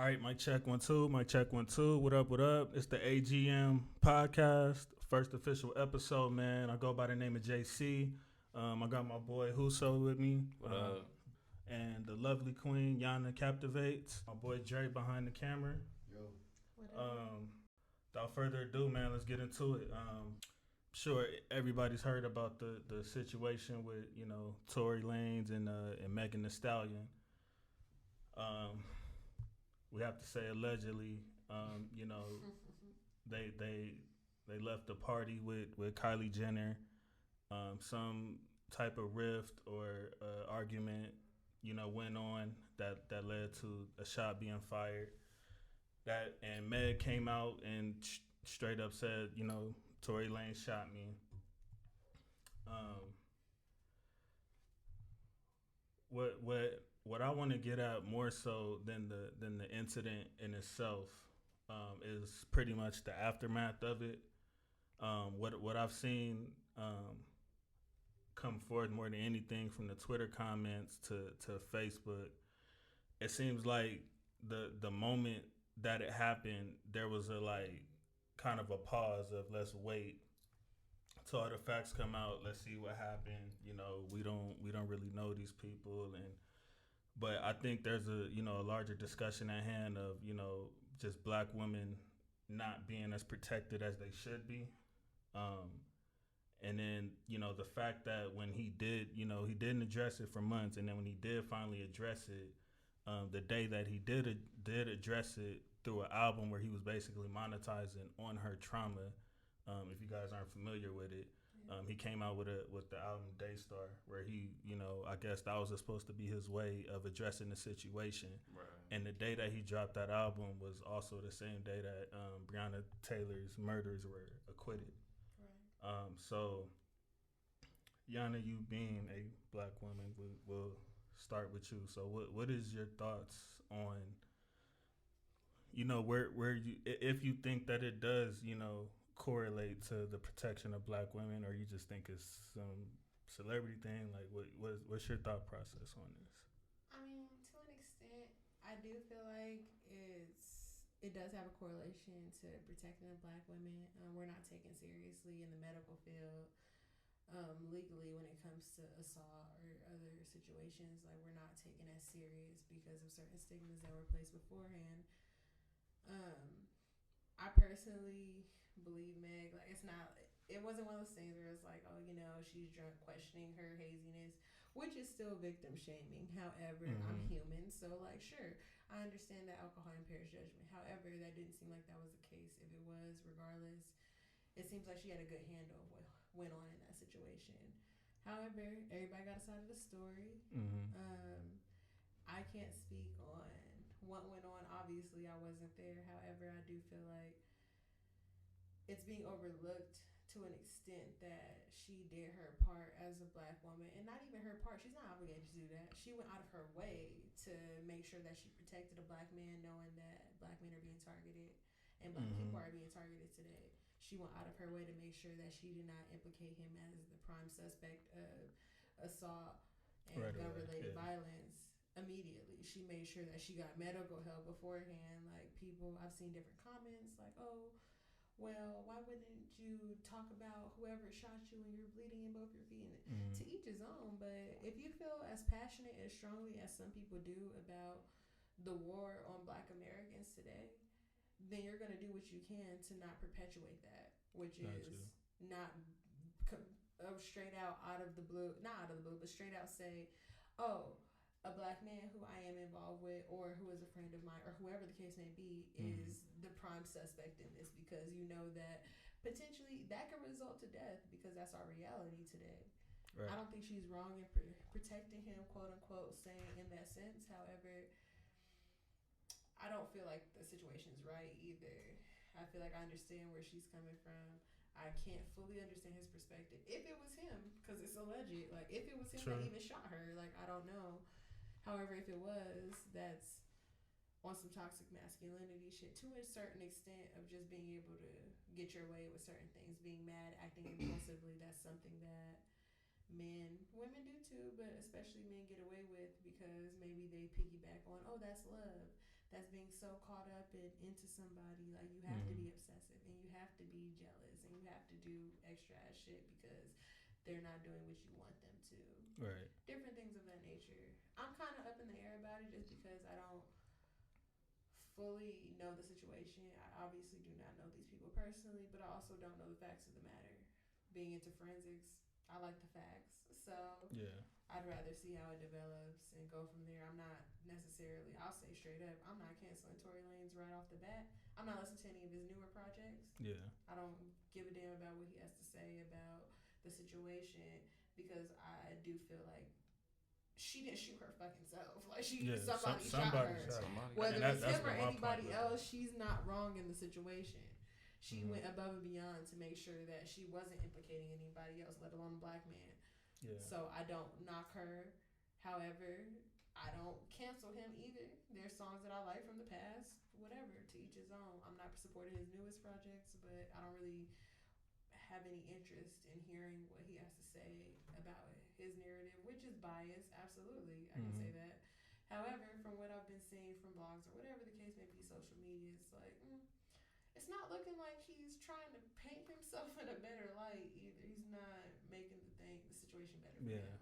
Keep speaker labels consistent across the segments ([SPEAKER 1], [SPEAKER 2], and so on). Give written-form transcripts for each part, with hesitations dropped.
[SPEAKER 1] All right, mic check 1 2, mic check 1 2. What up? What up? It's the AGM Podcast, first official episode, man. I go by the name of JC. I got my boy Huso with me.
[SPEAKER 2] What up?
[SPEAKER 1] And the lovely queen Yana Captivates. My boy Dre behind the camera.
[SPEAKER 3] Yo.
[SPEAKER 1] Without further ado, man, let's get into it. Sure, everybody's heard about the situation with Tory Lanez and Megan Thee Stallion. We have to say allegedly, they left the party with Kylie Jenner. Some type of rift or argument, went on that led to a shot being fired. And Meg came out and straight up said, Tory Lanez shot me. What I want to get at more so than the incident in itself is pretty much the aftermath of it. What I've seen come forth more than anything from the Twitter comments to Facebook, it seems like the moment that it happened, there was a kind of a pause of let's wait till all the facts come out. Let's see what happened. We don't really know these people, but I think there's a larger discussion at hand of just black women not being as protected as they should be. And then, the fact that when he didn't address it for months. And then when he did finally address it, the day that he did address it through an album where he was basically monetizing on her trauma. If you guys aren't familiar with it, he came out with the album Daystar, where he, I guess that was supposed to be his way of addressing the situation.
[SPEAKER 2] Right.
[SPEAKER 1] And the day that he dropped that album was also the same day that Breonna Taylor's murders were acquitted.
[SPEAKER 4] Right.
[SPEAKER 1] So, Yana, you being a black woman, we'll start with you. So, what is your thoughts on, where you, if you think that it does, correlate to the protection of black women, or you just think it's some celebrity thing? Like, what's your thought process on this?
[SPEAKER 4] I mean, to an extent, I do feel like it does have a correlation to protecting the black women. We're not taken seriously in the medical field, legally, when it comes to assault or other situations. Like, we're not taken as serious because of certain stigmas that were placed beforehand. I personally believe Meg. Like, it wasn't one of those things where it's like, oh, she's drunk, questioning her haziness, which is still victim shaming. However, I'm human, so sure, I understand that alcohol impairs judgment. However, that didn't seem like that was the case. If it was, regardless, it seems like she had a good handle of what went on in that situation. However, everybody got a side of the story. I can't speak on what went on. Obviously, I wasn't there. However, I do feel like it's being overlooked to an extent that she did her part as a black woman. And not even her part. She's not obligated to do that. She went out of her way to make sure that she protected a black man, knowing that black men are being targeted and black people are being targeted today. She went out of her way to make sure that she did not implicate him as the prime suspect of assault and gun-related violence immediately. She made sure that she got medical help beforehand. Like, people, I've seen different comments like, oh, well, why wouldn't you talk about whoever shot you when you're bleeding in both your feet? And to each his own. But if you feel as passionate as strongly as some people do about the war on black Americans today, then you're going to do what you can to not perpetuate that, which is not straight out of the blue, not out of the blue, but straight out say, oh, a black man who I am involved with, or who is a friend of mine, or whoever the case may be, is the prime suspect in this, because you know that potentially that could result to death, because that's our reality today. Right. I don't think she's wrong in protecting him, quote unquote, saying in that sense. However, I don't feel like the situation's right either. I feel like I understand where she's coming from. I can't fully understand his perspective. If it was him, because it's alleged. Like, if it was him that even shot her, I don't know. However, if it was, that's on some toxic masculinity shit to a certain extent of just being able to get your way with certain things, being mad, acting impulsively. That's something that women do too, but especially men get away with because maybe they piggyback on, oh, that's love. that's being so caught up into somebody. Like, you have to be obsessive, and you have to be jealous, and you have to do extra ass shit because they're not doing what you want them to.
[SPEAKER 1] Right.
[SPEAKER 4] Different things of that nature. I'm kind of up in the air about it just because I don't fully know the situation. I obviously do not know these people personally, but I also don't know the facts of the matter. Being into forensics, I like the facts. So
[SPEAKER 1] yeah,
[SPEAKER 4] I'd rather see how it develops and go from there. I'm not necessarily, I'll say straight up, I'm not canceling Tory Lanez right off the bat. I'm not listening to any of his newer projects.
[SPEAKER 1] Yeah.
[SPEAKER 4] I don't give a damn about what he has to say about the situation because I do feel like she didn't shoot her fucking self. Like, somebody shot her. Whether it's him or anybody else, she's not wrong in the situation. She went above and beyond to make sure that she wasn't implicating anybody else, let alone a black man.
[SPEAKER 1] Yeah.
[SPEAKER 4] So I don't knock her. However, I don't cancel him either. There's songs that I like from the past. Whatever, to each his own. I'm not supporting his newest projects, but I don't really have any interest in hearing what he has to say about his narrative, which is biased. Absolutely, I can say that. However, from what I've been seeing from blogs or whatever the case may be, social media, it's like it's not looking like he's trying to paint himself in a better light either. He's not making the situation better for him.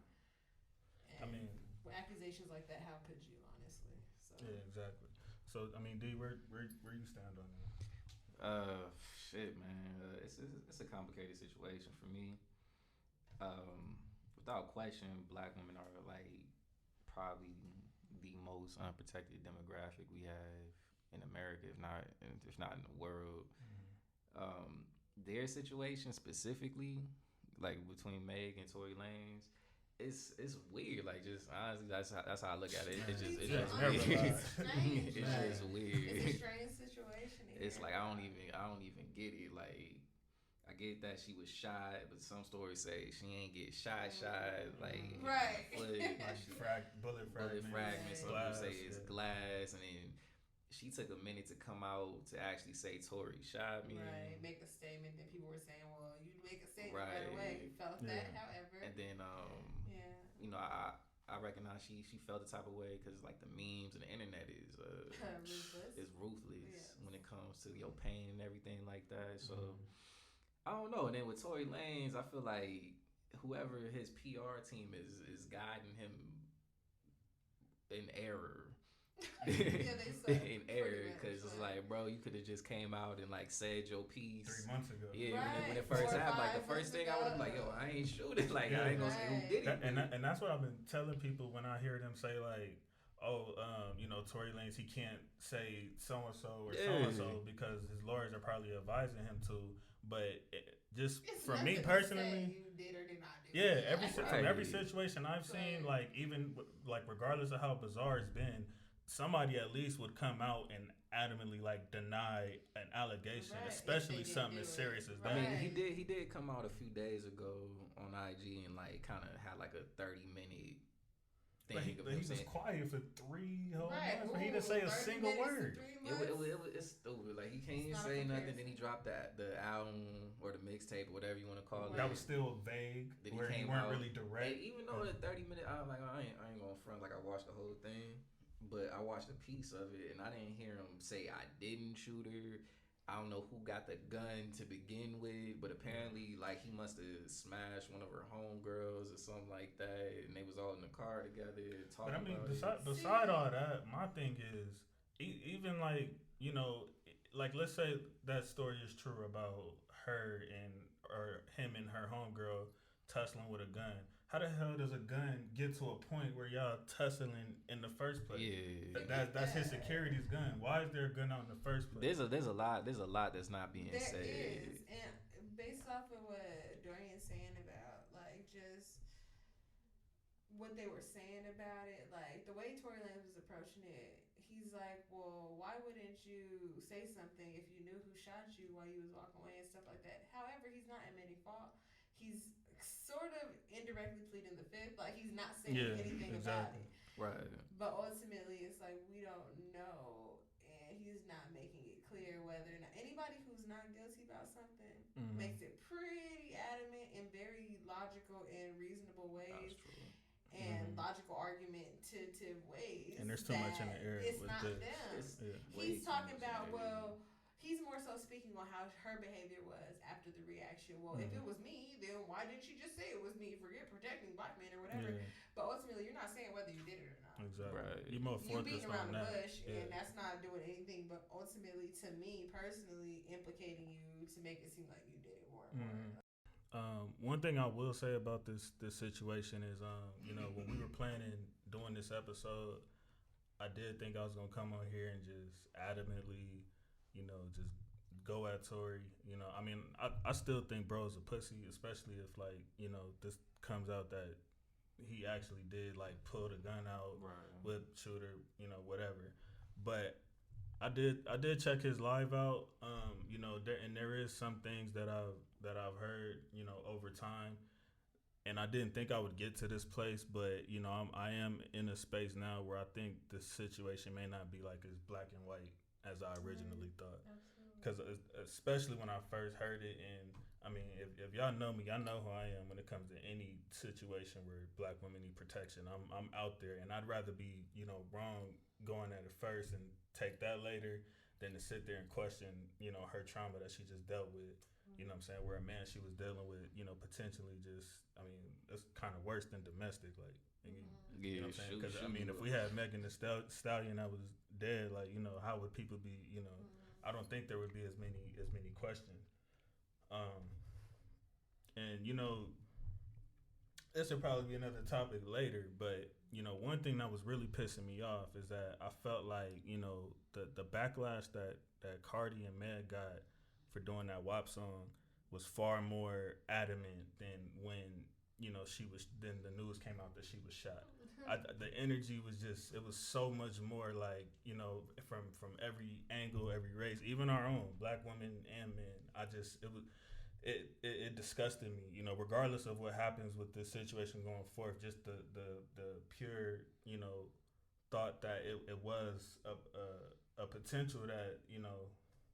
[SPEAKER 4] And I mean, with accusations like that, how could you, honestly? So
[SPEAKER 1] yeah, exactly. So I mean, D, where you stand on that?
[SPEAKER 2] Shit, man. It's a complicated situation for me. Without question, black women are like probably the most unprotected demographic we have in America, if not in the world. Their situation specifically, like between Meg and Tory Lanez, it's weird. Like, just honestly, that's how I look at it. It's just weird. It's just weird.
[SPEAKER 4] It's a strange situation.
[SPEAKER 2] It's like I don't even get it. Like, I get that she was shot, but some stories say she ain't get shot. Like,
[SPEAKER 4] right.
[SPEAKER 1] Bullet fragments.
[SPEAKER 2] Some people say it's glass, and then she took a minute to come out to actually say Tory shot me.
[SPEAKER 4] Right, make a statement. Then people were saying, well, you make a statement right away. You felt that, however.
[SPEAKER 2] And then, you know, I recognize she felt the type of way because, like, the memes and the internet is ruthless when it comes to your pain and everything like that. So, I don't know. And then with Tory Lanez, I feel like whoever his PR team is guiding him in error. In error, because it's like, bro, you could have just came out and like said your piece
[SPEAKER 1] 3 months ago.
[SPEAKER 2] Yeah, when it first happened, like the first thing I would have been like, yo, I ain't shooting. Like, I ain't gonna say who did it.
[SPEAKER 1] And that's what I've been telling people when I hear them say like, oh, you know, Tory Lanez, he can't say so and so or so and so because his lawyers are probably advising him to. But it's for me personally,
[SPEAKER 4] you did or did not do.
[SPEAKER 1] From every situation I've seen, like even like regardless of how bizarre it's been, somebody at least would come out and adamantly like deny an allegation, especially something as serious as that.
[SPEAKER 2] I mean, he did come out a few days ago on IG and like kind of had like a 30-minute thing.
[SPEAKER 1] But he was quiet for 3 whole months. He didn't say a single word.
[SPEAKER 2] It's stupid. Like, he can't even say nothing. Then he dropped the album or the mixtape or whatever you want to call it.
[SPEAKER 1] That was still vague. Then where he weren't really direct.
[SPEAKER 2] Even though the 30-minute, I'm like, I ain't gonna front like I watched the whole thing. But I watched a piece of it, and I didn't hear him say I didn't shoot her. I don't know who got the gun to begin with, but apparently, like, he must have smashed one of her homegirls or something like that, and they was all in the car together talking about it.
[SPEAKER 1] Beside all that, my thing is, even like, you know, like, let's say that story is true about her or him and her homegirl tussling with a gun. How the hell does a gun get to a point where y'all tussling in the first place?
[SPEAKER 2] Yeah,
[SPEAKER 1] that's his security's gun. Why is there a gun out in the first place?
[SPEAKER 2] There's a lot that's not being said.
[SPEAKER 4] There is, and based off of what Dorian's saying about like just what they were saying about it, like the way Tory Lanez was approaching it, he's like, well, why wouldn't you say something if you knew who shot you while you was walking away and stuff like that? However, he's not admitting fault. He's sort of indirectly pleading the fifth, like he's not saying anything about it.
[SPEAKER 2] Right.
[SPEAKER 4] But ultimately, it's like we don't know, and he's not making it clear whether or not anybody who's not guilty about something makes it pretty adamant in very logical and reasonable ways.
[SPEAKER 2] That's true.
[SPEAKER 4] And logical argumentative ways.
[SPEAKER 1] And there's too much in the air.
[SPEAKER 4] It's
[SPEAKER 1] with
[SPEAKER 4] not
[SPEAKER 1] this.
[SPEAKER 4] them. course, he's talking about he's more so speaking on how her behavior was after the reaction. Well, if it was me, then why didn't she just say it was me? Forget protecting black men or whatever. Yeah. But ultimately, you're not saying whether you did it or not.
[SPEAKER 1] Exactly. Right. You're more focused
[SPEAKER 4] around
[SPEAKER 1] on
[SPEAKER 4] the bush, and that's not doing anything. But ultimately, to me personally, implicating you to make it seem like you did it more and more.
[SPEAKER 1] One thing I will say about this situation is, when we were planning doing this episode, I did think I was gonna come on here and just adamantly, just go at Tory. I mean, I still think bro's a pussy, especially if this comes out that he actually did pull the gun out, whip, shooter, whatever. But I did check his live out, there is some things that I've heard, over time, and I didn't think I would get to this place, but I am in a space now where I think the situation may not be as black and white as I originally thought. Because especially when I first heard it, and I mean, if y'all know me, y'all know who I am when it comes to any situation where black women need protection. I'm out there, and I'd rather be wrong going at it first and take that later than to sit there and question her trauma that she just dealt with. You know what I'm saying? Where a man she was dealing with, potentially just, I mean, it's kind of worse than domestic. You know what I'm saying? Because, I mean, if we had Megan Thee Stallion that was dead, how would people be, I don't think there would be as many questions. And, this would probably be another topic later, but, one thing that was really pissing me off is that I felt the backlash that Cardi and Meg got for doing that WAP song was far more adamant than when then the news came out that she was shot. The energy was just, it was so much more from every angle, every race, even our own black women and men. It disgusted me, regardless of what happens with this situation going forth. Just the pure thought that it was a potential that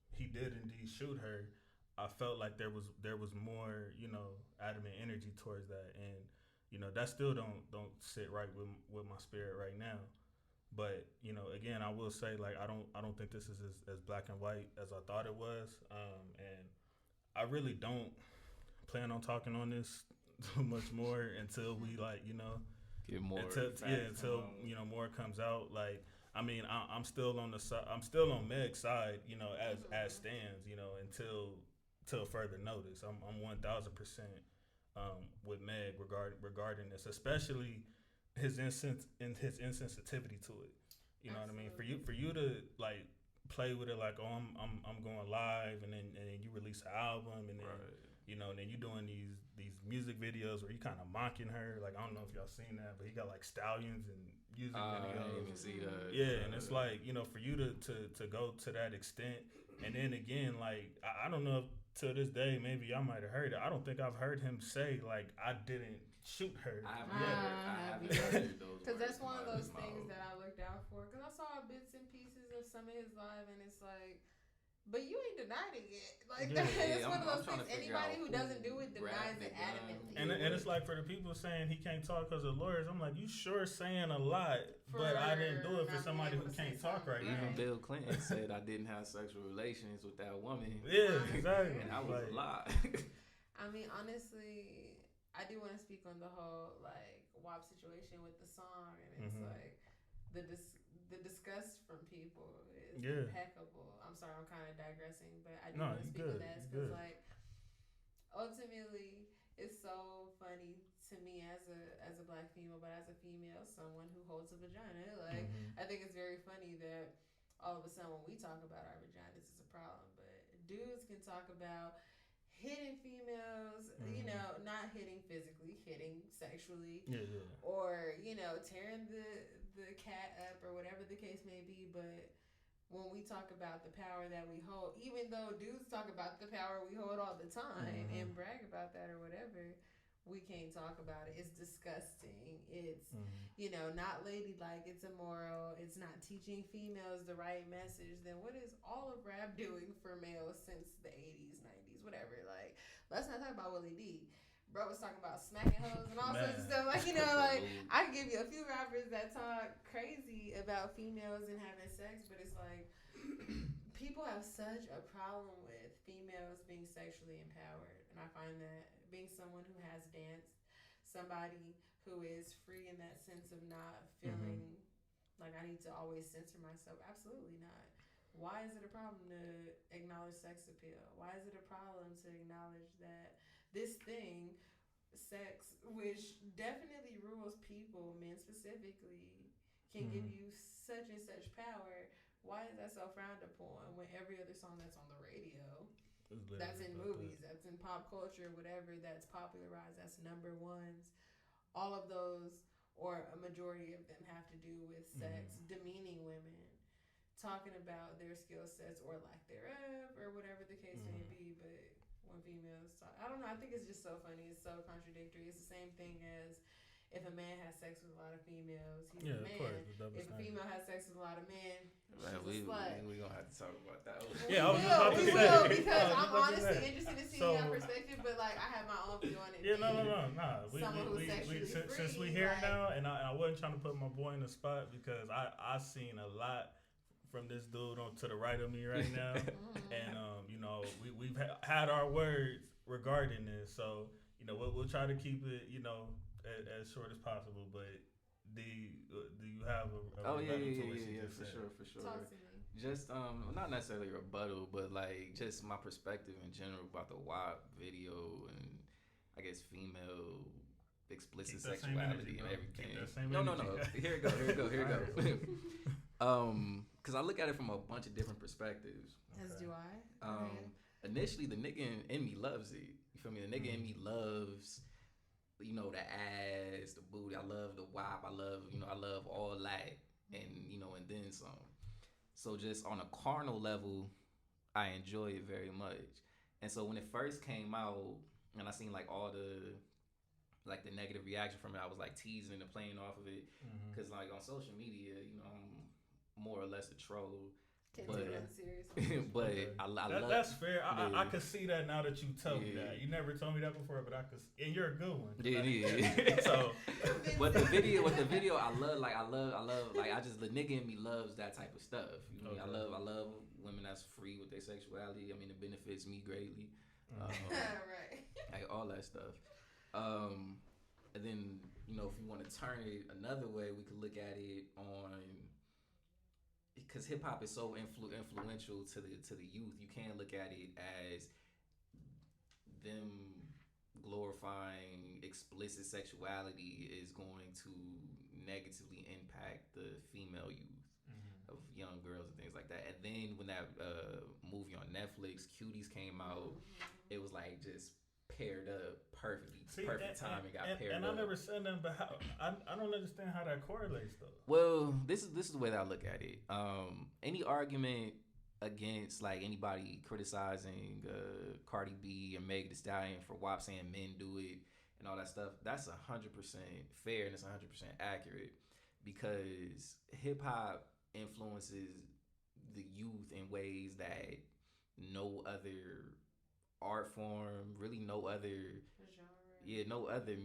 [SPEAKER 1] he did indeed shoot her. I felt like there was more adamant energy towards that, and that still don't sit right with my spirit right now. But again, I will say I don't think this is as black and white as I thought it was, and I really don't plan on talking on this too much more until we
[SPEAKER 2] get more
[SPEAKER 1] until more comes out. I mean, I'm still on Meg's side, as stands, until further notice. I'm 1,000% with Meg regarding this, especially his insensitivity to it. You know what I mean? For you to play with it I'm going live, and then you release an album, and then and then you doing these music videos where you kind of mocking her. I don't know if y'all seen that, but he got stallions and music videos.
[SPEAKER 2] I didn't even see that.
[SPEAKER 1] Yeah, and it's for you to go to that extent, and then again, I don't know if to this day maybe y'all might have heard it. I don't think I've heard him say I didn't shoot her.
[SPEAKER 2] I haven't heard those.
[SPEAKER 4] Because that's one of those things that I looked out for. Because I saw bits and pieces of some of his live, and it's but you ain't denying it. It's one of those things. Anybody who doesn't do it denies it adamantly.
[SPEAKER 1] And it's for the people saying he can't talk because of lawyers, I'm you sure saying a lot, but I didn't do it for somebody who can't talk right now.
[SPEAKER 2] Even Bill Clinton said I didn't have sexual relations with that woman.
[SPEAKER 1] Yeah, exactly.
[SPEAKER 2] And that was a lie.
[SPEAKER 4] I mean, honestly, I do want to speak on the whole WAP situation with the song, and it's the disgust from people is impeccable. I'm sorry, I'm kind of digressing, but I do want to speak on that because ultimately it's so funny to me as a black female, but as a female, someone who holds a vagina, I think it's very funny that all of a sudden when we talk about our vaginas, it's a problem, but dudes can talk about hitting females, not hitting physically, hitting sexually, or tearing the cat up or whatever the case may be. But when we talk about the power that we hold, even though dudes talk about the power we hold all the time and brag about that or whatever, we can't talk about it. It's disgusting. It's not ladylike. It's immoral. It's not teaching females the right message. Then what is all of rap doing for males since the 80s, 90s, whatever? Let's not talk about Willie D. bro was talking about smacking hoes and all sorts of stuff. Like, you know, like I can give you a few rappers that talk crazy about females and having sex, but it's like people have such a problem with females being sexually empowered, and I find that being someone who has danced, somebody who is free in that sense of not feeling like I need to always censor myself. Absolutely not. Why is it a problem to acknowledge sex appeal? Why is it a problem to acknowledge that this thing, sex, which definitely rules people, men specifically, can give you such and such power? Why is that so frowned upon when every other song that's on the radio, that's in movies, that's in pop culture, whatever that's popularized, that's number ones, all of those, or a majority of them, have to do with sex, demeaning women, talking about their skill sets or lack thereof, or whatever the case may be. But when females talk, I don't know, I think it's just so funny, it's so contradictory. It's the same thing as if a man has sex with a lot of females, he's a man. Course, if a female has sex with a lot of men, she's a slut.
[SPEAKER 2] We gonna have to talk about that.
[SPEAKER 1] Yeah,
[SPEAKER 4] we will, because I'm honestly interested in seeing your perspective, but like I have my own view on it.
[SPEAKER 1] Yeah, no. Since we here like, now, and I wasn't trying to put my boy in the spot because I seen a lot from this dude on to the right of me right now, and you know we've had our words regarding this, so you know we'll try to keep it, you know, as short as possible. But do you have a
[SPEAKER 2] yeah, for sure.
[SPEAKER 4] Talk to me.
[SPEAKER 2] Just not necessarily a rebuttal, but like just my perspective in general about the WAP video and I guess female explicit sexuality and everything. No. Here it go. Because I look at it from a bunch of different perspectives.
[SPEAKER 4] As do I.
[SPEAKER 2] Initially, the nigga in me loves it. You feel me? The nigga in me loves, you know, the ass, the booty. I love the WAP. I love all that, and you know, and then some. So just on a carnal level, I enjoy it very much. And so when it first came out, and I seen like all the negative reaction from it, I was like teasing and playing off of it, because like on social media, you know, I'm more or less a troll. But I love
[SPEAKER 1] that's fair. I could see that now that you told me that. You never told me that before, but I could, and you're a good one.
[SPEAKER 2] Yeah. So, but the video, I love, like I just, the nigga in me loves that type of stuff. You know, I love women that's free with their sexuality. I mean, it benefits me greatly.
[SPEAKER 4] Right.
[SPEAKER 2] Like all that stuff. And then, you know, if you want to turn it another way, we could look at it on, because hip hop is so influential to the youth. You can't look at it as them glorifying explicit sexuality is going to negatively impact the female youth of young girls and things like that. And then when that movie on Netflix, Cuties, came out, it was like just paired up perfectly. Perfect timing got paired up.
[SPEAKER 1] And I never said nothing, but how, I don't understand how that correlates though.
[SPEAKER 2] Well, this is the way that I look at it. Any argument against like anybody criticizing Cardi B or Meg Thee Stallion for WAP saying men do it and all that stuff, that's 100% fair and it's 100% accurate, because hip hop influences the youth in ways that no other art form, really no other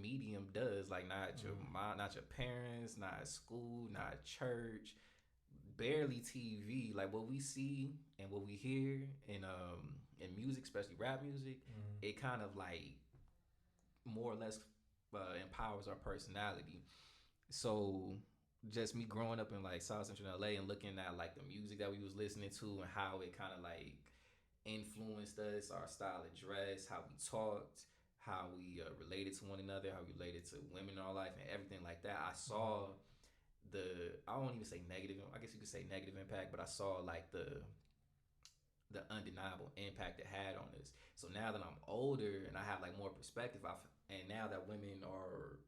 [SPEAKER 2] medium does. Like not your mom, not your parents, not school, not church, barely TV. Like what we see and what we hear in music, especially rap music, it kind of like more or less empowers our personality. So just me growing up in like South Central LA and looking at like the music that we was listening to and how it kind of like influenced us, our style of dress, how we talked, how we related to one another, how we related to women in our life and everything like that. I saw I won't even say negative, I guess you could say negative impact, but I saw like the undeniable impact it had on us. So now that I'm older and I have like more perspective, and now that women are,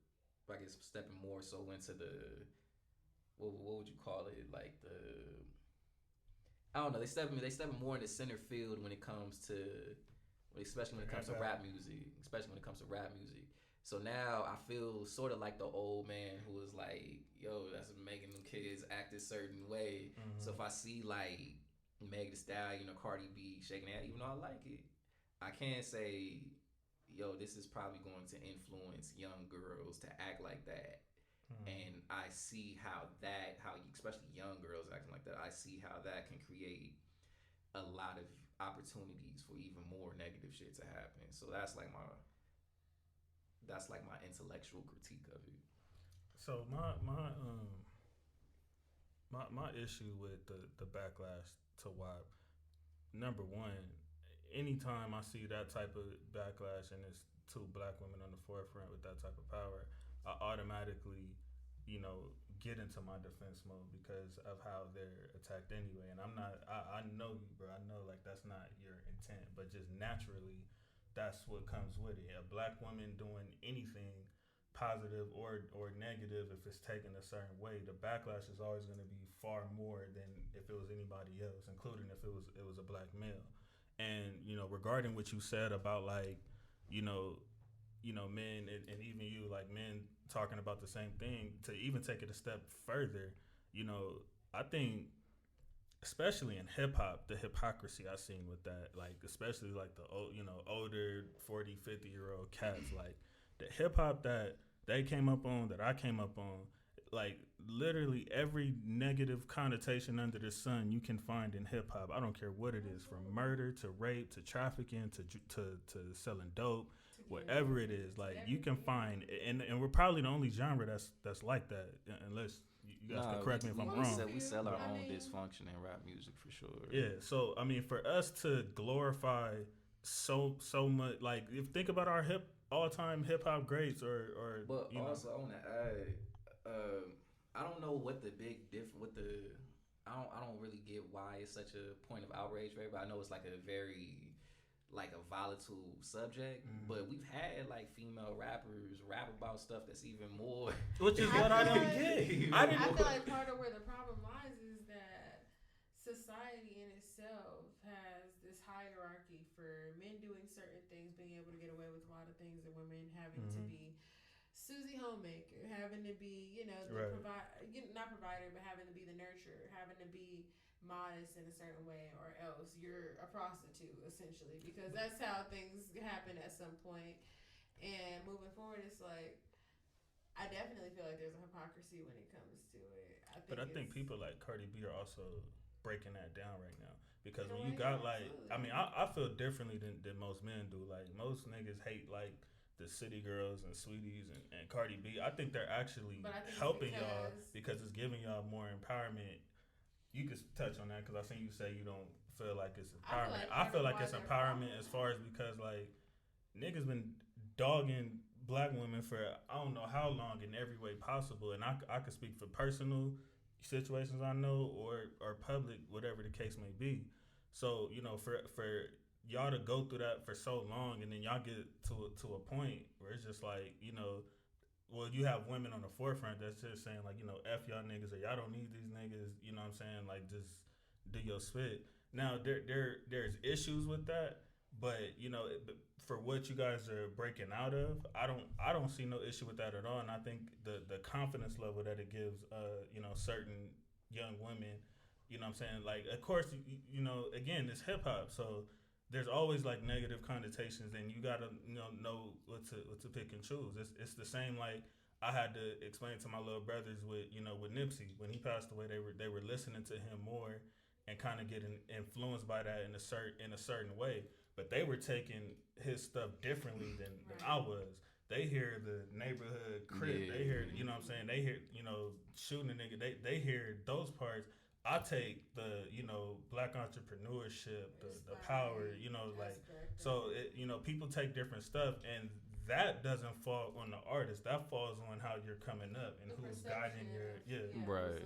[SPEAKER 2] I guess, stepping more so into the, what would you call it, like the, I don't know, they stepping more in the center field when it comes to, especially when it comes to rap music, So now I feel sort of like the old man who was like, yo, that's making them kids act a certain way. So if I see like Meg Thee Stallion or Cardi B shaking that, even though I like it, I can't say yo, this is probably going to influence young girls to act like that. And I see how especially young girls acting like that. I see how that can create a lot of opportunities for even more negative shit to happen. So that's like my intellectual critique of it.
[SPEAKER 1] So my issue with the backlash to WAP, number one, anytime I see that type of backlash and it's two black women on the forefront with that type of power, I automatically, get into my defense mode because of how they're attacked anyway. And I know you, bro. I know like that's not your intent, but just naturally, that's what comes with it. A black woman doing anything positive or negative, if it's taken a certain way, the backlash is always going to be far more than if it was anybody else, including if it was a black male. And regarding what you said about like, you know, men and even you, like men talking about the same thing, to even take it a step further, I think especially in hip hop, the hypocrisy I seen with that, like especially like the older 40, 50-year-old cats, like the hip hop that they came up on, that I came up on, like literally every negative connotation under the sun you can find in hip hop. I don't care what it is, from murder to rape to trafficking to selling dope, whatever it is. Like you can find, and we're probably the only genre that's like that, unless you guys can correct me if I'm wrong.
[SPEAKER 2] We sell our own dysfunction in rap music for sure.
[SPEAKER 1] Yeah, so I mean, for us to glorify so much, like if think about our all time hip hop greats, or
[SPEAKER 2] but also I want to add, I don't know what the big what the I don't really get why it's such a point of outrage, right? But I know it's like a very like a volatile subject, but we've had like female rappers rap about stuff that's even more,
[SPEAKER 1] which is what I don't get.
[SPEAKER 4] I feel like part of where the problem lies is that society in itself has this hierarchy for men doing certain things, being able to get away with a lot of things, and women having to be Susie homemaker, having to be, the not provider, but having to be the nurturer, having to be modest in a certain way, or else you're a prostitute essentially, because that's how things happen at some point. And moving forward, it's like I definitely feel like there's a hypocrisy when it comes to it.
[SPEAKER 1] I think people like Cardi B are also breaking that down right now, because when you got like, I mean, I feel differently than most men do. Like most niggas hate like the City Girls and Sweeties and Cardi B. I think they're actually helping y'all because it's giving y'all more empowerment. You could touch on that because I seen you say you don't feel like it's empowerment. I feel like it's empowerment as far as because like niggas been dogging black women for I don't know how long in every way possible, and I could speak for personal situations I know or public, whatever the case may be. So for y'all to go through that for so long, and then y'all get to a point where it's just like well, you have women on the forefront that's just saying like, F y'all niggas, or y'all don't need these niggas, you know what I'm saying? Like just do your spit. Now there's issues with that, but for what you guys are breaking out of, I don't see no issue with that at all. And I think the confidence level that it gives certain young women, you know what I'm saying? Like of course again, it's hip hop, so there's always like negative connotations, and you gotta know what to pick and choose. It's the same like I had to explain to my little brothers with Nipsey when he passed away. They were listening to him more and kind of getting influenced by that in a certain way, but they were taking his stuff differently than I was. They hear the neighborhood crib. They hear what I'm saying. They hear shooting a nigga. They hear those parts. I take the black entrepreneurship, the power, like so people take different stuff, and that doesn't fall on the artist. That falls on how you're coming up and who's guiding your
[SPEAKER 2] right,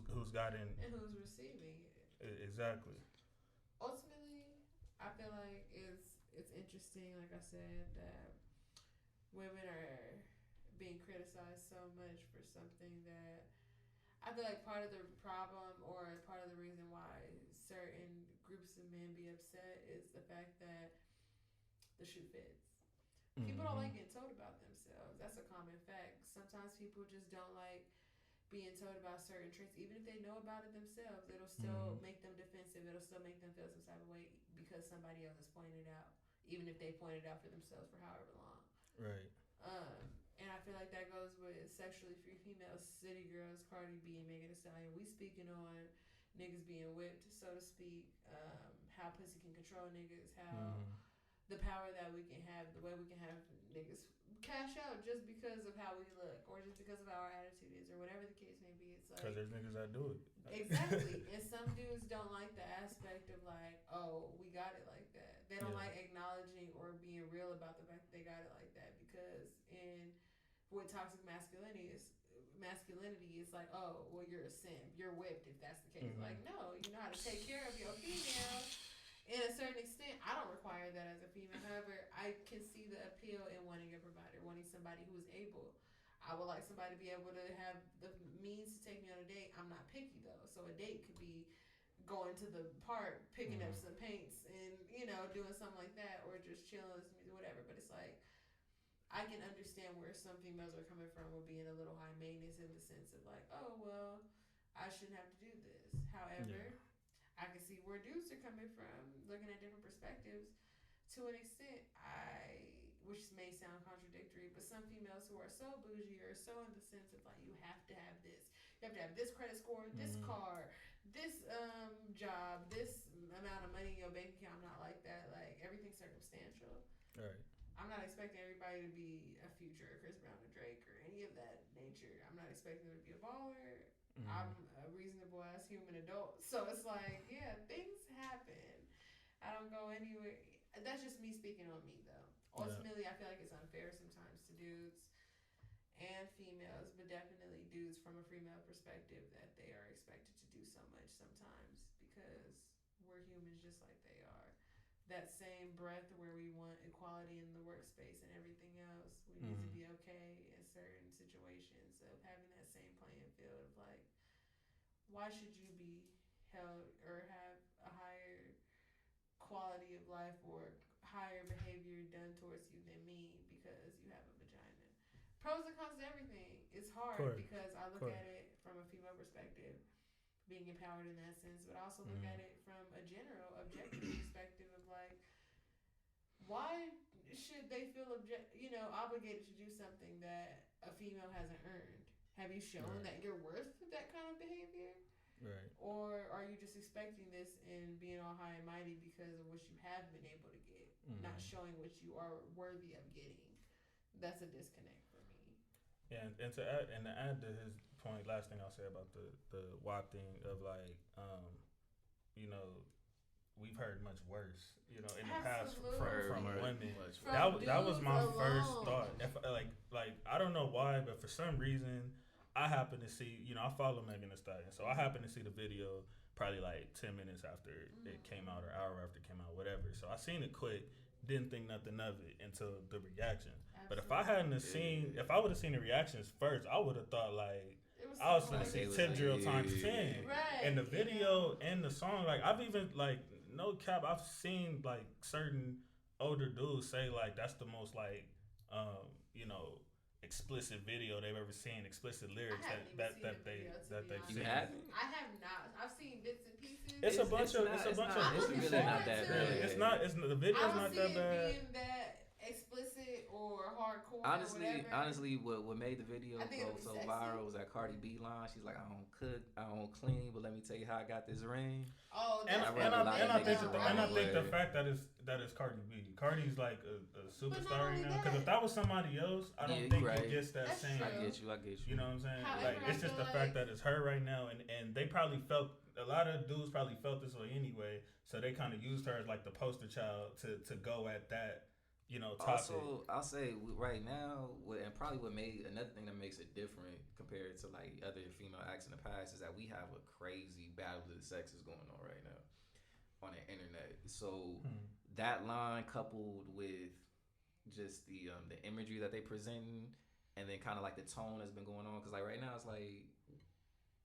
[SPEAKER 1] who's guiding
[SPEAKER 4] and who's receiving it.
[SPEAKER 1] Exactly.
[SPEAKER 4] Ultimately, I feel like it's interesting, like I said, that women are being criticized so much for something that I feel like part of the problem or part of the reason why certain groups of men be upset is the fact that the shoe fits. People don't like getting told about themselves. That's a common fact. Sometimes people just don't like being told about certain traits. Even if they know about it themselves, it'll still make them defensive. It'll still make them feel some type of way because somebody else has pointed out. even if they pointed out for themselves for however long.
[SPEAKER 1] Right.
[SPEAKER 4] And I feel like that goes with sexually free females, city girls, Cardi B, and Megan Thee Stallion. We speaking on niggas being whipped, so to speak. How pussy can control niggas. How the power that we can have, the way we can have niggas cash out just because of how we look, or just because of how our attitude is, or whatever the case may be. It's like,
[SPEAKER 1] because there's niggas that do it.
[SPEAKER 4] Exactly. And some dudes don't like the aspect of like, oh, we got it like that. They don't like acknowledging or being real about the fact that they got it like that, because in what toxic masculinity is like, oh, well, you're a simp, you're whipped if that's the case. Like, no, you know how to take care of your female. In a certain extent, I don't require that as a female. However, I can see the appeal in wanting a provider, wanting somebody who is able. I would like somebody to be able to have the means to take me on a date. I'm not picky though, so a date could be going to the park, picking up some paints, and doing something like that, or just chilling, listening to music, whatever. But it's like, I can understand where some females are coming from with being a little high maintenance, in the sense of like, oh well, I shouldn't have to do this. However, I can see where dudes are coming from, looking at different perspectives. To an extent, which may sound contradictory, but some females who are so bougie, or so in the sense of like, you have to have this. You have to have this credit score, this car, this job, this amount of money in your bank account. I'm not like that. Like, everything's circumstantial.
[SPEAKER 1] Right.
[SPEAKER 4] I'm not expecting everybody to be a Future, Chris Brown, or Drake, or any of that nature. I'm not expecting them to be a baller. I'm a reasonable ass human adult. So it's like, yeah, things happen. I don't go anywhere. That's just me speaking on me, though. Ultimately, I feel like it's unfair sometimes to dudes and females, but definitely dudes from a female perspective, that they are expected to do so much sometimes, because we're humans just like they are. That same breath where we want equality in the workspace and everything else, we need to be okay in certain situations of having that same playing field of like, why should you be held or have a higher quality of life or higher behavior done towards you than me because you have a vagina? Pros and cons to everything. It's hard because I look at it from a female perspective, being empowered in that sense, but I also look at it from a general objective perspective of like, why should they feel obligated to do something that a female hasn't earned? Have you shown that you're worth that kind of behavior?
[SPEAKER 1] Right.
[SPEAKER 4] Or are you just expecting this and being all high and mighty because of what you have been able to get, not showing what you are worthy of getting? That's a disconnect for me.
[SPEAKER 1] Yeah, and to add to his point, last thing I'll say about the WAP thing of like, we've heard much worse, in the past from women. That was my first thought. If like I don't know why, but for some reason, I happened to see, I follow Megan Thee Stallion, so I happened to see the video probably like 10 minutes after it came out, or hour after it came out, whatever. So I seen it quick, didn't think nothing of it until the reaction. Absolutely. But if I would have seen the reactions first, I would have thought like, I was gonna see tip drill times 10.
[SPEAKER 4] Right.
[SPEAKER 1] And the video and the song, like I've even like, no cap, I've seen like certain older dudes say like that's the most like explicit video they've ever seen, explicit lyrics that they
[SPEAKER 2] You haven't?
[SPEAKER 4] I have not. I've seen bits and pieces.
[SPEAKER 1] It's a bunch of
[SPEAKER 2] It's really not that bad.
[SPEAKER 1] It's the video's not that bad.
[SPEAKER 4] Being that explicit or hardcore.
[SPEAKER 2] Honestly, what made the video go so viral was that Cardi B line. She's like, I don't cook, I don't clean, but let me tell you how I got this ring.
[SPEAKER 4] Oh,
[SPEAKER 1] and I think the fact that it's Cardi B. Cardi's like a superstar right now. Because if that was somebody else, I don't think it gets that same.
[SPEAKER 2] I get you.
[SPEAKER 1] You know what I'm saying?
[SPEAKER 4] However,
[SPEAKER 1] like it's just the fact that it's her right now, and they probably felt, a lot of dudes probably felt this way anyway. So they kind of used her as like the poster child to go at that. Topic.
[SPEAKER 2] Also, I'll say right now, and probably another thing that makes it different compared to like other female acts in the past is that we have a crazy battle of the sexes going on right now on the internet. So that line coupled with just the imagery that they presenting, and then kind of like the tone that's been going on, because like right now it's like,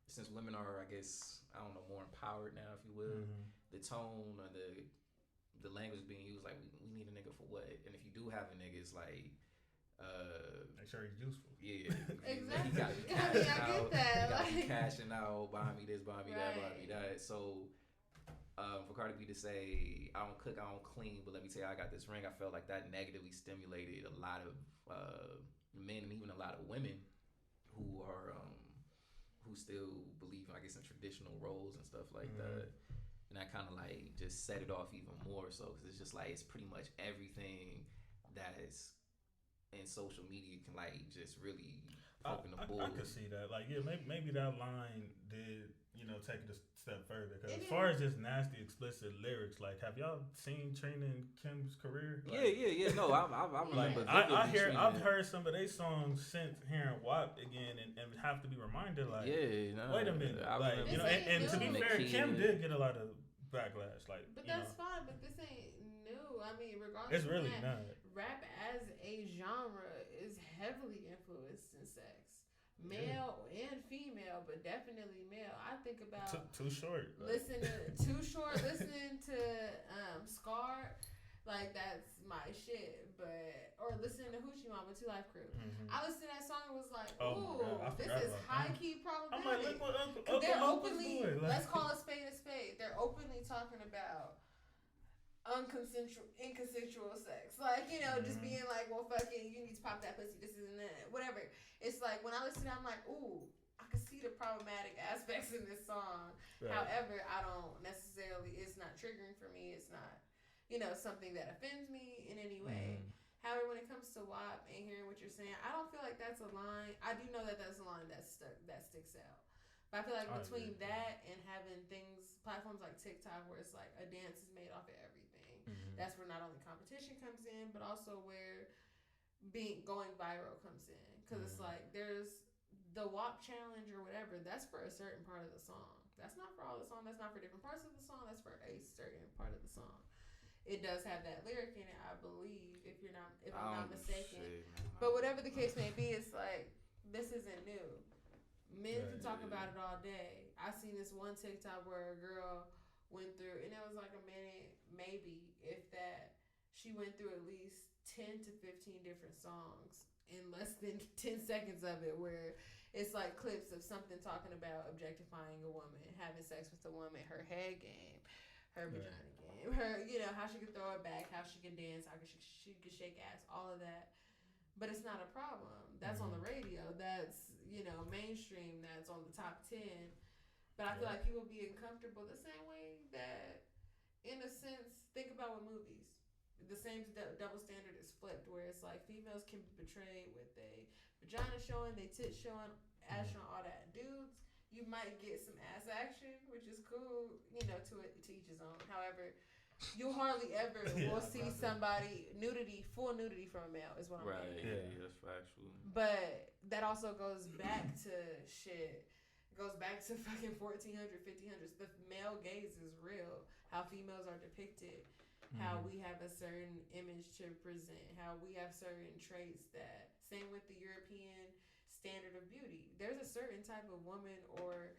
[SPEAKER 2] since women are, I guess, I don't know, more empowered now, if you will, the tone or the language being used, like we need a nigga for what? And if you do have a nigga, it's like
[SPEAKER 1] make sure he's useful.
[SPEAKER 2] Yeah,
[SPEAKER 4] exactly.
[SPEAKER 2] He got to be cashing out. He got to be cashing out. Buy me this, buy me that, buy me that. So for Cardi B to say, I don't cook, I don't clean, but let me tell you, I got this ring. I felt like that negatively stimulated a lot of men and even a lot of women who are who still believe, I guess, in traditional roles and stuff like that. And that kind of like just set it off even more so, because it's just like it's pretty much everything that is in social media can like just really poke in the bull.
[SPEAKER 1] I could see that. Like, yeah, maybe that line did, take it a step further. Because as far as just nasty, explicit lyrics, like, have y'all seen Trina and Kim's career? Like,
[SPEAKER 2] yeah. No, I remember.
[SPEAKER 1] I've heard some of their songs since hearing WAP again, and have to be reminded, like, wait a minute, like, and to be fair, Kim did get a lot of backlash, like,
[SPEAKER 4] but that's fine. But this ain't new. I mean, regardless,
[SPEAKER 1] it's really not.
[SPEAKER 4] Rap as a genre is heavily influenced in sex. Male and female, but definitely male. I think about
[SPEAKER 1] Too Short.
[SPEAKER 4] Listening to Scar, like that's my shit. But or listening to Hoochie Mama, 2 Live Crew. I listened to that song and was like, ooh, this is high key problematic. I'm like, look what Uncle they're openly doing. Let's call a spade a spade. They're openly talking about inconsensual sex, like just being like, well, fucking, you need to pop that pussy, this is and that, whatever. It's like when I listen to it, I'm like, ooh, I can see the problematic aspects in this song. Right. However, I don't necessarily, it's not triggering for me. It's not, something that offends me in any way. However, when it comes to WAP and hearing what you're saying, I don't feel like that's a line. I do know that that's a line that sticks out. But I feel like between that and having platforms like TikTok, where it's like a dance is made off of everything. That's where not only competition comes in, but also where going viral comes in. Because it's like there's the WAP challenge or whatever. That's for a certain part of the song. That's not for all the song. That's not for different parts of the song. That's for a certain part of the song. It does have that lyric in it, I believe, if I'm not mistaken. But whatever the case may be, it's like this isn't new. Men can talk about it all day. I seen this one TikTok where a girl went through, and it was like a minute, maybe, if that. She went through at least 10 to 15 different songs in less than 10 seconds of it, where it's like clips of something talking about objectifying a woman, having sex with a woman, her head game, her vagina game, her, how she can throw it back, how she can dance, how she can shake ass, all of that. But it's not a problem. That's on the radio. That's, mainstream. That's on the top 10. But I feel like people be uncomfortable the same way that, in a sense, think about with movies. The same double standard is flipped, where it's like females can be portrayed with a vagina showing, they tits showing, ass showing, all that. Dudes, you might get some ass action, which is cool, to each his own. However, you hardly ever will see somebody full nudity from a male, is what I'm saying.
[SPEAKER 2] Right, yeah, that's factual.
[SPEAKER 4] But that also goes back to shit. Goes back to fucking 1400s, 1500s. The male gaze is real. How females are depicted. How we have a certain image to present. How we have certain traits that... Same with the European standard of beauty. There's a certain type of woman or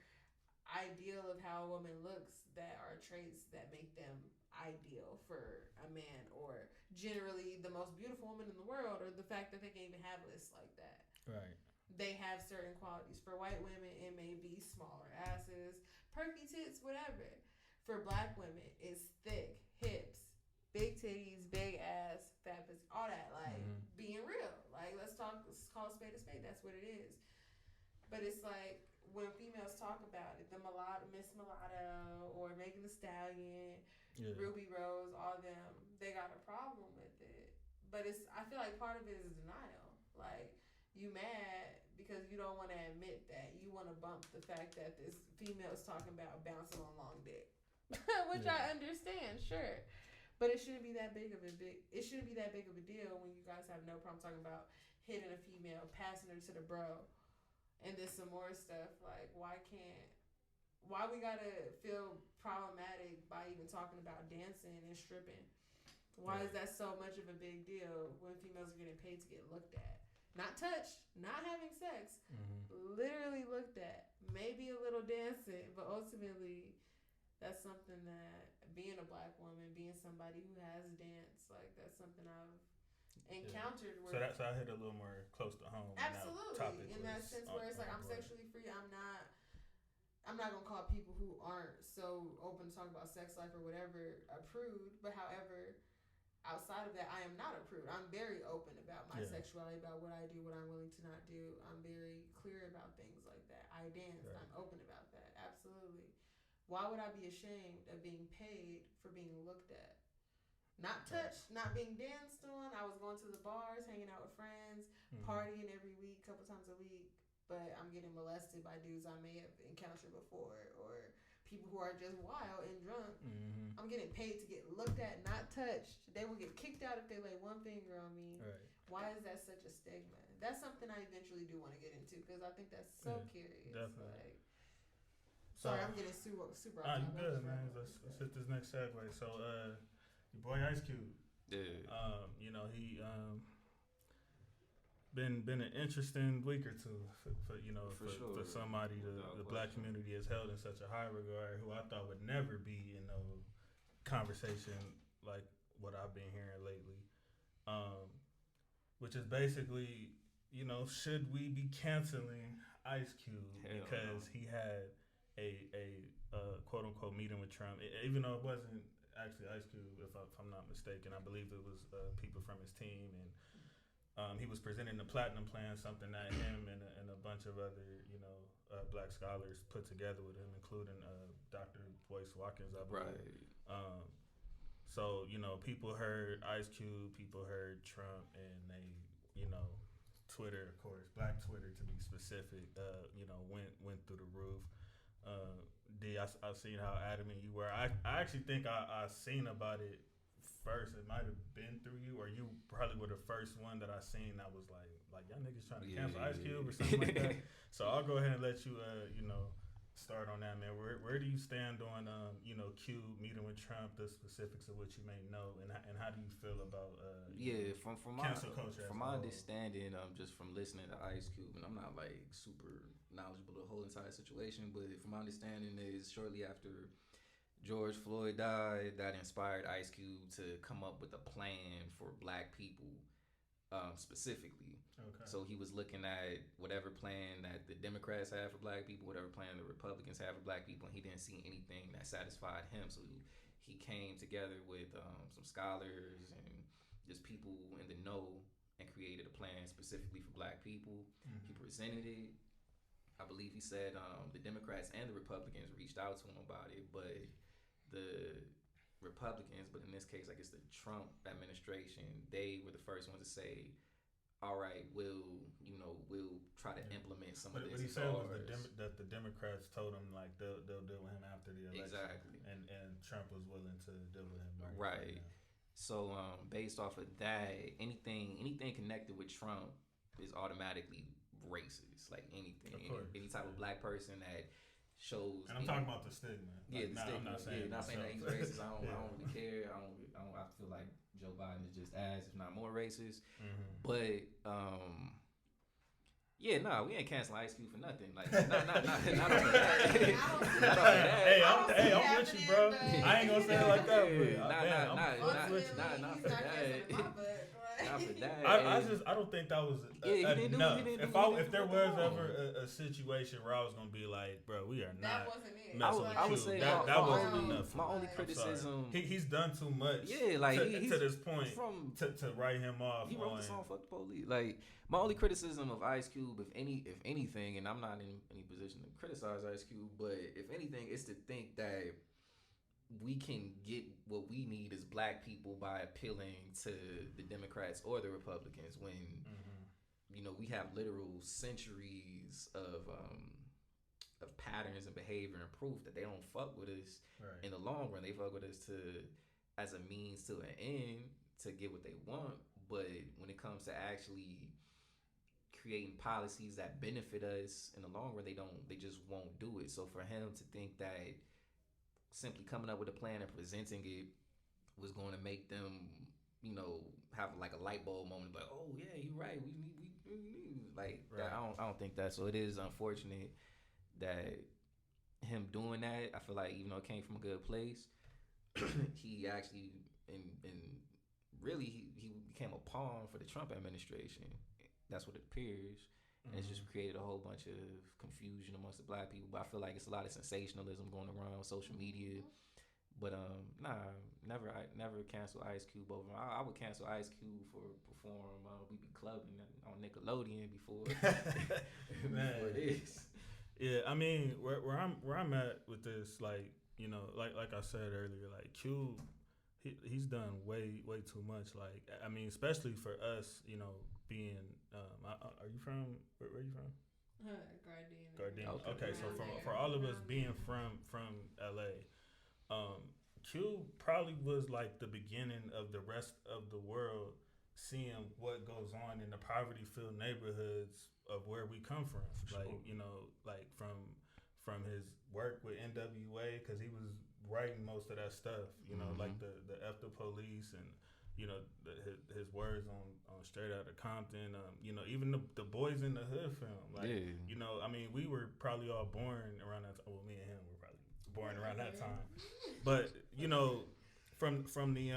[SPEAKER 4] ideal of how a woman looks that are traits that make them ideal for a man, or generally the most beautiful woman in the world, or the fact that they can even have lists like that.
[SPEAKER 1] Right.
[SPEAKER 4] They have certain qualities. For white women, it may be smaller asses, perky tits, whatever. For black women, it's thick hips, big titties, big ass, fat pussy, all that. Like, being real. Like, let's call a spade a spade. That's what it is. But it's like, when females talk about it, Miss Mulatto, or Megan Thee Stallion, Ruby Rose, all them, they got a problem with it. But I feel like part of it is denial. Like, you mad because you don't want to admit that. You want to bump the fact that this female is talking about bouncing on long dick. Which I understand, sure. But it shouldn't be that big of a deal when you guys have no problem talking about hitting a female, passing her to the bro, and then some more stuff. Like, why we gotta feel problematic by even talking about dancing and stripping? Why is that so much of a big deal when females are getting paid to get looked at? Not touched, not having sex, literally looked at. Maybe a little dancing, but ultimately, that's something that, being a black woman, being somebody who has danced, like, that's something I've encountered. Where
[SPEAKER 1] so I hit a little more close to home.
[SPEAKER 4] Absolutely, in that sense where it's like, I'm sexually free. I'm not I'm not gonna call people who aren't so open to talk about sex life or whatever a prude, but however, outside of that, I am not a prude. I'm very open about my sexuality, about what I do, what I'm willing to not do. I'm very clear about things like that. I dance. Right. I'm open about that. Absolutely. Why would I be ashamed of being paid for being looked at? Not touched, not being danced on. I was going to the bars, hanging out with friends, partying every week, couple times a week. But I'm getting molested by dudes I may have encountered before, or people who are just wild and drunk. I'm getting paid to get looked at, not touched. They will get kicked out if they lay one finger on me. Right. Why is that such a stigma? That's something I eventually do want to get into because I think that's so curious. Definitely. Like, sorry, I'm getting super off topic.
[SPEAKER 1] Good, man. Let's hit this next segue. So, your boy Ice Cube. Yeah. You know, he been an interesting week or two for somebody the black community is held in such a high regard, who I thought would never be in no conversation like what I've been hearing lately, which is basically, you know, should we be canceling Ice Cube because he had a quote unquote meeting with Trump, even though it wasn't actually Ice Cube, if I'm not mistaken. I believe it was people from his team, and he was presenting the Platinum Plan, something that him and a bunch of other, you know, black scholars put together with him, including Dr. Boyce Watkins, I believe. Right. So, you know, people heard Ice Cube, people heard Trump, and they, you know, Twitter, of course, Black Twitter to be specific, you know, went through the roof. D, I've seen how adamant you were. I actually think I seen about it first. It might have been through you, or you probably were the first one that I seen that was like y'all niggas trying to cancel Ice Cube or something like that. So I'll go ahead and let you you know, start on that, man. Where do you stand on you know, Cube meeting with Trump, the specifics of what you may know, and how do you feel about
[SPEAKER 2] from
[SPEAKER 1] cancel culture?
[SPEAKER 2] From my understanding, just from listening to Ice Cube, and I'm not like super knowledgeable of the whole entire situation, but from my understanding is shortly after George Floyd died, that inspired Ice Cube to come up with a plan for black people, specifically. Okay. So he was looking at whatever plan that the Democrats had for black people, whatever plan the Republicans had for black people, and he didn't see anything that satisfied him. So he came together with some scholars and just people in the know and created a plan specifically for black people. He presented it. I believe he said the Democrats and the Republicans reached out to him about it, but the Republicans, but in this case, I guess the Trump administration, they were the first ones to say, all right, we'll try to implement some of this.
[SPEAKER 1] What he said was that the Democrats told him like they'll deal with him after the election. Exactly. And Trump was willing to deal with him.
[SPEAKER 2] Right. So based off of that, anything connected with Trump is automatically racist. Like anything, any type of black person that shows.
[SPEAKER 1] And I'm talking about the stigma.
[SPEAKER 2] Like, the stigma. I'm not saying that he's racist. I don't really care. I feel like Joe Biden is just as, if not more, racist. But we ain't canceling Ice Cube for nothing. Like, not on that.
[SPEAKER 1] Hey, I'm with you, bro. I ain't gonna say it like that.
[SPEAKER 2] Not for that. After that,
[SPEAKER 1] I don't think that was enough. If there was ever a situation where I was gonna be like, bro, we are not messing with you.
[SPEAKER 2] I would say
[SPEAKER 1] that wasn't enough.
[SPEAKER 2] My only criticism,
[SPEAKER 1] he's done too much.
[SPEAKER 2] Yeah, like
[SPEAKER 1] to this point, to write him off.
[SPEAKER 2] He wrote the song "Fuck the Police." Like, my only criticism of Ice Cube, if anything, and I'm not in any position to criticize Ice Cube, but if anything, is to think that we can get what we need as black people by appealing to the Democrats or the Republicans when, you know, we have literal centuries of patterns and behavior and proof that they don't fuck with us in the long run. They fuck with us as a means to an end to get what they want. But when it comes to actually creating policies that benefit us in the long run, they just won't do it. So for him to think that simply coming up with a plan and presenting it was going to make them, you know, have like a light bulb moment, like, oh yeah, you're right, we need like that. I don't think that. So it is unfortunate that him doing that. I feel like even though it came from a good place, he actually and really he became a pawn for the Trump administration. That's what it appears. And it's just created a whole bunch of confusion amongst the black people. But I feel like it's a lot of sensationalism going around on social media. But nah, never cancel Ice Cube over. I would cancel Ice Cube for perform. We be clubbing on Nickelodeon before before this.
[SPEAKER 1] Yeah, I mean, where I'm at with this, like, you know, like I said earlier, like Cube, he's done way too much. Like, I mean, especially for us, you know, being. Are you from? Where are you from? Gardena. Okay, so for all of us being from LA. Cube probably was like the beginning of the rest of the world seeing what goes on in the poverty-filled neighborhoods of where we come from. Sure. Like, you know, like from his work with NWA, because he was writing most of that stuff. You know, like the F the Police and, you know, his words on Straight Outta Compton. You know, even the Boys in the Hood film. Like, you know, I mean, we were probably all born around that time. Well, me and him were probably born around that time. But, you know, from the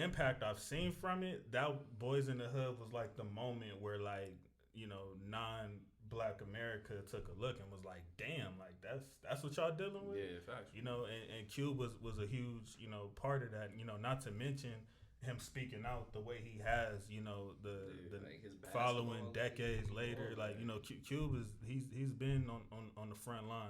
[SPEAKER 1] impact I've seen from it, that Boys in the Hood was like the moment where, like, you know, non-black America took a look and was like, damn, like that's what y'all dealing with.
[SPEAKER 2] Yeah, facts.
[SPEAKER 1] You know, and Cube was a huge, you know, part of that. You know, not to mention him speaking out the way he has, you know, the like following decades later, like, you know, Cube is he's been on the front line.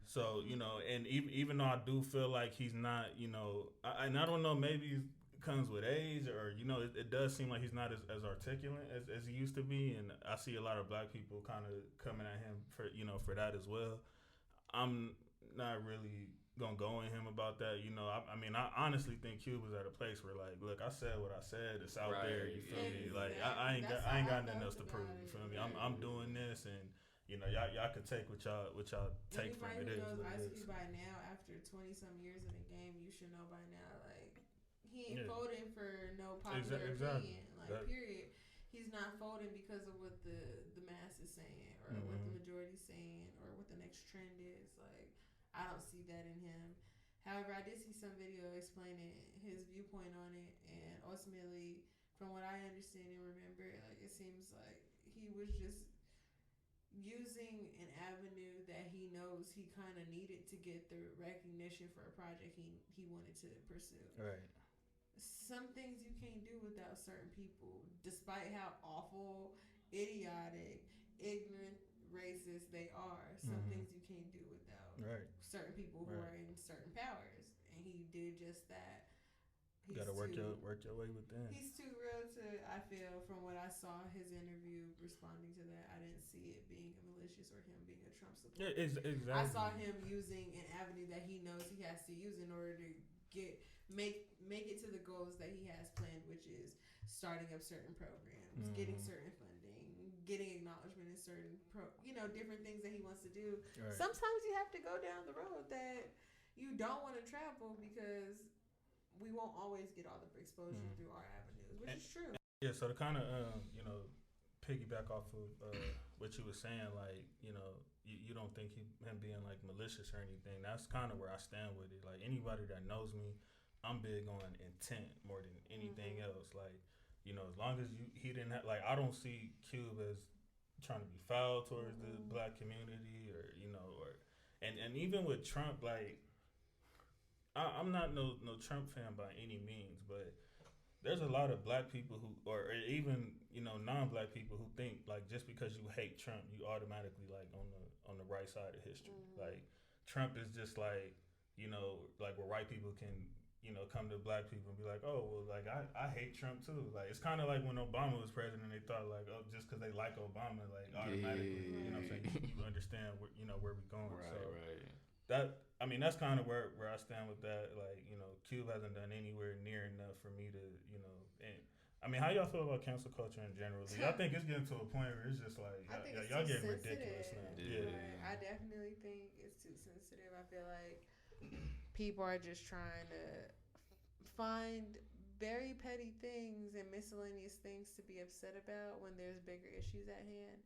[SPEAKER 1] So, you know, and even though I do feel like he's not, you know, I don't know, maybe it comes with age, or, you know, it does seem like he's not as articulate as he used to be, and I see a lot of black people kind of coming at him for, you know, for that as well. I'm not really gonna go in him about that, you know. I mean, I honestly think Cube was at a place where, like, look, I said what I said, it's out there, you feel me? Like, I ain't got nothing else to prove, you feel me? I'm doing this, and, you know, y'all can take what y'all take from it.
[SPEAKER 4] Anybody who knows Ice Cube by now, after 20-some years in the game, you should know by now, like, he ain't folding for no popular opinion, like, period. He's not folding because of what the mass is saying, or what the majority's saying, or what the next trend is. Like, I don't see that in him. However, I did see some video explaining his viewpoint on it, and ultimately, from what I understand and remember, like, it seems like he was just using an avenue that he knows he kind of needed to get the recognition for a project he wanted to pursue. Right. Some things you can't do without certain people, despite how awful, idiotic, ignorant, racist they are. Some things you can't do without certain people who are in certain powers, and he did just that. You gotta work your way within. He's too real to, I feel, from what I saw his interview responding to that, I didn't see it being malicious or him being a Trump supporter. Yeah, exactly. I saw him using an avenue that he knows he has to use in order to make it to the goals that he has planned, which is starting up certain programs, getting certain funding, getting acknowledgement in certain different things that he wants to do. Right. Sometimes you have to go down the road that you don't want to travel because we won't always get all the exposure through our avenues, which is true.
[SPEAKER 1] Yeah, so to kind of, you know, piggyback off of what you were saying, like, you know, you don't think him being, like, malicious or anything. That's kind of where I stand with it. Like, anybody that knows me, I'm big on intent more than anything else. Like, you know, as long as he didn't have, like, I don't see Cube as trying to be foul towards the black community, or, you know, and even with Trump, like, I'm not no Trump fan by any means, but there's a lot of black people who, or even, you know, non-black people who think, like, just because you hate Trump, you automatically, like, on the right side of history. Like, Trump is just like, you know, like, where white people can, you know, come to black people and be like, oh, well, like, I hate Trump too. Like, it's kind of like when Obama was president, they thought, like, oh, just because they like Obama, like, automatically, you know what I'm saying, you understand where, you know, where we're going. Right, so that, I mean, that's kind of where I stand with that. Like, you know, Cube hasn't done anywhere near enough for me to, you know, and I mean, how y'all feel about cancel culture in general? Y'all think it's getting to a point where it's just like, y'all getting ridiculous now.
[SPEAKER 4] Yeah. Right. I definitely think it's too sensitive. I feel like people are just trying to find very petty things and miscellaneous things to be upset about when there's bigger issues at hand.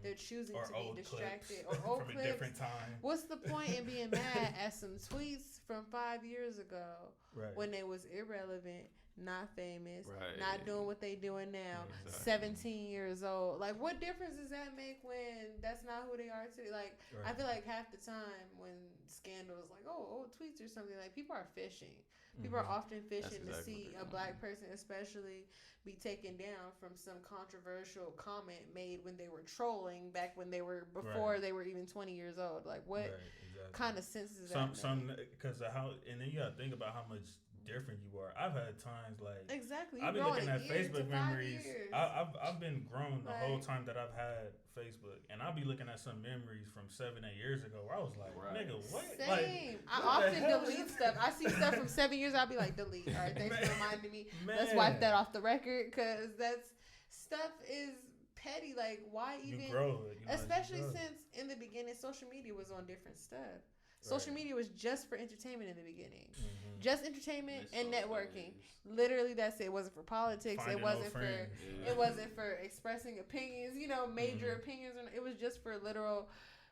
[SPEAKER 4] They're choosing to be distracted. Or old
[SPEAKER 1] from
[SPEAKER 4] clips.
[SPEAKER 1] A different time.
[SPEAKER 4] What's the point in being mad at some tweets from 5 years ago when they was irrelevant? not famous,
[SPEAKER 2] Right.
[SPEAKER 4] not doing what they doing now,
[SPEAKER 2] Exactly.
[SPEAKER 4] 17 years old. Like, what difference does that make when that's not who they are today? Like,
[SPEAKER 1] Right.
[SPEAKER 4] I feel like half the time when scandals like, oh, old tweets or something, like, people are fishing. People are often fishing
[SPEAKER 2] That's
[SPEAKER 4] to
[SPEAKER 2] exactly
[SPEAKER 4] see
[SPEAKER 2] what
[SPEAKER 4] a
[SPEAKER 2] they're
[SPEAKER 4] black
[SPEAKER 2] doing.
[SPEAKER 4] person, especially, be taken down from some controversial comment made when they were trolling back when they were before
[SPEAKER 1] Right.
[SPEAKER 4] they were even 20 years old. Like, what
[SPEAKER 1] Right, exactly.
[SPEAKER 4] kind of sense does that
[SPEAKER 1] Some
[SPEAKER 4] make?
[SPEAKER 1] because of how, and then you gotta think about how much different you are. I've had times like
[SPEAKER 4] Exactly, you
[SPEAKER 1] I've been
[SPEAKER 4] growing
[SPEAKER 1] looking
[SPEAKER 4] a
[SPEAKER 1] at
[SPEAKER 4] year to
[SPEAKER 1] Facebook
[SPEAKER 4] 5
[SPEAKER 1] memories.
[SPEAKER 4] years.
[SPEAKER 1] I've been grown the whole
[SPEAKER 4] Like,
[SPEAKER 1] time that I've had Facebook, and I'll be looking at some memories from 7-8 years ago where I was like,
[SPEAKER 2] Right.
[SPEAKER 1] nigga, what?
[SPEAKER 4] same.
[SPEAKER 1] Like,
[SPEAKER 4] I
[SPEAKER 1] what the
[SPEAKER 4] often
[SPEAKER 1] hell is
[SPEAKER 4] delete
[SPEAKER 1] this?
[SPEAKER 4] stuff. I see stuff from 7 years. I'll be like, delete. All right, thanks for
[SPEAKER 1] Man.
[SPEAKER 4] reminding me.
[SPEAKER 1] Man.
[SPEAKER 4] Let's wipe that off the record because that's stuff is petty. Like, why even?
[SPEAKER 1] You grow it,
[SPEAKER 4] Especially since in the beginning, social media was on different stuff. Social media was just for entertainment in the beginning.
[SPEAKER 1] Mm-hmm.
[SPEAKER 4] Just entertainment
[SPEAKER 2] This
[SPEAKER 4] and
[SPEAKER 2] so
[SPEAKER 4] networking.
[SPEAKER 2] is.
[SPEAKER 4] Literally, that's it. It wasn't for politics.
[SPEAKER 1] Finding
[SPEAKER 4] it wasn't
[SPEAKER 1] old
[SPEAKER 4] for.
[SPEAKER 1] friends.
[SPEAKER 2] Yeah.
[SPEAKER 4] It wasn't for expressing opinions. You know, major
[SPEAKER 1] Mhm.
[SPEAKER 4] opinions. It was just for literal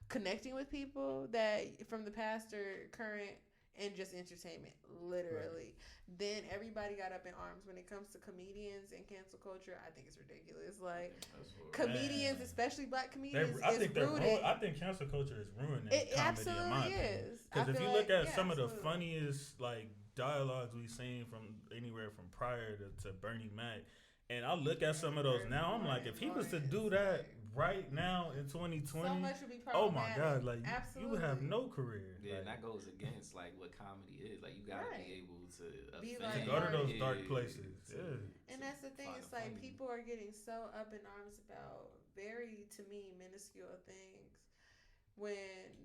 [SPEAKER 4] connecting with people that from the past or current and just entertainment. Literally. Then everybody got up in arms when it comes to comedians and cancel culture. I think it's ridiculous. Like
[SPEAKER 2] That's horrible.
[SPEAKER 4] comedians,
[SPEAKER 1] Man.
[SPEAKER 4] especially black comedians,
[SPEAKER 1] I
[SPEAKER 4] is
[SPEAKER 1] think they're
[SPEAKER 4] rooted.
[SPEAKER 1] I think cancel culture is ruining
[SPEAKER 4] It
[SPEAKER 1] comedy in my
[SPEAKER 4] absolutely
[SPEAKER 1] opinion.
[SPEAKER 4] is.
[SPEAKER 1] Because
[SPEAKER 4] I
[SPEAKER 1] if
[SPEAKER 4] feel
[SPEAKER 1] you look
[SPEAKER 4] like-
[SPEAKER 1] at some of the
[SPEAKER 4] absolutely.
[SPEAKER 1] funniest like dialogues we've seen from anywhere from Pryor to Bernie Mac, and I look at some of those now, I'm like, if he was to do that right now in 2020,
[SPEAKER 4] so much would be
[SPEAKER 1] oh my
[SPEAKER 4] problematic.
[SPEAKER 1] God, like you would have
[SPEAKER 4] Absolutely.
[SPEAKER 1] no career.
[SPEAKER 2] Yeah, and
[SPEAKER 1] Like,
[SPEAKER 2] that goes against like what comedy is. Like you gotta
[SPEAKER 4] Right.
[SPEAKER 2] be able to
[SPEAKER 4] Be
[SPEAKER 2] offend,
[SPEAKER 4] like-
[SPEAKER 1] to go to those
[SPEAKER 2] yeah,
[SPEAKER 1] dark places.
[SPEAKER 2] to-
[SPEAKER 1] Yeah.
[SPEAKER 4] And
[SPEAKER 2] to
[SPEAKER 4] that's the thing.
[SPEAKER 2] find
[SPEAKER 4] It's
[SPEAKER 2] it
[SPEAKER 4] like
[SPEAKER 2] funny.
[SPEAKER 4] people are getting so up in arms about very, to me, minuscule things when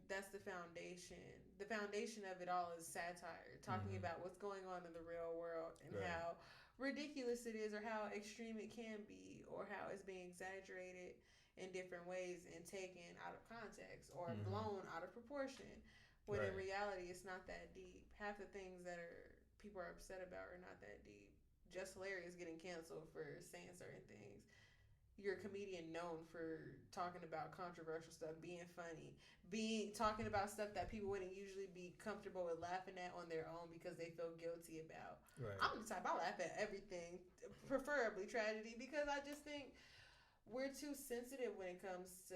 [SPEAKER 4] that's the foundation. The foundation of it all is satire, talking
[SPEAKER 1] Mhm.
[SPEAKER 4] about what's going on in the real world and
[SPEAKER 1] Right.
[SPEAKER 4] how ridiculous it is or how extreme it can be or how it's being exaggerated in different ways and taken out of context or
[SPEAKER 1] Mhm.
[SPEAKER 4] blown out of proportion. When in
[SPEAKER 1] Right.
[SPEAKER 4] reality, it's not that deep. Half the things that people are upset about are not that deep. Just Hilarious getting canceled for saying certain things. You're a comedian known for talking about controversial stuff, being funny, talking about stuff that people wouldn't usually be comfortable with laughing at on their own because they feel guilty about.
[SPEAKER 1] Right.
[SPEAKER 4] I'm the type I laugh at everything, preferably tragedy, because I just think we're too sensitive when it comes to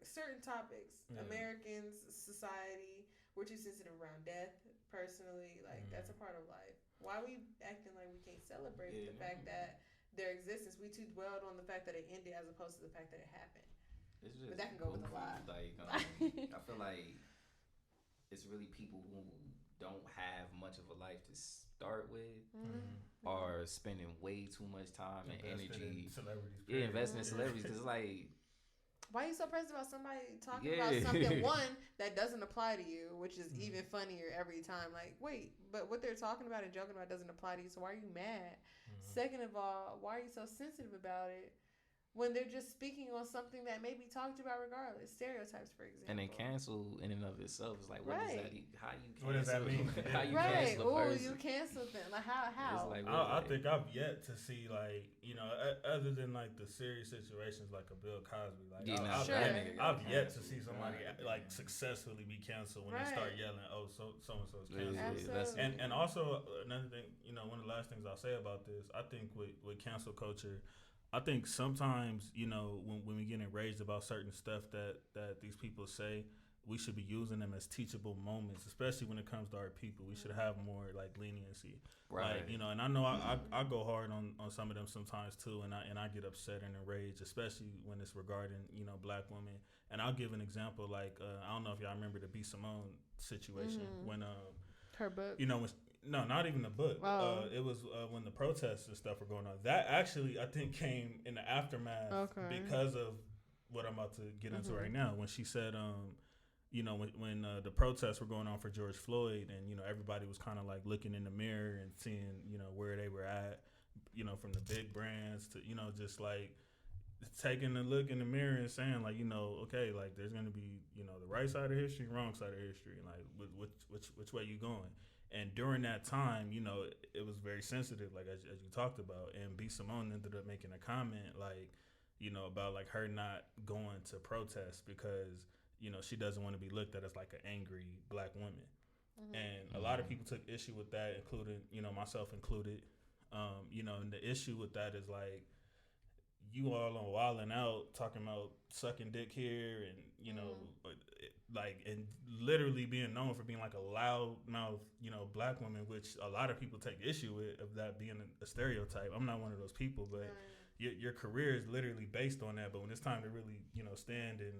[SPEAKER 4] certain topics.
[SPEAKER 1] Yeah.
[SPEAKER 4] Americans, society, we're too sensitive around death. Personally, like that's a part of life. Why are we acting like we can't celebrate
[SPEAKER 2] Yeah,
[SPEAKER 4] the fact that their existence? We too dwelled on the fact that it ended as opposed to the fact that it happened.
[SPEAKER 2] It's just
[SPEAKER 4] But that can go with a
[SPEAKER 2] goofy.
[SPEAKER 4] lot.
[SPEAKER 2] Like I feel like it's really people who don't have much of a life to start with, are spending way too much time and
[SPEAKER 1] Invested
[SPEAKER 2] energy.
[SPEAKER 1] in celebrities.
[SPEAKER 2] Yeah,
[SPEAKER 1] period.
[SPEAKER 2] investing in celebrities because like
[SPEAKER 4] Why are you so pressed about somebody talking
[SPEAKER 2] Yeah.
[SPEAKER 4] about something one that doesn't apply to you, which is
[SPEAKER 1] Mhm.
[SPEAKER 4] even funnier every time? Like, wait, but what they're talking about and joking about doesn't apply to you, so why are you mad? Second of all, why are you so sensitive about it when they're just speaking on something that may be talked about regardless? Stereotypes, for example.
[SPEAKER 2] and then cancel in and of itself is like what does
[SPEAKER 4] Right.
[SPEAKER 2] that how you cancel?
[SPEAKER 1] What does that mean?
[SPEAKER 2] How you
[SPEAKER 4] Right.
[SPEAKER 2] cancel a
[SPEAKER 4] Oh,
[SPEAKER 2] person?
[SPEAKER 4] you canceled them. Like how?
[SPEAKER 2] It's like,
[SPEAKER 1] I think I've yet to see like other than like the serious situations like a Bill Cosby. Like
[SPEAKER 2] Yeah,
[SPEAKER 1] I've,
[SPEAKER 4] Sure.
[SPEAKER 1] I've yet to
[SPEAKER 2] Canceled.
[SPEAKER 1] see somebody
[SPEAKER 2] Right.
[SPEAKER 1] like successfully be canceled when they
[SPEAKER 4] Right.
[SPEAKER 1] start yelling, "Oh, so and so's canceled."
[SPEAKER 4] Absolutely.
[SPEAKER 1] And also another thing, one of the last things I'll say about this, I think with cancel culture, I think sometimes when we get enraged about certain stuff that these people say, we should be using them as teachable moments, especially when it comes to our people. We should have more like leniency,
[SPEAKER 2] Right.
[SPEAKER 1] Like, and I know I go hard on some of them sometimes too, and I get upset and enraged, especially when it's regarding black women. And I'll give an example, like I don't know if y'all remember the B. Simone situation when
[SPEAKER 4] her book.
[SPEAKER 1] No, not even the book.
[SPEAKER 4] Oh.
[SPEAKER 1] It was when the protests and stuff were going on. That actually, I think, came in the aftermath because of what I'm about to get into right now. When she said, when the protests were going on for George Floyd, and everybody was kind of like looking in the mirror and seeing where they were at, from the big brands to just like taking a look in the mirror and saying like okay, like there's gonna be the right side of history, wrong side of history, like which way you going. And during that time, it was very sensitive, like as you talked about. And B. Simone ended up making a comment, like, about like her not going to protest because, she doesn't want to be looked at as like an angry black woman. And a lot of people took issue with that, including, myself included. And the issue with that is like, you all on wilding out talking about sucking dick here and, and literally being known for being like a loud mouth, black woman, which a lot of people take issue with, of that being a stereotype. I'm not one of those people, but your career is literally based on that. But when it's time to really, stand and,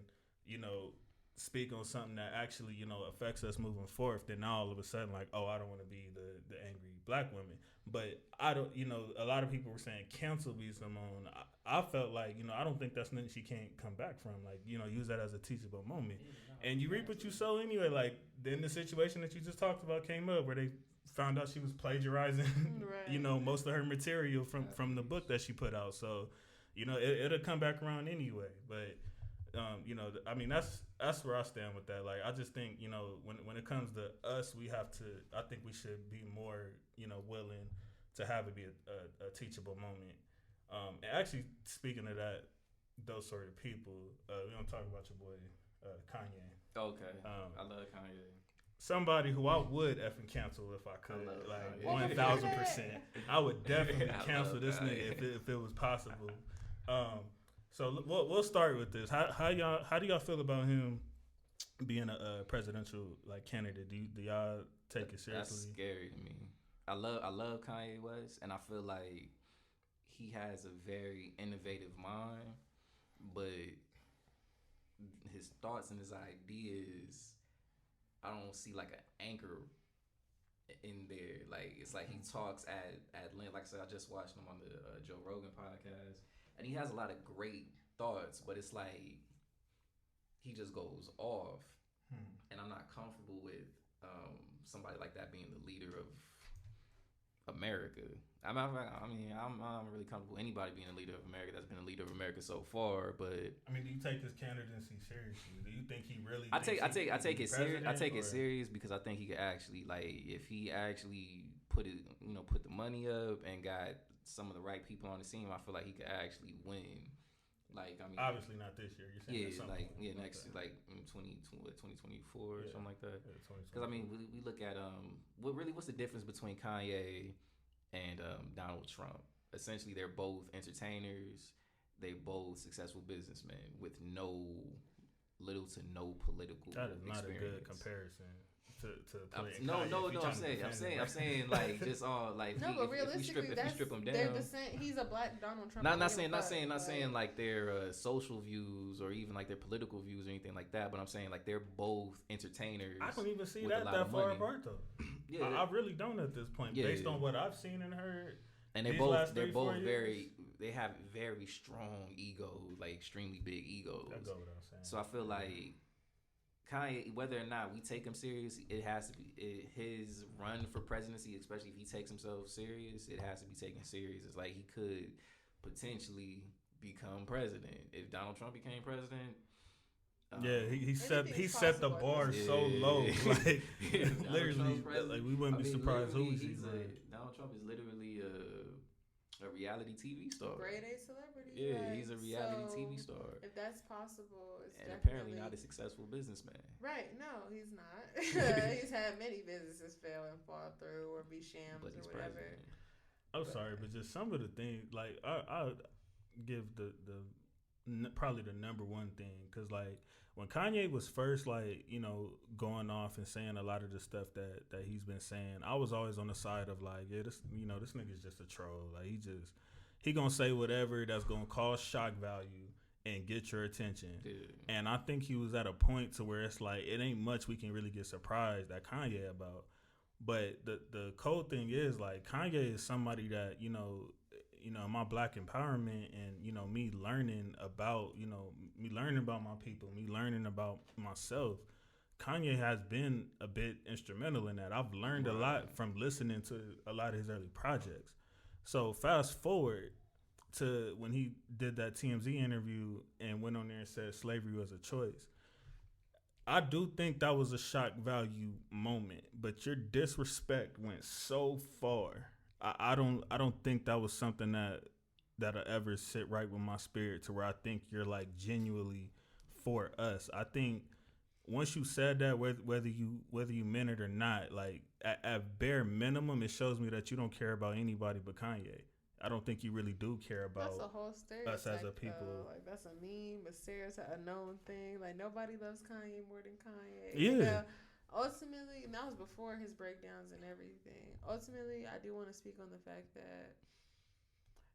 [SPEAKER 1] speak on something that actually, affects us moving forth, then now all of a sudden, like, oh, I don't want to be the angry black woman. But I don't, a lot of people were saying cancel B Simone. I felt like, I don't think that's nothing she can't come back from. Like, use that as a teachable moment. And you reap what you sow anyway. Like, then the situation that you just talked about came up where they found out she was plagiarizing, most of her material from the book that she put out. So, it'll come back around anyway. But, that's where I stand with that. Like, I just think, when it comes to us, I think we should be more, willing to have it be a teachable moment. And actually, speaking of that, those sort of people, we don't talk about your boy, Kanye.
[SPEAKER 2] Okay. I love Kanye.
[SPEAKER 1] Somebody who I would effing cancel if I could, like 1,000%. I would definitely cancel this nigga if it was possible. So we'll start with this. How do y'all feel about him being a presidential candidate? Do y'all take it seriously?
[SPEAKER 2] That's scary to me. I love Kanye West, and I feel like he has a very innovative mind, but his thoughts and his ideas, I don't see like an anchor in there. Like, it's like he talks at length. Like I said, I just watched him on the Joe Rogan podcast, and he has a lot of great thoughts, but it's like he just goes off, and I'm not comfortable with somebody like that being the leader of America. I'm not really comfortable with anybody being a leader of America that's been a leader of America so far. But
[SPEAKER 1] do you take this candidacy seriously? Do you think he really?
[SPEAKER 2] I take it serious. I take it serious because I think he could actually, if he actually put the money up and got some of the right people on the team, I feel like he could actually win.
[SPEAKER 1] Obviously not this year. You're saying
[SPEAKER 2] next in 2024 or something like that.
[SPEAKER 1] Because
[SPEAKER 2] we look at what's the difference between Kanye and Donald Trump? Essentially, they're both entertainers. They both successful businessmen with little to no political.
[SPEAKER 1] That is not
[SPEAKER 2] experience.
[SPEAKER 1] A good comparison.
[SPEAKER 2] No. I'm saying just all
[SPEAKER 4] No, but realistically,
[SPEAKER 2] if we strip them down.
[SPEAKER 4] Their descent. He's a black Donald Trump.
[SPEAKER 2] Not saying like their social views or even like their political views or anything like that. But I'm saying like they're both enentertainers.
[SPEAKER 1] I don't even see that far apart though.
[SPEAKER 2] Yeah,
[SPEAKER 1] I really don't at this point, based on what I've seen and heard.
[SPEAKER 2] And they're both they have very strong egos, like extremely big egos.
[SPEAKER 1] That goes without saying.
[SPEAKER 2] So I feel like Kanye, whether or not we take him serious, it has to be his run for presidency, especially if he takes himself serious, it has to be taken serious. It's like he could potentially become president. If Donald Trump became president,
[SPEAKER 1] he set the bar so low, like literally, like we wouldn't be surprised who we see.
[SPEAKER 2] Donald Trump is literally a reality TV star.
[SPEAKER 4] Grade A celebrity.
[SPEAKER 2] Yeah, he's a reality TV star.
[SPEAKER 4] If that's possible, it's
[SPEAKER 2] apparently not a successful businessman.
[SPEAKER 4] Right? No, he's not. He's had many businesses fail and fall through or be shams or whatever.
[SPEAKER 2] President.
[SPEAKER 1] I'm sorry, but just some of the things, like I give the probably the number one thing, because like when Kanye was first going off and saying a lot of the stuff that he's been saying, I was always on the side of like, this nigga's just a troll. Like he gonna say whatever that's gonna cause shock value and get your attention.
[SPEAKER 2] Dude.
[SPEAKER 1] And I think he was at a point to where it's like it ain't much we can really get surprised at Kanye about. But the cold thing is like Kanye is somebody that my black empowerment and me learning about my people, me learning about myself. Kanye has been a bit instrumental in that. I've learned a lot from listening to a lot of his early projects. So fast forward to when he did that TMZ interview and went on there and said slavery was a choice. I do think that was a shock value moment, but your disrespect went so far. I don't think that was something that'll ever sit right with my spirit to where I think you're like genuinely for us. I think once you said that, whether you meant it or not, like at bare minimum, it shows me that you don't care about anybody but Kanye. I don't think you really do care about
[SPEAKER 4] that's a whole stereotype,
[SPEAKER 1] us as a people.
[SPEAKER 4] Like that's a meme, a stereotype, a known thing. Like nobody loves Kanye more than Kanye.
[SPEAKER 1] Yeah.
[SPEAKER 4] You know, ultimately, and that was before his breakdowns and everything. Ultimately, I do want to speak on the fact that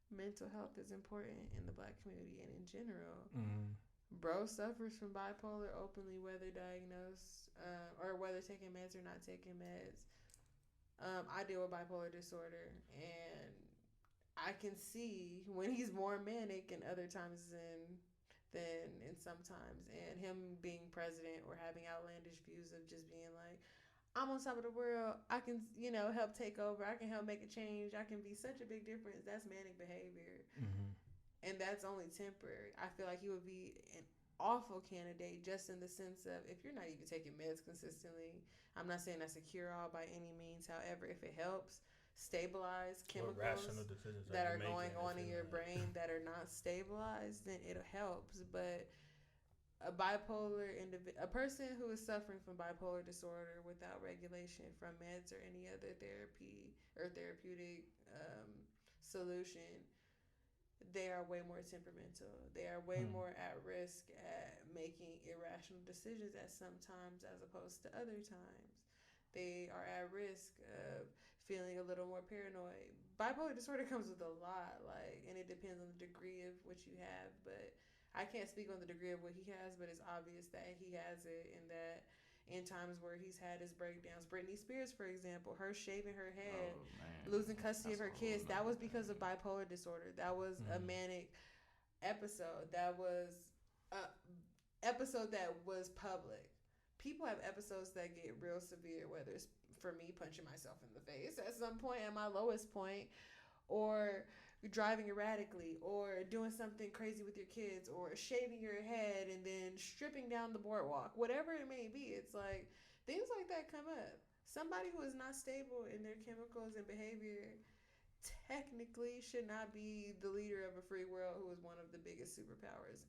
[SPEAKER 4] mental health is important in the Black community and in general.
[SPEAKER 1] Mm-hmm.
[SPEAKER 4] Bro suffers from bipolar openly, whether diagnosed or whether taking meds or not taking meds. I deal with bipolar disorder, and I can see when he's more manic and other times than sometimes, and him being president or having outlandish views of just being like, I'm on top of the world. I can, help take over. I can help make a change. I can be such a big difference. That's manic behavior.
[SPEAKER 1] Mm-hmm.
[SPEAKER 4] And that's only temporary. I feel like he would be an awful candidate just in the sense of if you're not even taking meds consistently. I'm not saying that's a cure-all by any means. However, if it helps stabilize chemicals that are going on in your brain that are not stabilized, then it helps. But a person who is suffering from bipolar disorder without regulation from meds or any other therapy or therapeutic solution, they are way more temperamental. They are way more at risk at making irrational decisions at some times as opposed to other times. They are at risk of feeling a little more paranoid. Bipolar disorder comes with a lot, and it depends on the degree of what you have, but I can't speak on the degree of what he has, but it's obvious that he has it, and that in times where he's had his breakdowns. Britney Spears, for example, her shaving her head, losing custody of her kids, that was because of bipolar disorder. That was a manic episode. That was a episode that was public. People have episodes that get real severe, whether it's for me punching myself in the face at some point at my lowest point, or driving erratically, or doing something crazy with your kids, or shaving your head and then stripping down the boardwalk. Whatever it may be, it's like things like that come up. Somebody who is not stable in their chemicals and behavior technically should not be the leader of a free world who is one of the biggest superpowers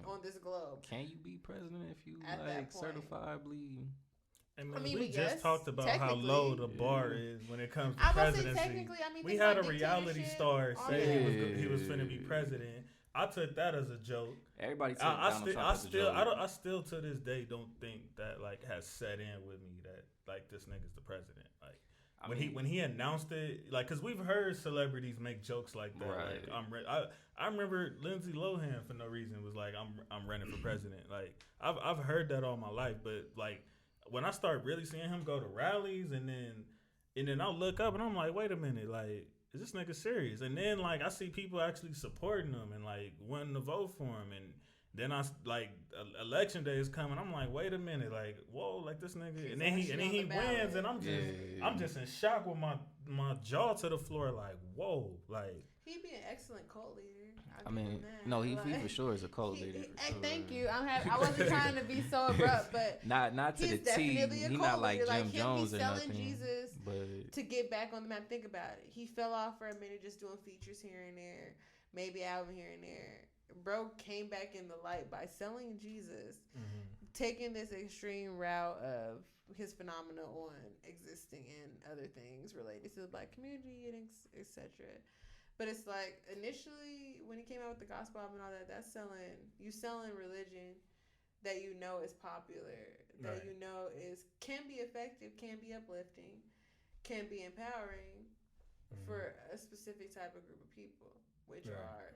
[SPEAKER 4] on this globe.
[SPEAKER 2] Can you be president if you certifiably?
[SPEAKER 1] I mean, we just talked about how low the bar is when it comes to presidency. We had a reality star say he was finna be president. I took that as a joke.
[SPEAKER 2] Everybody took Donald Trump as a joke.
[SPEAKER 1] I still to this day don't think that has set in with me that this nigga's the president. When he announced it, because we've heard celebrities make jokes like that.
[SPEAKER 2] Right.
[SPEAKER 1] I remember Lindsay Lohan for no reason was like, I'm running for president. I've heard that all my life, but when I start really seeing him go to rallies and then I'll look up and I'm like, wait a minute, is this nigga serious? And then I see people actually supporting him and wanting to vote for him, and then election day is coming. I'm like, wait a minute, whoa, this nigga, and then he wins, and I'm just in shock with my jaw to the floor, whoa,
[SPEAKER 4] he'd be an excellent cult leader.
[SPEAKER 2] No, he for sure is a cult leader.
[SPEAKER 4] Thank you. I wasn't trying to be so abrupt, but
[SPEAKER 2] not to the T. He's not like Jim Jones or nothing.
[SPEAKER 4] Jesus
[SPEAKER 2] but
[SPEAKER 4] to get back on the map. Think about it. He fell off for a minute, just doing features here and there, maybe album here and there. Bro came back in the light by selling Jesus, taking this extreme route of his phenomena on existing and other things related to the Black community and etc. But it's initially when he came out with the gospel album and all that, that's selling religion that is popular, that can be effective, can be uplifting, can be empowering for a specific type of group of people, which are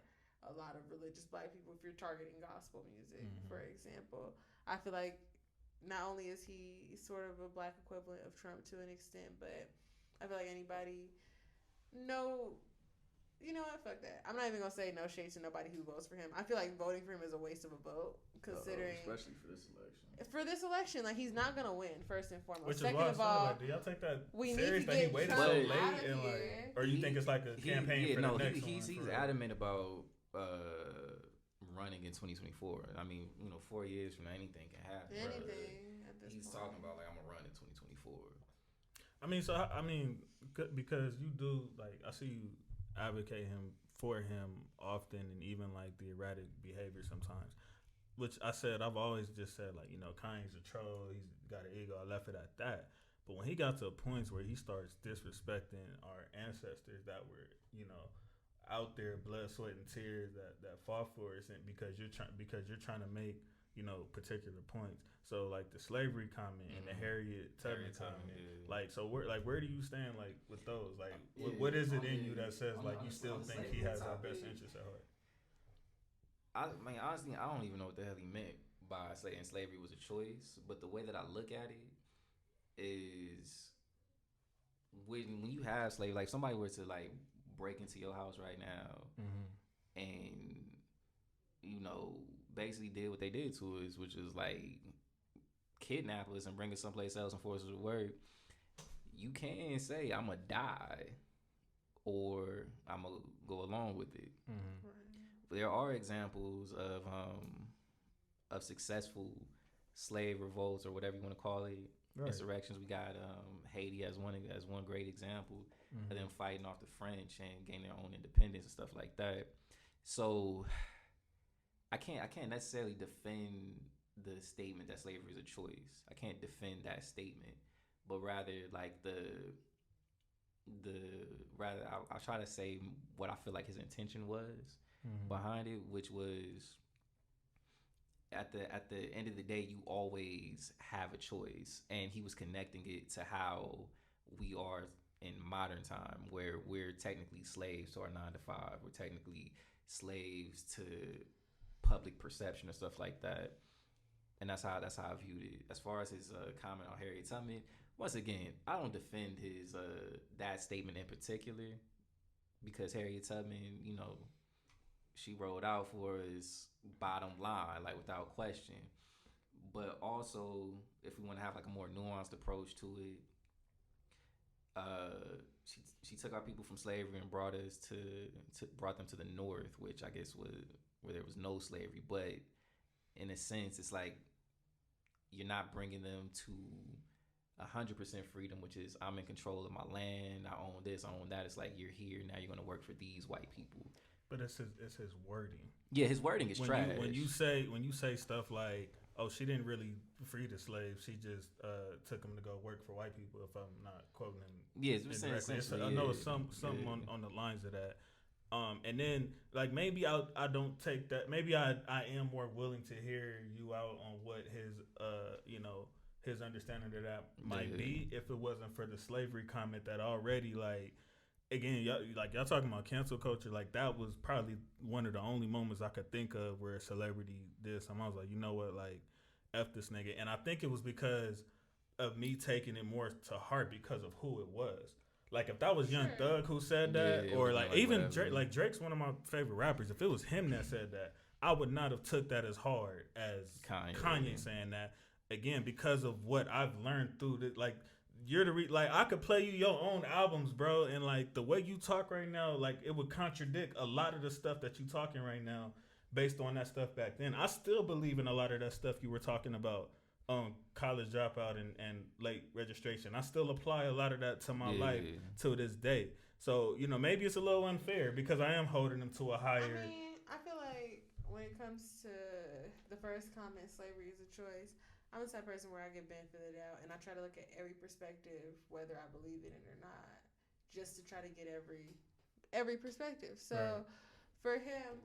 [SPEAKER 4] a lot of religious Black people. If you're targeting gospel music, for example, I feel like not only is he sort of a Black equivalent of Trump to an extent, but I feel like anybody you know what? Fuck that. I'm not even gonna say no shade to nobody who votes for him. I feel like voting for him is a waste of a vote, considering
[SPEAKER 3] especially for this election.
[SPEAKER 4] He's not gonna win. First and foremost.
[SPEAKER 1] Which
[SPEAKER 4] Second
[SPEAKER 1] is why
[SPEAKER 4] of all,
[SPEAKER 1] do y'all take that
[SPEAKER 4] we
[SPEAKER 1] serious
[SPEAKER 4] need to
[SPEAKER 1] that he
[SPEAKER 4] get
[SPEAKER 1] waited
[SPEAKER 4] Trump
[SPEAKER 1] so late
[SPEAKER 4] out of
[SPEAKER 1] and
[SPEAKER 4] here.
[SPEAKER 1] or you think it's a campaign for the next one?
[SPEAKER 2] He's adamant about running in 2024. 4 years from now, anything can happen.
[SPEAKER 4] Anything at this
[SPEAKER 2] He's
[SPEAKER 4] point.
[SPEAKER 2] talking about I'm gonna run in 2024.
[SPEAKER 1] Because you do I see you advocate for him often, and even the erratic behavior sometimes. which I said, I've always just said, like, Kanye's a troll. He's got an ego. I left it at that. But when he got to points where he starts disrespecting our ancestors that were, out there, blood, sweat, and tears that fought for us, and because you're trying to make, particular points. So like the slavery comment and the Harriet Tubman comment, like, so where do you stand like with those? Like, what is it in you that says like you still think he has our best interests at heart?
[SPEAKER 2] I mean, honestly, I don't even know what the hell he meant by saying slavery was a choice. But the way that I look at it is when you have slavery, like somebody were to like break into your house right now and basically did what they did to us, which is like kidnap us and bring us someplace else and force us to work. You can say I'm gonna die or I'm gonna go along with it. There are examples of successful slave revolts or whatever you want to call it, insurrections. We got Haiti as one great example of them fighting off the French and gaining their own independence and stuff like that. So I can't necessarily defend the statement that slavery is a choice. I can't defend that statement, but rather like I'll try to say what I feel like his intention was behind it, which was at the end of the day, you always have a choice, and he was connecting it to how we are in modern time, where we're technically slaves to our 9 to 5. We're technically slaves to public perception and stuff like that, and that's how I viewed it. As far as his comment on Harriet Tubman, once again, I don't defend his that statement in particular, because Harriet Tubman, she rolled out for his bottom line, like without question. But also, if we want to have like a more nuanced approach to it, she took our people from slavery and brought them to the North, which I guess was where there was no slavery. But in a sense, it's like you're not bringing them to 100% freedom, which is I'm in control of my land, I own this, I own that. It's like you're here now, you're going to work for these white people.
[SPEAKER 1] But it's his wording.
[SPEAKER 2] Yeah, his wording is trash.
[SPEAKER 1] When you say stuff like, "Oh, she didn't really free the slaves; she just took them to go work for white people." If I'm not quoting him,
[SPEAKER 2] yeah, it's
[SPEAKER 1] I know it's something on the lines of that. And then like maybe I don't take that. Maybe I am more willing to hear you out on what his his understanding of that might be if it wasn't for the slavery comment that already like. Again, y'all talking about cancel culture, like that was probably one of the only moments I could think of where a celebrity did something. I was like, you know what, like, F this nigga. And I think it was because of me taking it more to heart because of who it was. Like, if that was Young Thug who said that, or like even Drake, like Drake's one of my favorite rappers. If it was him that said that, I would not have took that as hard as Kanye saying that. Again, because of what I've learned through the, like, you're the like I could play you your own albums, bro, and like the way you talk right now, like it would contradict a lot of the stuff that you talking right now based on that stuff back then. I still believe in a lot of that stuff you were talking about, college dropout and late registration. I still apply a lot of that to my life to this day. So maybe it's a little unfair because I am holding them to a higher.
[SPEAKER 4] I mean, I feel like when it comes to the first comment, slavery is a choice. I'm the type of person where I give benefit of the doubt, and I try to look at every perspective, whether I believe in it or not, just to try to get every perspective. So for him,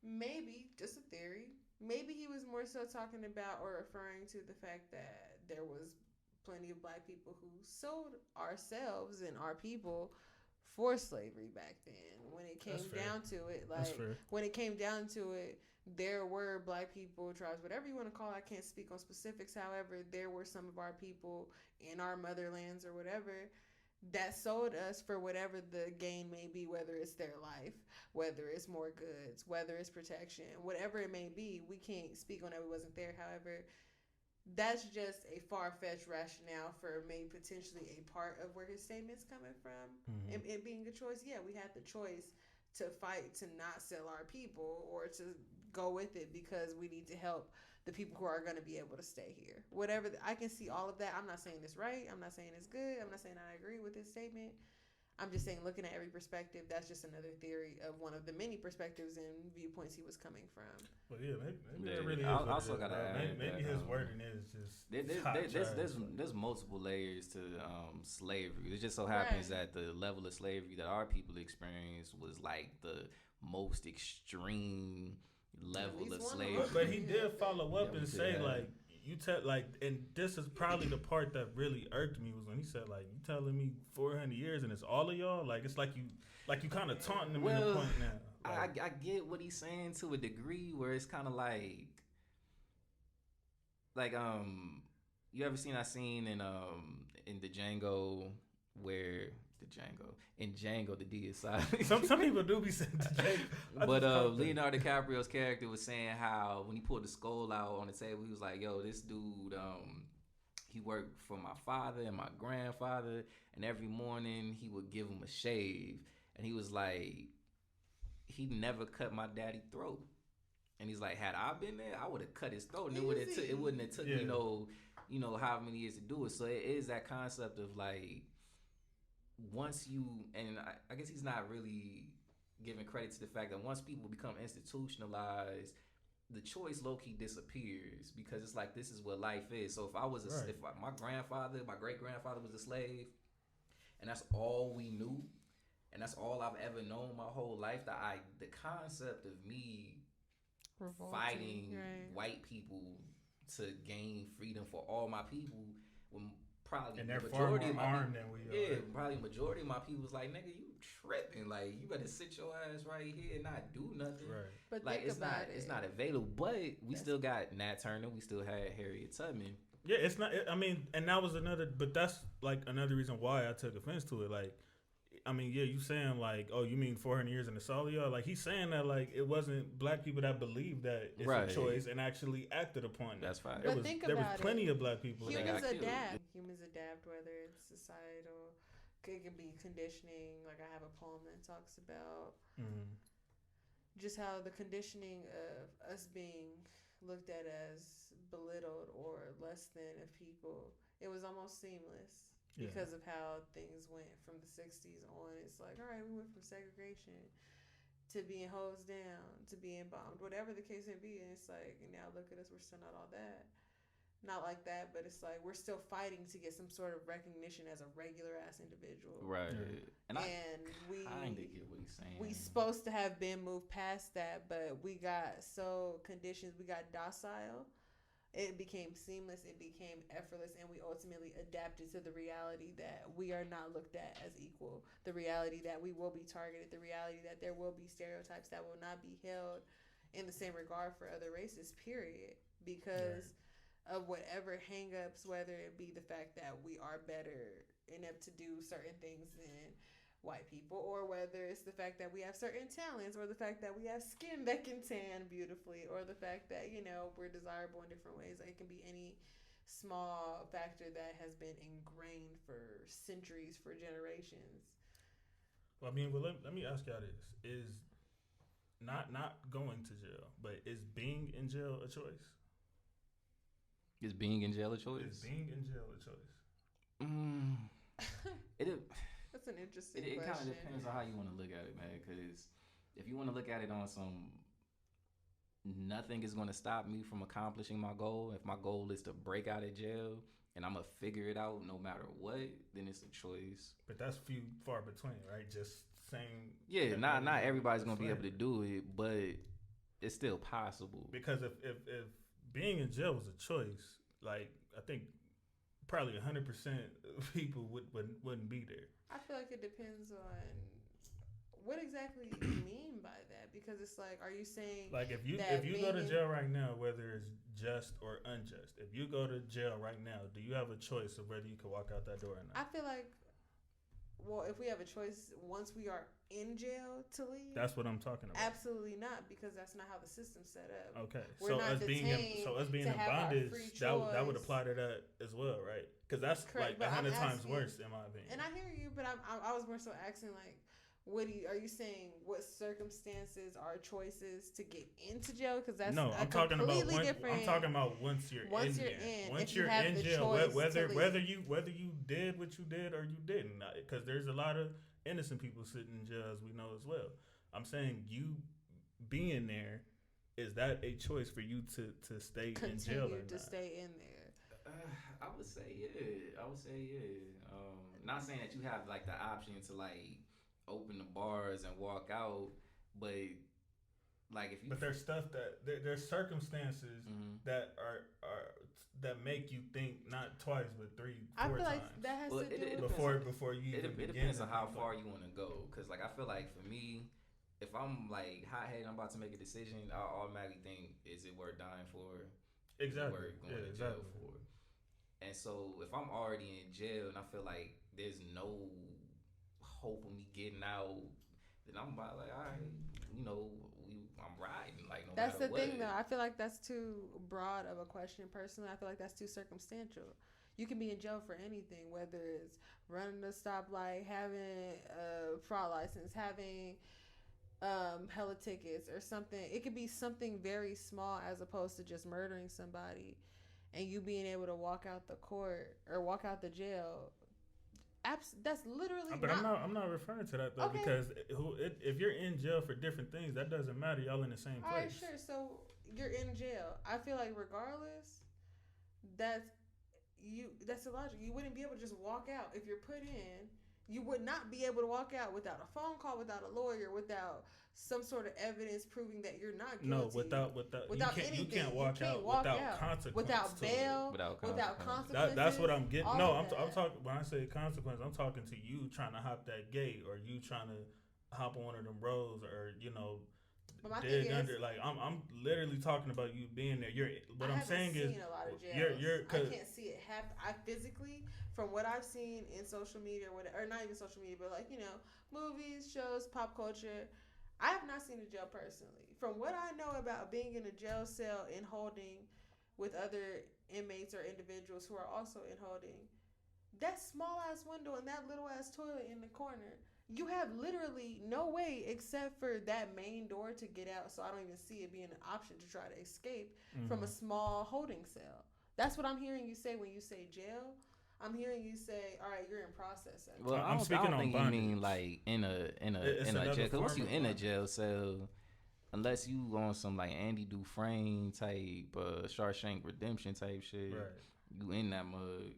[SPEAKER 4] maybe, just a theory, maybe he was more so talking about or referring to the fact that there was plenty of black people who sold ourselves and our people for slavery back then. When it came down to it, there were black people, tribes, whatever you want to call it. I can't speak on specifics. However, there were some of our people in our motherlands or whatever that sold us for whatever the gain may be, whether it's their life, whether it's more goods, whether it's protection, whatever it may be. We can't speak on that. We wasn't there. However, that's just a far-fetched rationale for maybe potentially a part of where his statement's coming from. It being a choice. Yeah, we had the choice to fight to not sell our people or to go with it because we need to help the people who are going to be able to stay here. Whatever, I can see all of that. I'm not saying it's right. I'm not saying it's good. I'm not saying I agree with this statement. I'm just saying, looking at every perspective, that's just another theory of one of the many perspectives and viewpoints he was coming from.
[SPEAKER 1] Well, yeah, maybe that really is. I also got to add
[SPEAKER 2] maybe
[SPEAKER 1] his wording is just
[SPEAKER 2] there's multiple layers to slavery. It just so happens that the level of slavery that our people experienced was like the most extreme level of slavery.
[SPEAKER 1] But he did follow up and say like, you tell like, and this is probably the part that really irked me was when he said like, you telling me 400 years and it's all of y'all, like it's like you kind of taunting him in the point now.
[SPEAKER 2] Like, I get what he's saying to a degree where it's kind of like you ever seen that scene in the Django where Django the D is silent.
[SPEAKER 1] Some people do be saying Django.
[SPEAKER 2] But Leonardo DiCaprio's character was saying how when he pulled the skull out on the table, he was like, yo, this dude, he worked for my father and my grandfather, and every morning he would give him a shave. And he was like, he never cut my daddy's throat. And he's like, had I been there, I would have cut his throat. And it wouldn't have took you know how many years to do it. So it is that concept of like, once you, and I guess he's not really giving credit to the fact that once people become institutionalized, the choice low-key disappears because it's like, this is what life is. So if I was if my great grandfather was a slave, and that's all we knew, and that's all I've ever known my whole life, the concept of me fighting white people to gain freedom for all my people, when probably
[SPEAKER 1] and they're far more armed than we are.
[SPEAKER 2] Yeah, probably majority of my people was like, nigga, you tripping. Like, you better sit your ass right here and not do nothing.
[SPEAKER 1] Right.
[SPEAKER 4] But
[SPEAKER 2] like, it's not available. But we still got Nat Turner. We still had Harriet Tubman.
[SPEAKER 1] Yeah, it's not. I mean, and that was another. But that's like another reason why I took offense to it. Like, I mean, yeah, you saying like, oh, you mean 400 years in the solid y'all? Like, he's saying that like it wasn't black people that believed that it's a choice and actually acted upon it.
[SPEAKER 2] That's fine.
[SPEAKER 4] But there was
[SPEAKER 1] plenty of black people.
[SPEAKER 4] Humans adapt, whether it's societal, it can be conditioning. Like, I have a poem that talks about just how the conditioning of us being looked at as belittled or less than of people, it was almost seamless. Because of how things went from the 60s on. It's like, all right, we went from segregation to being hosed down, to being bombed, whatever the case may be. And it's like, now look at us, we're still not all that. Not like that, but it's like, we're still fighting to get some sort of recognition as a regular-ass individual.
[SPEAKER 2] Right.
[SPEAKER 4] And we
[SPEAKER 2] kind of get what he's saying.
[SPEAKER 4] We supposed to have been moved past that, but we got so conditioned, we got docile. It became seamless, it became effortless, and we ultimately adapted to the reality that we are not looked at as equal, the reality that we will be targeted, the reality that there will be stereotypes that will not be held in the same regard for other races, period, because of whatever hang-ups, whether it be the fact that we are better inept to do certain things than white people, or whether it's the fact that we have certain talents, or the fact that we have skin that can tan beautifully, or the fact that, you know, we're desirable in different ways. Like, it can be any small factor that has been ingrained for centuries, for generations.
[SPEAKER 1] Well, I mean, let me ask y'all this. Is not going to jail, but is being in jail a choice?
[SPEAKER 2] Is being in jail a choice?
[SPEAKER 1] Is being in jail a choice?
[SPEAKER 4] That's an interesting
[SPEAKER 2] question. It kind of depends on how you want to look at it, man. Because if you want to look at it on some, nothing is going to stop me from accomplishing my goal. If my goal is to break out of jail and I'm going to figure it out no matter what, then it's a choice.
[SPEAKER 1] But that's few far between, right? Just saying.
[SPEAKER 2] Yeah, not everybody's going to be able to do it, but it's still possible.
[SPEAKER 1] Because if being in jail was a choice, like, I think probably 100% of people wouldn't be there.
[SPEAKER 4] I feel like it depends on what exactly you mean by that, because it's like, are you saying
[SPEAKER 1] like if you go to jail right now, whether it's just or unjust, if you go to jail right now, do you have a choice of whether you can walk out that door or not?
[SPEAKER 4] I feel like, well, if we have a choice once we are in jail to leave,
[SPEAKER 1] that's what I'm talking about.
[SPEAKER 4] Absolutely not, because that's not how the system's set up.
[SPEAKER 1] Okay,
[SPEAKER 4] so us being
[SPEAKER 1] in bondage, that would apply to that as well, right? Because that's correct, like 100 times worse, in my opinion.
[SPEAKER 4] And I hear you, but I was more so asking, like, Are you saying what circumstances are choices to get into jail? Because that's
[SPEAKER 1] no. I'm talking about different. I'm talking about once you're in jail, whether you did what you did or you didn't, because there's a lot of innocent people sitting in jail, as we know as well. I'm saying you being there, is that a choice for you to stay in jail or not?
[SPEAKER 4] To stay in there?
[SPEAKER 2] I would say yeah. Not saying that you have like the option to like open the bars and walk out, but like if you.
[SPEAKER 1] But there's stuff that there's circumstances that are that make you think not twice but 3-4 times.
[SPEAKER 4] I feel like that has to do with
[SPEAKER 1] before you.
[SPEAKER 2] It depends on how far you want to go, because like I feel like for me, if I'm like hot headed, I'm about to make a decision, I automatically think, is it worth dying for?
[SPEAKER 1] Exactly.
[SPEAKER 2] Worth going to jail for? And so if I'm already in jail and I feel like there's no hope of me getting out, then I'm about like, all right, I'm riding. Like, no
[SPEAKER 4] that's
[SPEAKER 2] matter
[SPEAKER 4] the thing, though. I feel like that's too broad of a question. Personally, I feel like that's too circumstantial. You can be in jail for anything, whether it's running a stoplight, having a fraud license, having hella tickets or something. It could be something very small as opposed to just murdering somebody, and you being able to walk out the court or walk out the jail. That's literally.
[SPEAKER 1] But I'm not referring to that though, because if you're in jail for different things, that doesn't matter. Y'all in the same place.
[SPEAKER 4] All right, sure. So you're in jail. I feel like regardless, that's illogical. You wouldn't be able to just walk out if you're put in. You would not be able to walk out without a phone call, without a lawyer, without some sort of evidence proving that you're not guilty.
[SPEAKER 1] No, without anything. You can't walk out without consequence.
[SPEAKER 4] Without bail, without consequences.
[SPEAKER 1] That's what I'm getting. No, I'm talking. When I say consequence, I'm talking to you trying to hop that gate, or you trying to hop on one of them roads, or dig under. Like I'm literally talking about you being there. I'm saying is,
[SPEAKER 4] a lot of jails. I can't see it happen. I physically, from what I've seen in social media or whatever, or not even social media, but like movies, shows, pop culture. I have not seen a jail personally. From what I know about being in a jail cell in holding with other inmates or individuals who are also in holding, that small ass window and that little ass toilet in the corner, you have literally no way except for that main door to get out. So I don't even see it being an option to try to escape from a small holding cell. That's what I'm hearing you say when you say jail. I'm hearing you say, "All right, you're in process."
[SPEAKER 2] Well, I don't think you mean like in a jail. Because once you in a jail cell, unless you on some like Andy Dufresne type, Shawshank Redemption type shit, right, you in that mug.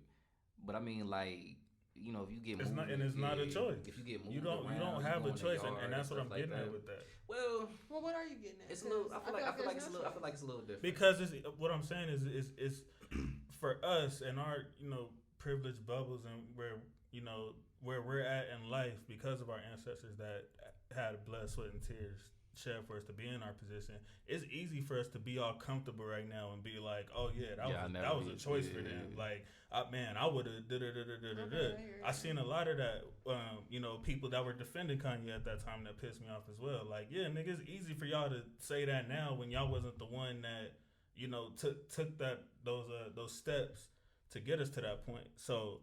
[SPEAKER 2] But I mean, like, if you get moved,
[SPEAKER 1] it's not a choice.
[SPEAKER 2] If you get moved,
[SPEAKER 1] you don't have a choice, and that's what I'm getting at with that.
[SPEAKER 2] Well,
[SPEAKER 4] what are you getting at?
[SPEAKER 2] It's a little. I feel like it's a little different.
[SPEAKER 1] Because what I'm saying is for us and our privileged bubbles, and where we're at in life, because of our ancestors that had blood, sweat, and tears shed for us to be in our position, it's easy for us to be all comfortable right now and be like, oh yeah, that was a choice for them. Like, I would have I seen a lot of that, people that were defending Kanye at that time that pissed me off as well. Like, yeah, nigga, it's easy for y'all to say that now when y'all wasn't the one that took those steps to get us to that point. So,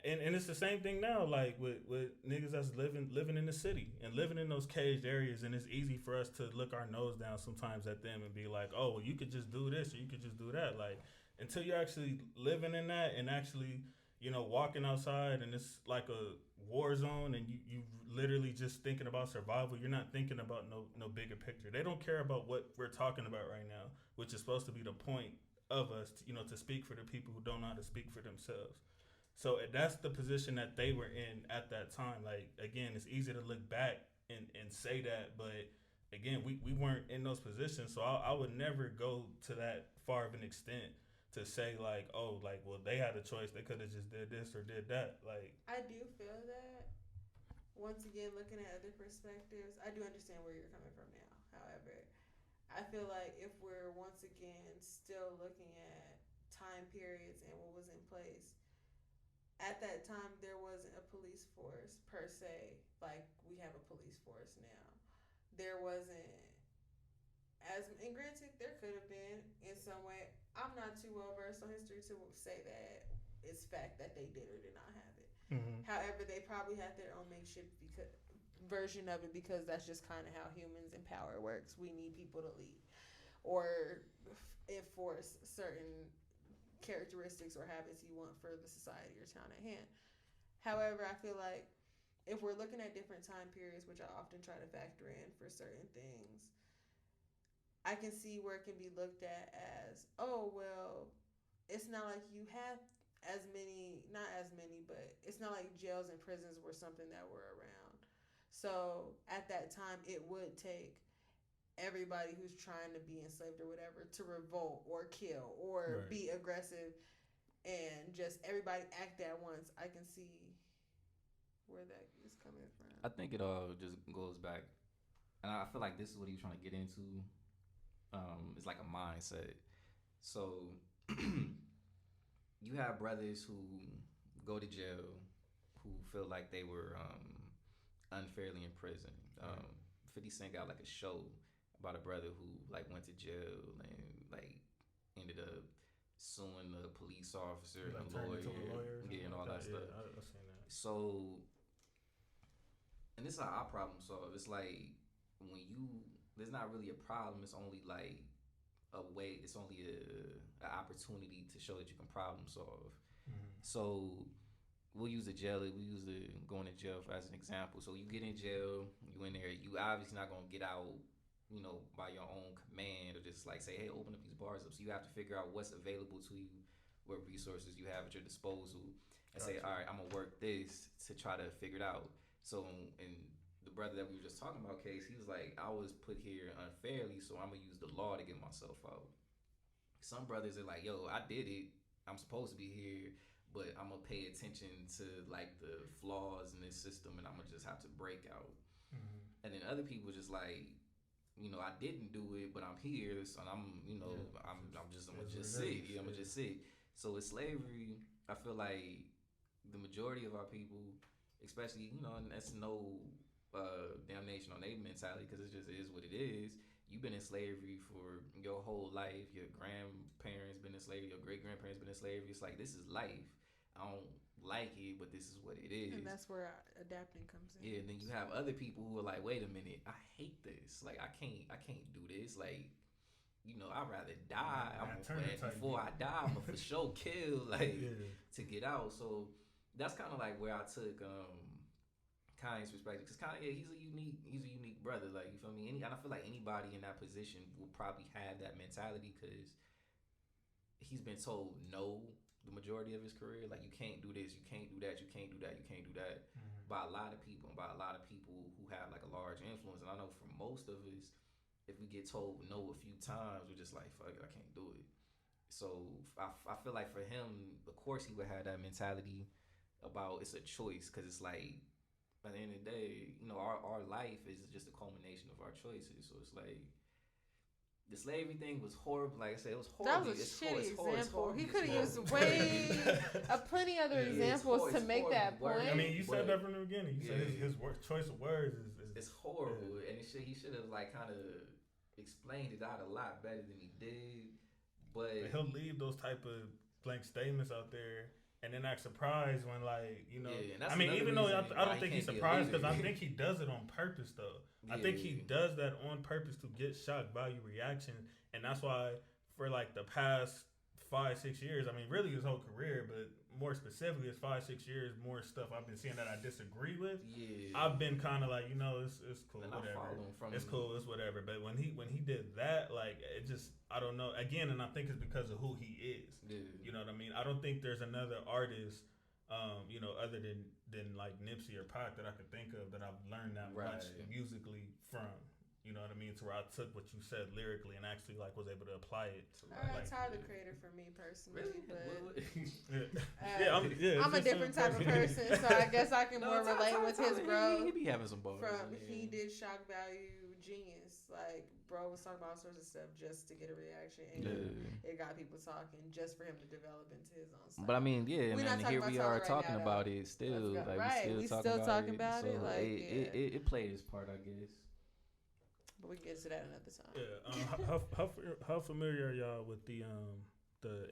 [SPEAKER 1] and it's the same thing now, like with niggas that's living in the city and living in those caged areas, and it's easy for us to look our nose down sometimes at them and be like, oh, well, you could just do this or you could just do that. Like, until you're actually living in that and actually, walking outside and it's like a war zone and you literally just thinking about survival, you're not thinking about no bigger picture. They don't care about what we're talking about right now, which is supposed to be the point of us, to speak for the people who don't know how to speak for themselves. So that's the position that they were in at that time. Like, again, it's easy to look back and say that, but again, we weren't in those positions. So I would never go to that far of an extent to say like, oh, like, well, they had a choice. They could have just did this or did that. Like,
[SPEAKER 4] I do feel that. Once again, looking at other perspectives, I do understand where you're coming from now. However, I feel like if we're once again still looking at time periods and what was in place, at that time there wasn't a police force per se like we have a police force now. There wasn't and granted there could have been in some way. I'm not too well versed on history to say that it's fact that they did or did not have it. Mm-hmm. However, they probably had their own version of it because that's just kind of how humans in power works. We need people to lead or enforce certain characteristics or habits you want for the society or town at hand. However, I feel like if we're looking at different time periods, which I often try to factor in for certain things, I can see where it can be looked at as, oh, well, it's not like you have as many, not as many, but it's not like jails and prisons were something that were around. So at that time, it would take everybody who's trying to be enslaved or whatever to revolt or kill or be aggressive and just everybody act at once. I can see where that is coming from.
[SPEAKER 2] I think it all just goes back, and I feel like this is what he was trying to get into. It's like a mindset. So you have brothers who go to jail who feel like they were unfairly imprisoned. 50 Cent got like a show about a brother who like went to jail and like ended up suing the police officer and the lawyer, and all that stuff.
[SPEAKER 1] Yeah, I've seen that.
[SPEAKER 2] So, and this is how I problem solve. It's like when there's not really a problem. It's only like a way. It's only an opportunity to show that you can problem solve. Mm-hmm. So we'll use going to jail as an example. So you get in jail, you in there. You obviously not gonna get out, by your own command or just like say, hey, open up these bars up. So you have to figure out what's available to you, what resources you have at your disposal, and say, all right, I'm gonna work this to try to figure it out. So in the brother that we were just talking about case, he was like, I was put here unfairly, so I'm gonna use the law to get myself out. Some brothers are like, yo, I did it, I'm supposed to be here, but I'm gonna pay attention to like the flaws in this system and I'm gonna just have to break out. Mm-hmm. And then other people just like, I didn't do it, but I'm here, so I'm gonna just sit. Yeah, I'm gonna just sit. So with slavery, I feel like the majority of our people, especially, and that's no damnation on their mentality because it just is what it is. You've been in slavery for your whole life. Your grandparents been in slavery. Your great grandparents been in slavery. It's like, this is life. I don't like it, but this is what it is.
[SPEAKER 4] And that's where adapting comes in.
[SPEAKER 2] Yeah, and then you have other people who are like, wait a minute, I hate this. Like, I can't do this. Like, I'd rather die. Before I die, I'm gonna for sure kill, to get out. So that's kind of like where I took Kanye's perspective, because Kanye, he's a unique brother. Like, you feel me? And I feel like anybody in that position will probably have that mentality because he's been told no the majority of his career. Like, you can't do this, you can't do that, you can't do that, you can't do that, by a lot of people, and by a lot of people who have like a large influence. And I know for most of us, if we get told no a few times, we're just like, fuck it, I can't do it. So I feel like for him, of course, he would have that mentality about it's a choice, because it's like, at the end of the day, our life is just a culmination of our choices. So it's like, the slavery thing was horrible. Like I said, it was horrible.
[SPEAKER 4] That was a shitty example. He could have used plenty other examples to make that point.
[SPEAKER 1] I mean, you said that from the beginning. You said his choice of words is
[SPEAKER 2] it's horrible, and he should have like kind of explained it out a lot better than he did. But
[SPEAKER 1] he'll leave those type of blank statements out there. And then act surprised when, like, I mean, even though I don't think he's surprised, because I think he does it on purpose, though. I think he does that on purpose to get shock value reaction. And that's why for, like, the past 5-6 years, I mean, really his whole career, but more specifically, it's 5-6 years, more stuff I've been seeing that I disagree with. Yeah. I've been kind of like, it's cool, whatever. It's cool, it's whatever. But when he did that, like, it just, I don't know. Again, and I think it's because of who he is. Yeah. You know what I mean? I don't think there's another artist, other than like Nipsey or Pac that I could think of that I've learned that much musically from. You know what I mean? To where I took what you said lyrically and actually like was able to apply it. To,
[SPEAKER 4] Tyler the Creator for me personally,
[SPEAKER 2] really?
[SPEAKER 4] But I'm a different type of person, so I guess I can more relate with his bro.
[SPEAKER 2] He be having some bars.
[SPEAKER 4] He did shock value genius. Like, bro was talking about all sorts of stuff just to get a reaction, and it got people talking just for him to develop into his own style.
[SPEAKER 2] But I mean, here we are talking about it still. Like, we still talking about it. Like, it played its part, I guess.
[SPEAKER 4] But we can get to that another time.
[SPEAKER 1] Yeah. How familiar are y'all with the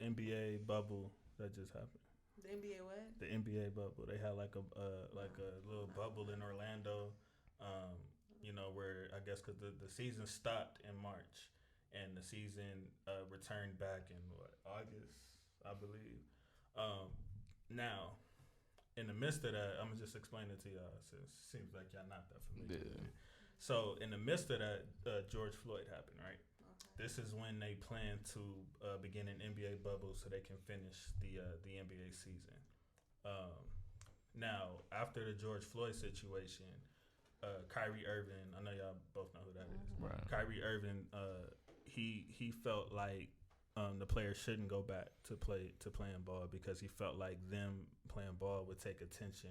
[SPEAKER 1] NBA bubble that just happened?
[SPEAKER 4] The NBA what?
[SPEAKER 1] The NBA bubble. They had like a little bubble in Orlando. Um, where I guess because the season stopped in March and the season returned back in August, I believe. Now, in the midst of that, I'm gonna just explain it to y'all since it seems like y'all not that familiar with it. So, in the midst of that, George Floyd happened, right? Okay. This is when they plan to begin an NBA bubble so they can finish the NBA season. Now, after the George Floyd situation, Kyrie Irving, I know y'all both know who that is.
[SPEAKER 2] Right.
[SPEAKER 1] Kyrie Irving, he felt like the players shouldn't go back to playing ball because he felt like them playing ball would take attention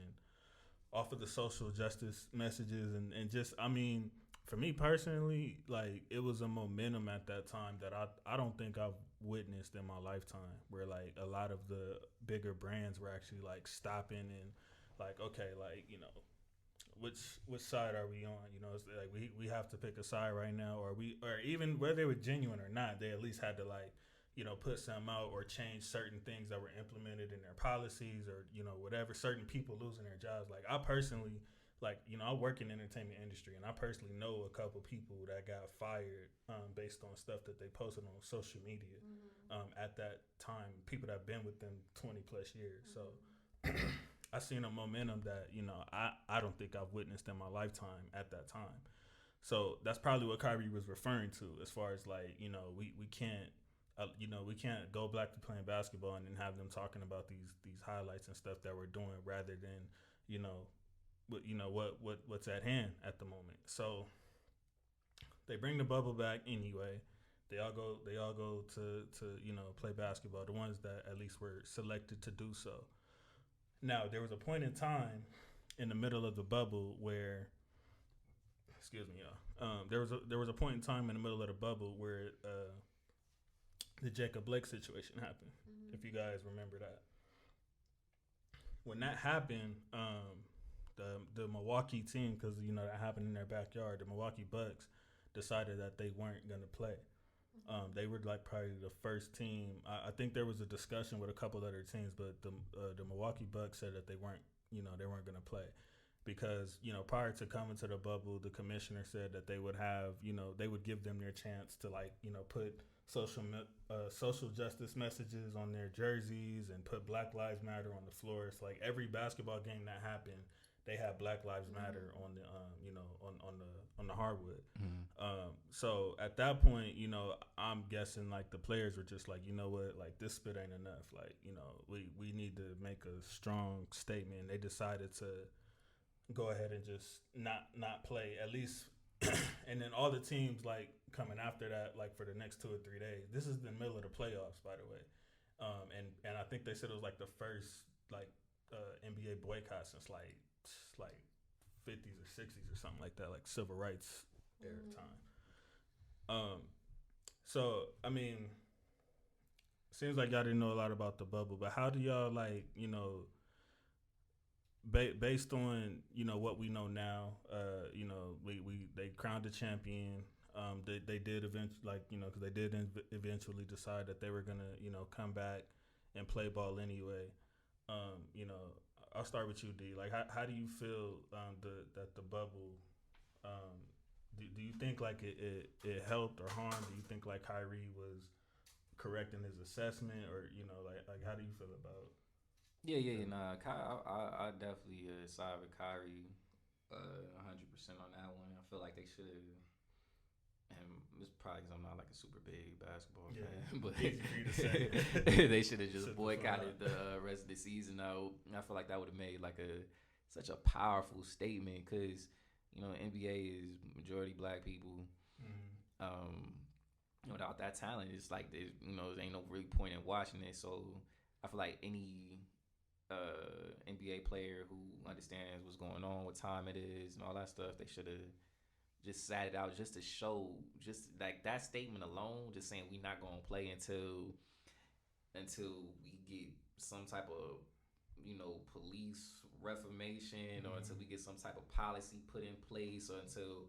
[SPEAKER 1] off of the social justice messages and just, I mean, for me personally, like it was a momentum at that time that I don't think I've witnessed in my lifetime, where like a lot of the bigger brands were actually like stopping and like, okay, like, which side are we on? It's like we have to pick a side right now, or even whether they were genuine or not, they at least had to like, put some out or change certain things that were implemented in their policies or, whatever, certain people losing their jobs. Like I personally, I work in the entertainment industry and I personally know a couple people that got fired based on stuff that they posted on social media at that time, people that have been with them 20 plus years. So I seen a momentum that, I don't think I've witnessed in my lifetime at that time. So that's probably what Kyrie was referring to as far as like, we can't, we can't go back to playing basketball and then have them talking about these highlights and stuff that we're doing rather than, what's at hand at the moment. So they bring the bubble back anyway. They all go to play basketball. The ones that at least were selected to do so. Now there was a point in time in the middle of the bubble where, excuse me, y'all. There was a point in time in the middle of the bubble where the Jacob Blake situation happened. If you guys remember that. When that happened, the Milwaukee team, because that happened in their backyard, the Milwaukee Bucks decided that they weren't gonna play. They were like probably the first team. I think there was a discussion with a couple other teams, but the Milwaukee Bucks said that they weren't gonna play because prior to coming to the bubble, the commissioner said that they would have they would give them their chance to like put social justice messages on their jerseys and put Black Lives Matter on the floor. It's like every basketball game that happened, they had Black Lives Matter on the on the hardwood. So at that point, I'm guessing like the players were just like, what, like this spit ain't enough. Like, we need to make a strong statement. They decided to go ahead and just not play at least. And then all the teams like coming after that, like for the next 2 or 3 days. This is the middle of the playoffs, by the way. And I think they said it was like the first like NBA boycott since like 50s or 60s or something like that, like civil rights era time. So I mean, seems like y'all didn't know a lot about the bubble, but how do y'all like based on what we know now, they crowned a champion. They did eventually because they did eventually decide that they were gonna come back and play ball anyway. I'll start with you, D. Like, how do you feel that the bubble? Do you think like it helped or harmed? Do you think like Kyrie was correct in his assessment, or like how do you feel about?
[SPEAKER 2] Yeah. Nah, I definitely side with Kyrie, 100% on that one. I feel like they should have. And it's probably because I'm not like a super big basketball fan, but they should have just boycotted the rest of the season out. I feel like that would have made like such a powerful statement because NBA is majority black people. Without that talent, it's like there ain't no really point in watching it. So I feel like any NBA player who understands what's going on, what time it is, and all that stuff, they should have just sat it out just to show, just like that statement alone, just saying we're not gonna play until we get some type of police reformation, or until we get some type of policy put in place, or until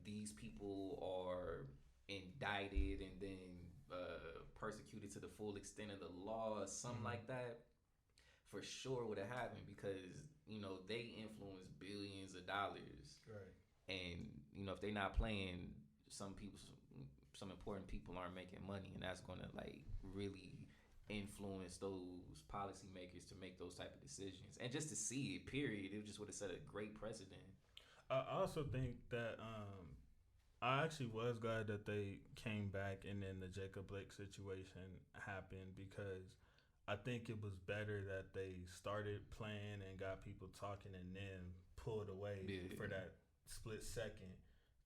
[SPEAKER 2] these people are indicted and then persecuted to the full extent of the law, or something like that. For sure would have happened because they influence billions of dollars.
[SPEAKER 1] Right.
[SPEAKER 2] and if they're not playing, some important people aren't making money, and that's gonna like really influence those policymakers to make those type of decisions. And just to see it, period, it just would have set a great precedent.
[SPEAKER 1] I also think that I actually was glad that they came back and then the Jacob Blake situation happened, because I think it was better that they started playing and got people talking and then pulled away for that split second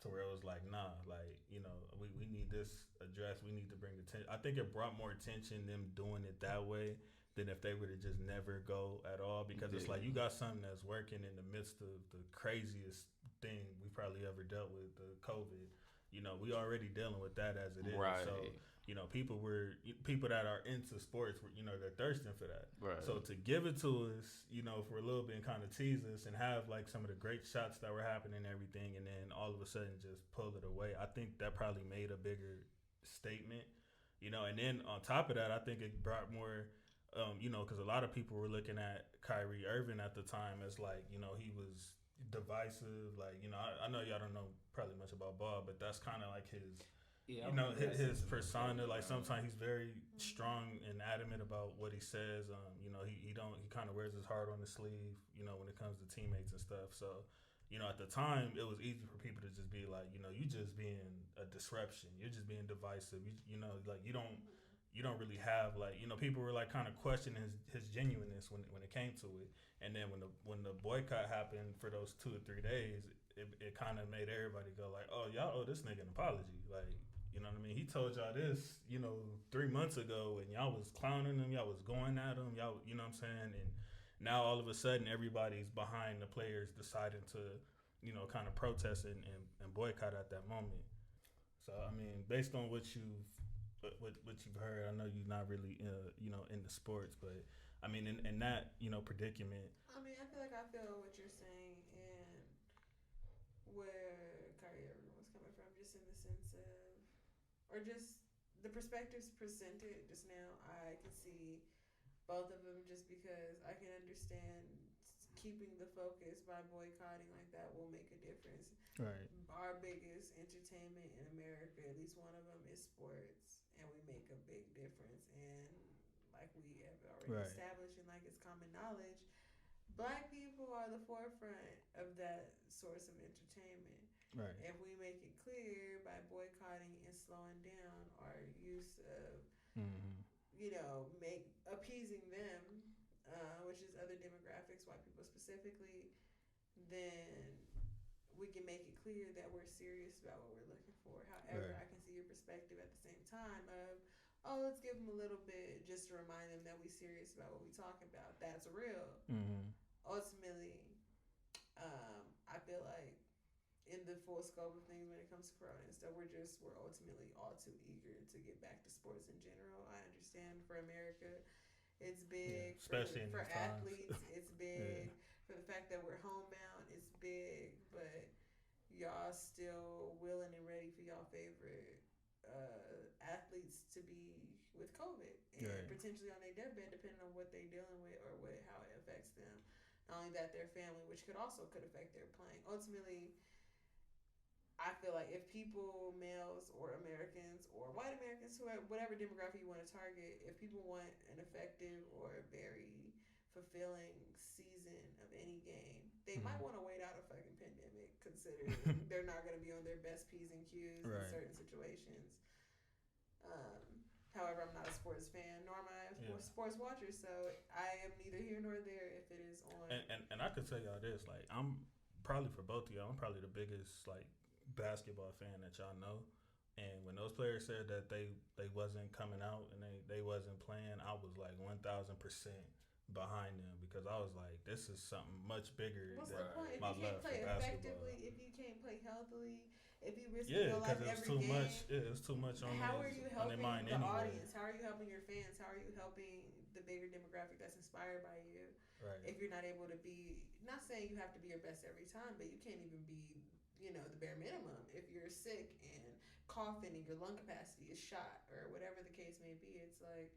[SPEAKER 1] to where it was like, nah, like, we need this addressed. We need to bring attention. I think it brought more attention them doing it that way than if they were to just never go at all, because it's like you got something that's working in the midst of the craziest thing we probably ever dealt with, the COVID. We already dealing with that as it is.
[SPEAKER 2] Right.
[SPEAKER 1] So, people that are into sports, they're thirsting for that.
[SPEAKER 2] Right.
[SPEAKER 1] So to give it to us, for a little bit and kind of tease us and have like some of the great shots that were happening and everything, and then all of a sudden just pull it away, I think that probably made a bigger statement, and then on top of that, I think it brought more, because a lot of people were looking at Kyrie Irving at the time as like, he was divisive. Like, I know y'all don't know probably much about ball, but that's kind of like his, his persona. Like sometimes he's very strong and adamant about what he says. He kind of wears his heart on his sleeve, when it comes to teammates and stuff. So, at the time it was easy for people to just be like, you just being a disruption. You're just being divisive. Like you don't really have like, people were like kind of questioning his genuineness when it came to it. And then when the boycott happened for those 2 or 3 days, it kind of made everybody go like, oh, y'all owe this nigga an apology. Like, you know what I mean? He told y'all this, 3 months ago, and y'all was clowning him, y'all was going at him, y'all, you know what I'm saying? And now all of a sudden everybody's behind the players deciding to, kind of protest and boycott at that moment. So, I mean, based on what you've heard, I know you're not really, into sports, but I mean, in that, predicament.
[SPEAKER 4] I mean, I feel what you're saying and where Kyrie Irving was coming from, just in the sense of, or just the perspectives presented just now. I can see both of them, just because I can understand keeping the focus by boycotting like that will make a difference.
[SPEAKER 1] Right.
[SPEAKER 4] Our biggest entertainment in America, at least one of them, is sports, and we make a big difference. And like we have already established, and like it's common knowledge, Black people are the forefront of that source of entertainment.
[SPEAKER 1] Right.
[SPEAKER 4] If we make it clear by boycotting and slowing down our use of, appeasing them, which is other demographics, white people specifically, then we can make it clear that we're serious about what we're looking for. However, I can see your perspective at the same time of, oh, let's give them a little bit just to remind them that we're serious about what we're talking about. That's real. Ultimately, I feel like in the full scope of things when it comes to Corona and stuff, we're ultimately all too eager to get back to sports in general. I understand for America, it's big.
[SPEAKER 1] Especially
[SPEAKER 4] for athletes, it's big. For the fact that we're homebound, it's big. But y'all still willing and ready for y'all favorite athletes to be with COVID and potentially on their deathbed, depending on what they're dealing with or how it affects them. Not only that, their family, which could affect their playing. Ultimately, I feel like if people, males or Americans or white Americans, whatever demographic you want to target, if people want an effective or very fulfilling season of any game, they might want to wait out a fucking pandemic, considering they're not going to be on their best P's and Q's in certain situations. However, I'm not a sports fan, nor am I a sports watcher, so I am neither here nor there if it is on.
[SPEAKER 1] And I could tell y'all this, like, I'm probably, for both of y'all, I'm probably the biggest, like, basketball fan that y'all know. And when those players said that they wasn't coming out and they wasn't playing, I was like 1,000% behind them, because I was like, this is something much bigger.
[SPEAKER 4] What's
[SPEAKER 1] than
[SPEAKER 4] the point? If
[SPEAKER 1] my
[SPEAKER 4] you can't
[SPEAKER 1] love
[SPEAKER 4] play
[SPEAKER 1] for basketball.
[SPEAKER 4] effectively, if you can't play healthily, if you risk your life every
[SPEAKER 1] too
[SPEAKER 4] game,
[SPEAKER 1] much. Yeah, it's too much on.
[SPEAKER 4] How are you helping the
[SPEAKER 1] anyway.
[SPEAKER 4] audience? How are you helping your fans? How are you helping the bigger demographic that's inspired by you?
[SPEAKER 1] Right.
[SPEAKER 4] If you're not able to be, not saying you have to be your best every time, but you can't even be, the bare minimum. If you're sick and coughing and your lung capacity is shot or whatever the case may be, it's like,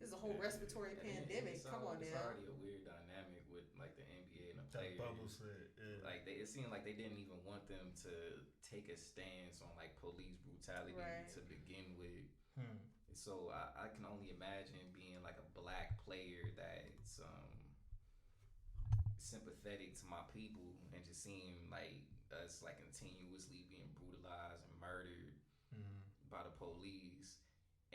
[SPEAKER 4] This is a whole respiratory pandemic. Come on
[SPEAKER 2] it's
[SPEAKER 4] now.
[SPEAKER 2] already a weird dynamic with like the NBA and the players.
[SPEAKER 1] That bubble set. Yeah.
[SPEAKER 2] Like it seemed like they didn't even want them to take a stance on like police brutality to begin with. So I can only imagine being like a black player that's sympathetic to my people and just seeing like us like continuously being brutalized and murdered by the police,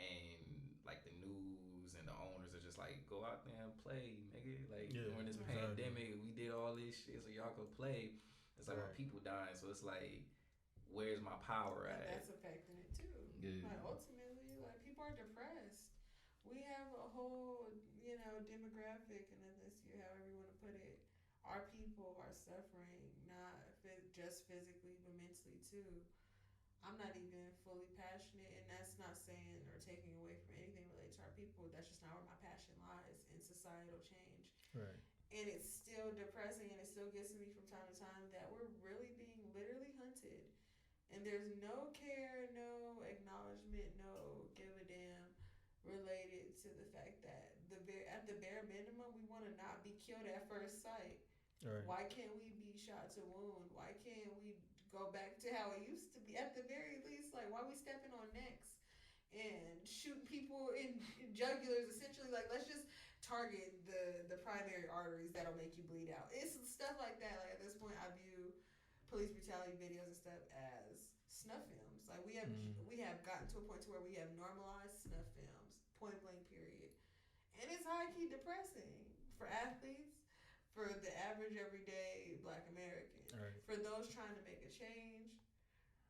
[SPEAKER 2] and like the news and the owners are just like, go out there and play, nigga. Like during this pandemic, we did all this shit so y'all could play. It's like my people dying, so it's like, where's my power at?
[SPEAKER 4] And that's affecting it too. Yeah. Like ultimately, like people are depressed. We have a whole, demographic and ethnicity, however you want to put it. Our people are suffering, not just physically, but mentally too. I'm not even fully passionate, and that's not saying or taking away from anything related to our people. That's just not where my passion lies in societal change.
[SPEAKER 1] Right.
[SPEAKER 4] And it's still depressing, and it still gets to me from time to time that we're really being literally hunted. And there's no care, no acknowledgement, no give a damn related to the fact that at the bare minimum, we want to not be killed at first sight.
[SPEAKER 1] Right.
[SPEAKER 4] Why can't we be shot to wound? Why can't we go back to how it used to be? At the very least, like, why are we stepping on necks and shooting people in jugulars? Essentially, like, let's just target the primary arteries that'll make you bleed out. It's stuff like that. Like, at this point, I view police brutality videos and stuff as snuff films. Like, we have gotten to a point to where we have normalized snuff films, point blank period. And it's high-key depressing for athletes, for the average everyday Black American, for those trying to make a change,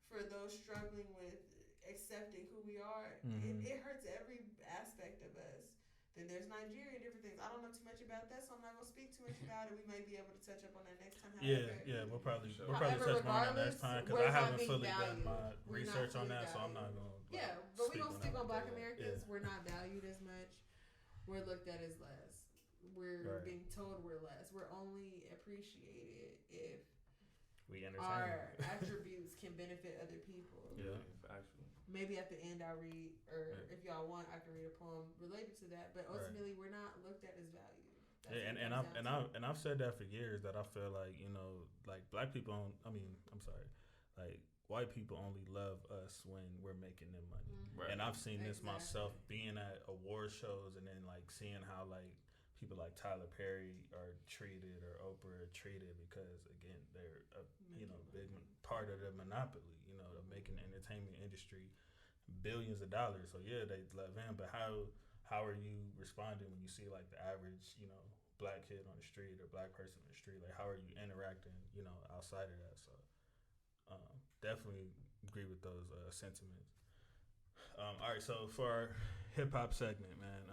[SPEAKER 4] for those struggling with accepting who we are. It hurts every aspect of us. Then there's Nigeria and different things. I don't know too much about that, so I'm not going to speak too much about it. We may be able to touch up on that next time.
[SPEAKER 1] We'll probably touch on that next time, because I haven't fully done my research on that, so I'm not going to.
[SPEAKER 4] But we don't stick on Black Americans. We're not valued as much. We're looked at as less. We're being told we're less. We're only appreciated if
[SPEAKER 1] we entertain.
[SPEAKER 4] Our attributes can benefit other people.
[SPEAKER 2] Yeah, actually.
[SPEAKER 4] Maybe at the end I'll read, or if y'all want, I can read a poem related to that. But ultimately, we're not looked at as valued.
[SPEAKER 1] I've said that for years, that I feel like, like Black people. Like white people only love us when we're making them money. And I've seen this myself, being at award shows and then like seeing how like people like Tyler Perry are treated, or Oprah are treated, because again they're a big part of the monopoly, of making the entertainment industry billions of dollars. So yeah, they love him, but how are you responding when you see like the average Black kid on the street or Black person on the street? Like, how are you interacting outside of that? So definitely agree with those sentiments. All right, so for our hip hop segment, man,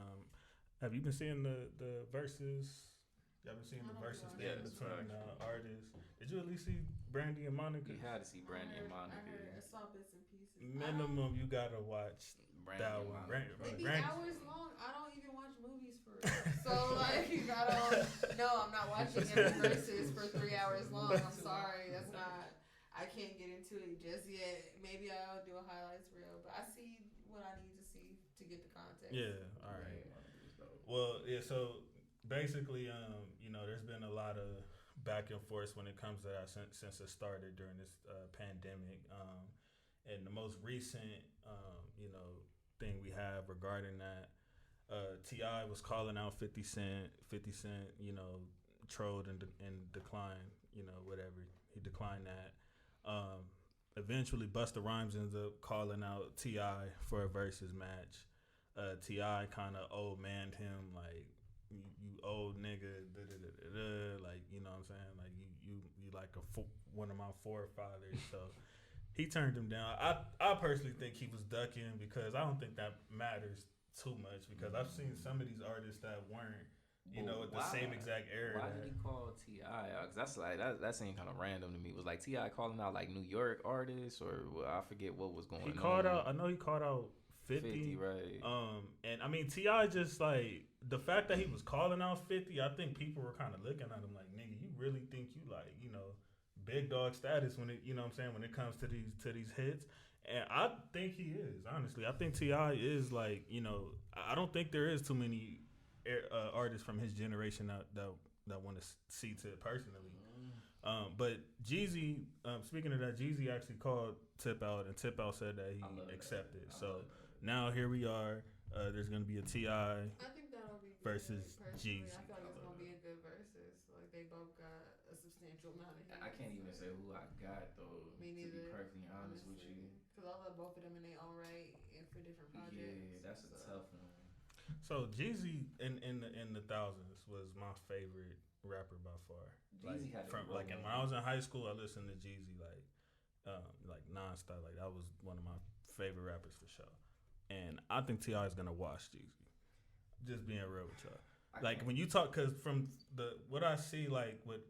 [SPEAKER 1] have you been seeing the verses? Y'all been seeing the verses between artists? Did you at least see Brandy and Monica?
[SPEAKER 2] You had to see Brandy and Monica.
[SPEAKER 4] I saw bits and pieces.
[SPEAKER 1] Minimum, you gotta watch that one.
[SPEAKER 4] They be hours long. I don't even watch movies for it. So like, I'm not watching every verses for 3 hours long. I'm sorry, that's not. I can't get into it just yet. Maybe I'll do a highlights reel, but I see what I need to see to get the context.
[SPEAKER 1] Yeah, all right. Well, yeah, so basically, there's been a lot of back and forth when it comes to that since it started during this pandemic. And the most recent, thing we have regarding that, T.I. was calling out 50 Cent, trolled and declined, whatever. He declined that. Eventually, Busta Rhymes ends up calling out T.I. for a versus match. T.I. kind of old manned him, like, you old nigga, like, you know what I'm saying? Like, you like one of my forefathers. So he turned him down. I personally think he was ducking, because I don't think that matters too much, because I've seen some of these artists that weren't, at the same exact era.
[SPEAKER 2] Why did he call T.I. out? Because that's like, that seemed kind of random to me. Was like T.I. calling out like New York artists, or I forget what was going on.
[SPEAKER 1] I know he called out 50,
[SPEAKER 2] right?
[SPEAKER 1] And I mean, T.I. just like, the fact that he was calling out 50, I think people were kind of looking at him like, nigga, you really think you like, big dog status when it, when it comes to these hits. And I think he is, honestly. I think T.I. is like, I don't think there is too many artists from his generation that want to see Tip personally. But Jeezy, speaking of that, Jeezy actually called Tip out, and Tip out said that he accepted. So now here we are. There's going to be a T.I.
[SPEAKER 4] I think that'll be good.
[SPEAKER 1] versus Jeezy.
[SPEAKER 4] I feel like it's going to be a good versus. Like, they both got a substantial amount of hits.
[SPEAKER 2] I can't even say who I got, though.
[SPEAKER 4] Me neither.
[SPEAKER 2] To be perfectly honest with you.
[SPEAKER 4] Because I love both of them in their own right and for different projects.
[SPEAKER 2] Yeah, that's a tough one.
[SPEAKER 1] So Jeezy in the thousands was my favorite rapper by far.
[SPEAKER 2] Jeezy had
[SPEAKER 1] and when I was in high school, I listened to Jeezy like nonstop. Like that was one of my favorite rappers for sure. And I think T.I. is gonna wash Jeezy. Just being real with y'all. Like when you talk, cause from what I see, like with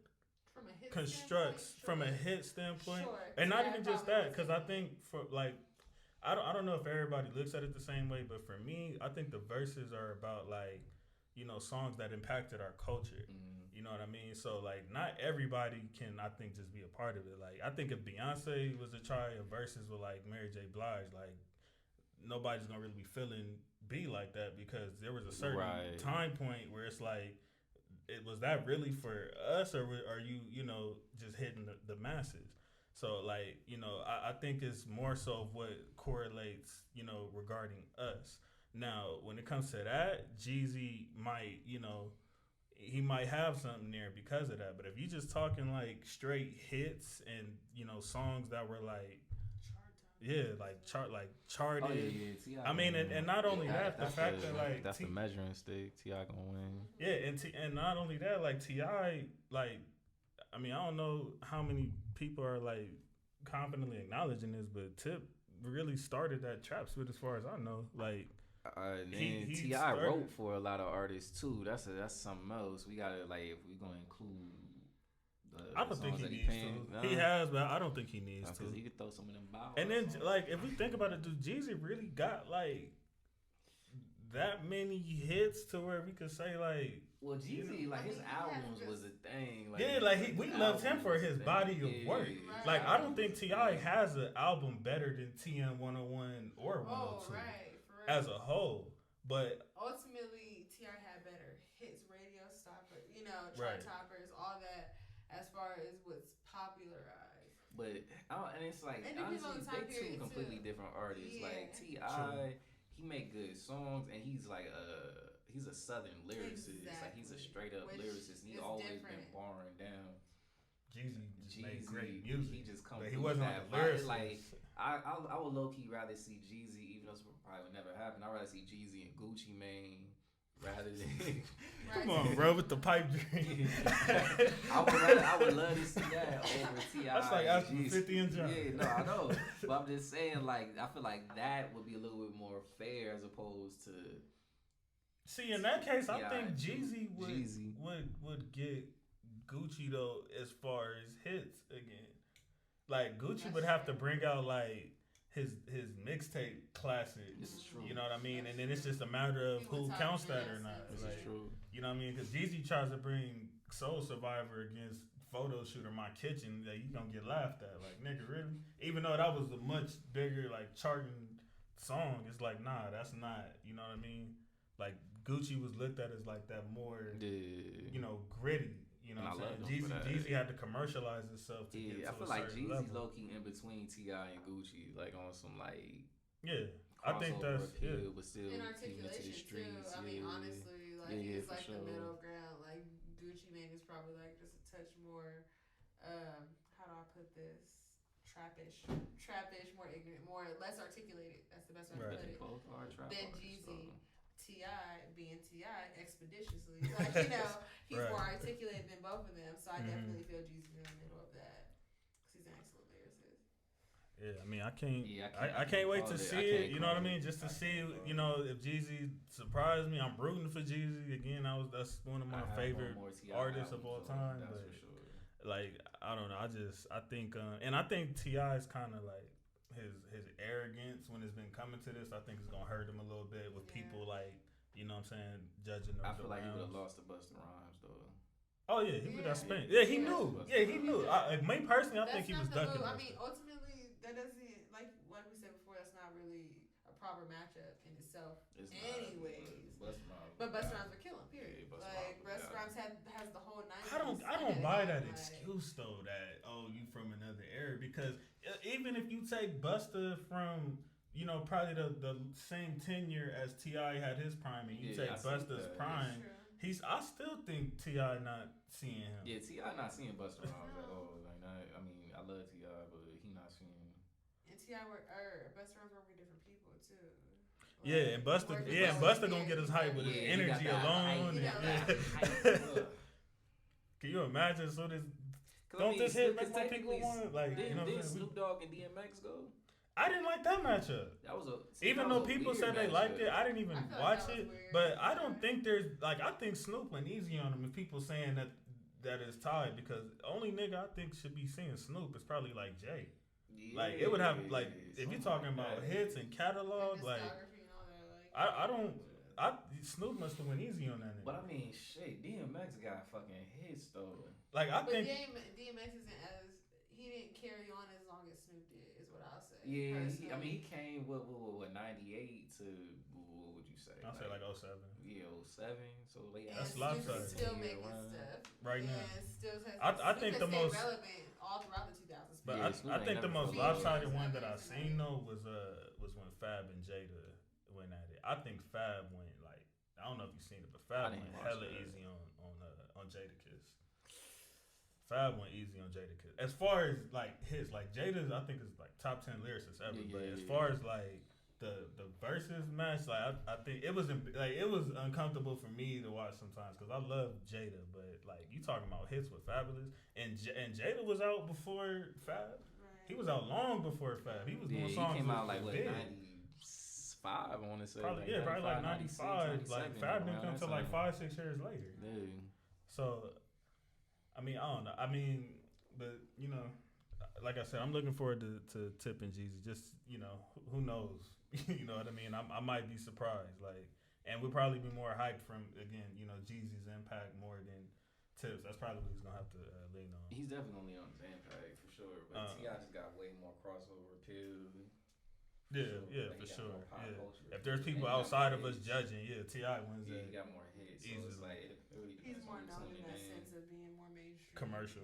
[SPEAKER 4] from a hit
[SPEAKER 1] constructs
[SPEAKER 4] standpoint,
[SPEAKER 1] from a hit standpoint,
[SPEAKER 4] sure.
[SPEAKER 1] and not even just that, cause I think for like. I don't know if everybody looks at it the same way, but for me, I think the verses are about like, songs that impacted our culture. You know what I mean? So like, not everybody can, I think, just be a part of it. Like, I think if Beyonce was to try a verses with like Mary J. Blige, like nobody's gonna really be feeling B like that because there was a certain time point where it's like, was that really for us or are you, just hitting the masses? So, like, I think it's more so of what correlates, regarding us. Now, when it comes to that, Jeezy might, he might have something there because of that. But if you just talking, like, straight hits and, songs that were, like, charted.
[SPEAKER 2] Oh, yeah.
[SPEAKER 1] I mean, and not only that, the fact that, like...
[SPEAKER 2] That's the measuring stick. T.I. gonna win.
[SPEAKER 1] Yeah, and not only that, like, T.I., like... I mean, I don't know how many people are like confidently acknowledging this, but Tip really started that trap spit as far as I know. Like,
[SPEAKER 2] he T.I. wrote for a lot of artists too. That's something else. We gotta like if we gonna include.
[SPEAKER 1] I don't think he needs to. He has, but I don't think he needs to.
[SPEAKER 2] He could throw some of them balls.
[SPEAKER 1] And then, like, if we think about it, dude, Jeezy really got like that many hits to where we could say like.
[SPEAKER 2] Well, Jeezy, like his albums was a thing. Like,
[SPEAKER 1] yeah, like we loved him for his body of work. Right. Like I don't think T.I. has an album better than TM 101 or 102 as a whole. But
[SPEAKER 4] ultimately, T.I. had better hits, radio stopper, chart toppers, all that. As far as what's popularized.
[SPEAKER 2] But and it's like honestly, they two completely different artists. Yeah. Like T.I., he make good songs, and he's like he's a southern lyricist. Exactly. Like he's a straight up lyricist. And he always been barring down.
[SPEAKER 1] Jeezy made great music.
[SPEAKER 2] He just comes.
[SPEAKER 1] He wasn't
[SPEAKER 2] that
[SPEAKER 1] lyricist.
[SPEAKER 2] Like I would low key rather see Jeezy, even though this probably would never happen. I'd rather see Jeezy and Gucci Mane rather than.
[SPEAKER 1] Come on, bro, with the pipe dream.
[SPEAKER 2] I would love to see that over T.I.
[SPEAKER 1] That's like asking 50 and John.
[SPEAKER 2] Yeah, no, I know. But I'm just saying, like, I feel like that would be a little bit more fair as opposed to.
[SPEAKER 1] See, in that case, I think Jeezy would get Gucci though as far as hits again. Like Gucci would have to bring out like his mixtape classics.
[SPEAKER 2] This is true.
[SPEAKER 1] You know what I mean? And then it's just a matter of who counts that or not.
[SPEAKER 2] This is true.
[SPEAKER 1] You know what I mean? Because Jeezy tries to bring Soul Survivor against Photo Shooter My Kitchen, that you gonna get laughed at. Like, nigga, really? Even though that was a much bigger like charting song, it's like, nah, that's not. You know what I mean? Like Gucci was looked at as like that more, gritty. You know what I'm saying? Jeezy had to commercialize itself to get to
[SPEAKER 2] I feel like Jeezy's low key in between T.I. and Gucci, like on some like
[SPEAKER 1] I think that's
[SPEAKER 2] appeal, but still
[SPEAKER 4] in articulation too. I mean, honestly, like it's like the middle ground. Like Gucci Mane is probably like just a touch more. How do I put this? Trappish, more ignorant, less articulated. That's the best way to put it.
[SPEAKER 2] Both are trap
[SPEAKER 4] than
[SPEAKER 2] artists,
[SPEAKER 4] Jeezy. T.I. being T.I. expeditiously. Like, he's more articulated than both of them. So I definitely feel Jeezy's in the middle of that. Because he's an excellent lyricist.
[SPEAKER 1] Yeah, I mean, I can't wait to see it. You know what I mean? Just to see, if Jeezy surprised me. I'm rooting for Jeezy. Again, that's one of my favorite artists of all time. But, for sure. Like, I don't know. I think T.I. is kind of like, his arrogance when it's been coming to this, I think it's gonna hurt him a little bit with people like, you know what I'm saying, judging them.
[SPEAKER 2] I feel like he would have lost to Busta Rhymes though.
[SPEAKER 1] Oh yeah, he would have spent. Yeah, he knew. Yeah, he knew. Me personally, I think he was ducking.
[SPEAKER 4] I mean, ultimately, that doesn't, like what we said proper matchup in itself.
[SPEAKER 2] It's
[SPEAKER 4] anyways.
[SPEAKER 2] Busta Rhymes.
[SPEAKER 4] But Busta Rhymes would kill him. Period.
[SPEAKER 2] Yeah,
[SPEAKER 4] like Busta Rhymes has the whole 90s.
[SPEAKER 1] I don't buy that excuse though. That you from another era, because even if you take Busta from probably the same tenure as T.I. had his prime, and you take Busta's prime, I still think T.I. not seeing him.
[SPEAKER 2] Yeah, T.I. not seeing Busta Rhymes at all. Like, I mean, I love T.I., but he not seeing.
[SPEAKER 4] And T.I. Busta Rhymes work with different people too. Like,
[SPEAKER 1] and Busta gonna get his hype with his energy alone. Can you imagine? So don't this hit make more people want
[SPEAKER 2] did Snoop Dogg and DMX go?
[SPEAKER 1] I didn't like that matchup. Even though people said they liked it, I didn't even watch it. But I don't think there's I think Snoop went easy on him. If people saying that is tied, because the only nigga I think should be seeing Snoop is probably like Jay. Yeah, it would have if you're talking about hits and catalog, Snoop must have went easy on that nigga.
[SPEAKER 2] But I mean, shit, DMX got fucking hits though.
[SPEAKER 4] DMX isn't as he didn't carry on as long as Snoop did, is what I'll say.
[SPEAKER 2] Yeah, he came what 98 to what would you say?
[SPEAKER 1] I'll say 07.
[SPEAKER 2] Yeah, 07. So
[SPEAKER 1] that's lopsided.
[SPEAKER 4] Still making stuff
[SPEAKER 1] right now.
[SPEAKER 4] Still
[SPEAKER 1] I think the most
[SPEAKER 4] relevant all throughout the 2000s.
[SPEAKER 1] But I think the most lopsided one that I seen though was when Fab and Jada went at it. I think Fab went I don't know if you've seen it, but Fab went hella easy on Jadakiss. Fab went easy on Jadakiss. As far as hits, Jada's, I think is top 10 lyricists ever. But as far as the verses match, I think it was it was uncomfortable for me to watch sometimes, because I love Jada, but you talking about hits with Fabulous, and Jada was out before Fab. Right. He was out long before Fab. He was doing songs.
[SPEAKER 2] He came out 95, I want to say.
[SPEAKER 1] Probably 95. Fab didn't come until 5-6 years later.
[SPEAKER 2] Yeah.
[SPEAKER 1] So, I mean, I don't know. I mean, but like I said, I'm looking forward to Tip and Jeezy. Just who knows? You know what I mean? I might be surprised. And we'll probably be more hyped from Jeezy's impact more than Tips. That's probably what he's gonna have to lean on.
[SPEAKER 2] He's definitely gonna lean on his impact for sure. But T.I. just got way more crossover appeal.
[SPEAKER 1] Yeah, for sure. Yeah. If there's people outside of us judging, T.I. wins that.
[SPEAKER 2] He got more hits. So it's it really
[SPEAKER 4] he's more known in that sense of being more mainstream.
[SPEAKER 1] Commercial,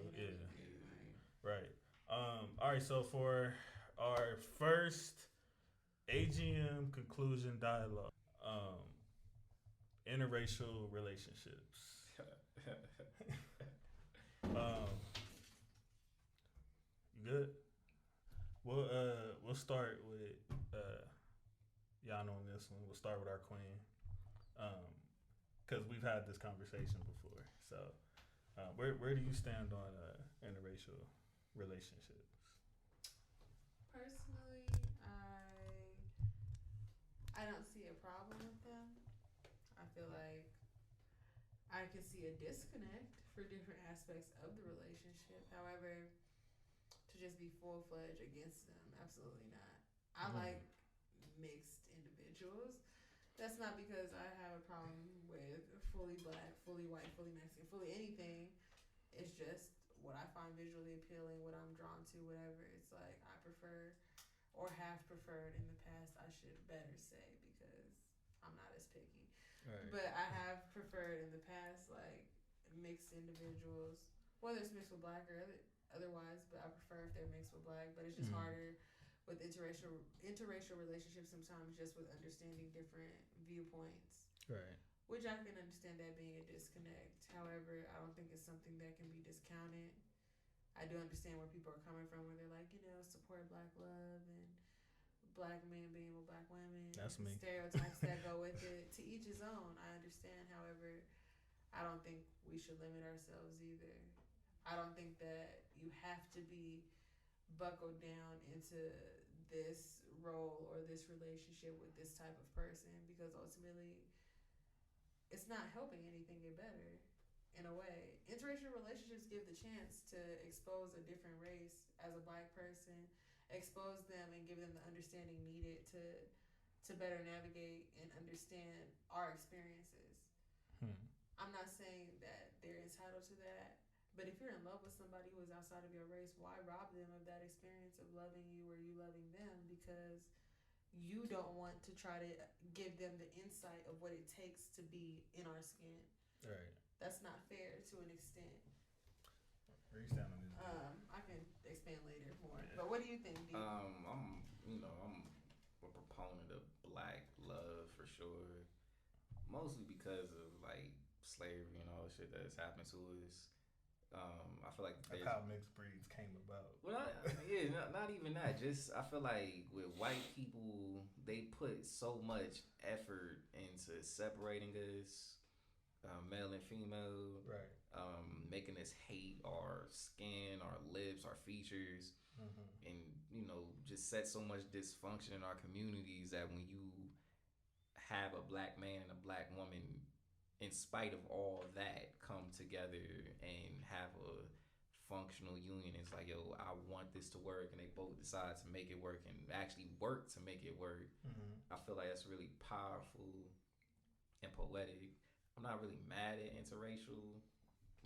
[SPEAKER 1] Right. All right, so for our first AGM conclusion dialogue, interracial relationships. You good? We'll start with Yana on this one. We'll start with our queen, because we've had this conversation before. So, where do you stand on interracial relationships?
[SPEAKER 4] Personally, I don't see a problem with them. I feel like I can see a disconnect for different aspects of the relationship. However, to just be full-fledged against them, absolutely not. I like mixed individuals. That's not because I have a problem with fully black, fully white, fully Mexican, fully anything. It's just what I find visually appealing, what I'm drawn to, whatever. It's I prefer or have preferred in the past, I should better say, because I'm not as picky. Right. But I have preferred in the past mixed individuals, whether it's mixed with black or otherwise, but I prefer if they're mixed with black. But it's just harder with interracial relationships sometimes, just with understanding different viewpoints.
[SPEAKER 1] Right.
[SPEAKER 4] Which I can understand that being a disconnect. However, I don't think it's something that can be discounted. I do understand where people are coming from, where they're support black love and black men being with black women.
[SPEAKER 1] That's me.
[SPEAKER 4] Stereotypes that go with it. To each his own. I understand. However, I don't think we should limit ourselves either. I don't think that you have to be buckled down into this role or this relationship with this type of person, because ultimately it's not helping anything get better. In a way, interracial relationships give the chance to expose a different race as a black person, expose them and give them the understanding needed to better navigate and understand our experiences. I'm not saying that they're entitled to that, but if you're in love with somebody who is outside of your race, why rob them of that experience of loving you or you loving them because you don't want to try to give them the insight of what it takes to be in our skin.
[SPEAKER 1] Right.
[SPEAKER 4] That's not fair to an extent.
[SPEAKER 1] Where you stand on this?
[SPEAKER 4] I can expand later more. Yeah. But what do you think, D?
[SPEAKER 2] I'm a proponent of black love for sure. Mostly because of like slavery and all the shit that's happened to us. I feel like
[SPEAKER 1] that's how mixed breeds came about.
[SPEAKER 2] Well, not even that. Just I feel like with white people, they put so much effort into separating us, male and female,
[SPEAKER 1] right?
[SPEAKER 2] Making us hate our skin, our lips, our features, and just set so much dysfunction in our communities that when you have a black man and a black woman, in spite of all that, come together and have a functional union. It's like, yo, I want this to work, and they both decide to make it work and actually work to make it work. I feel like that's really powerful and poetic. I'm not really mad at interracial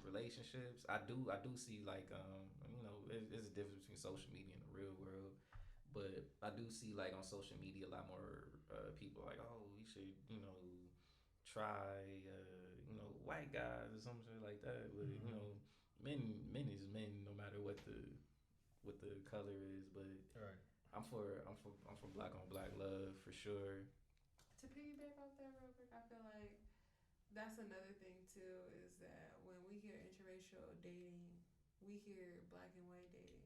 [SPEAKER 2] relationships. I do see like there's a difference between social media and the real world, but I do see like on social media a lot more people like, oh, we should try white guys or something like that. But men is men no matter what the color is. But
[SPEAKER 1] right.
[SPEAKER 2] I'm for black on black love for sure.
[SPEAKER 4] To piggyback off that real quick, I feel like that's another thing too, is that when we hear interracial dating, we hear black and white dating.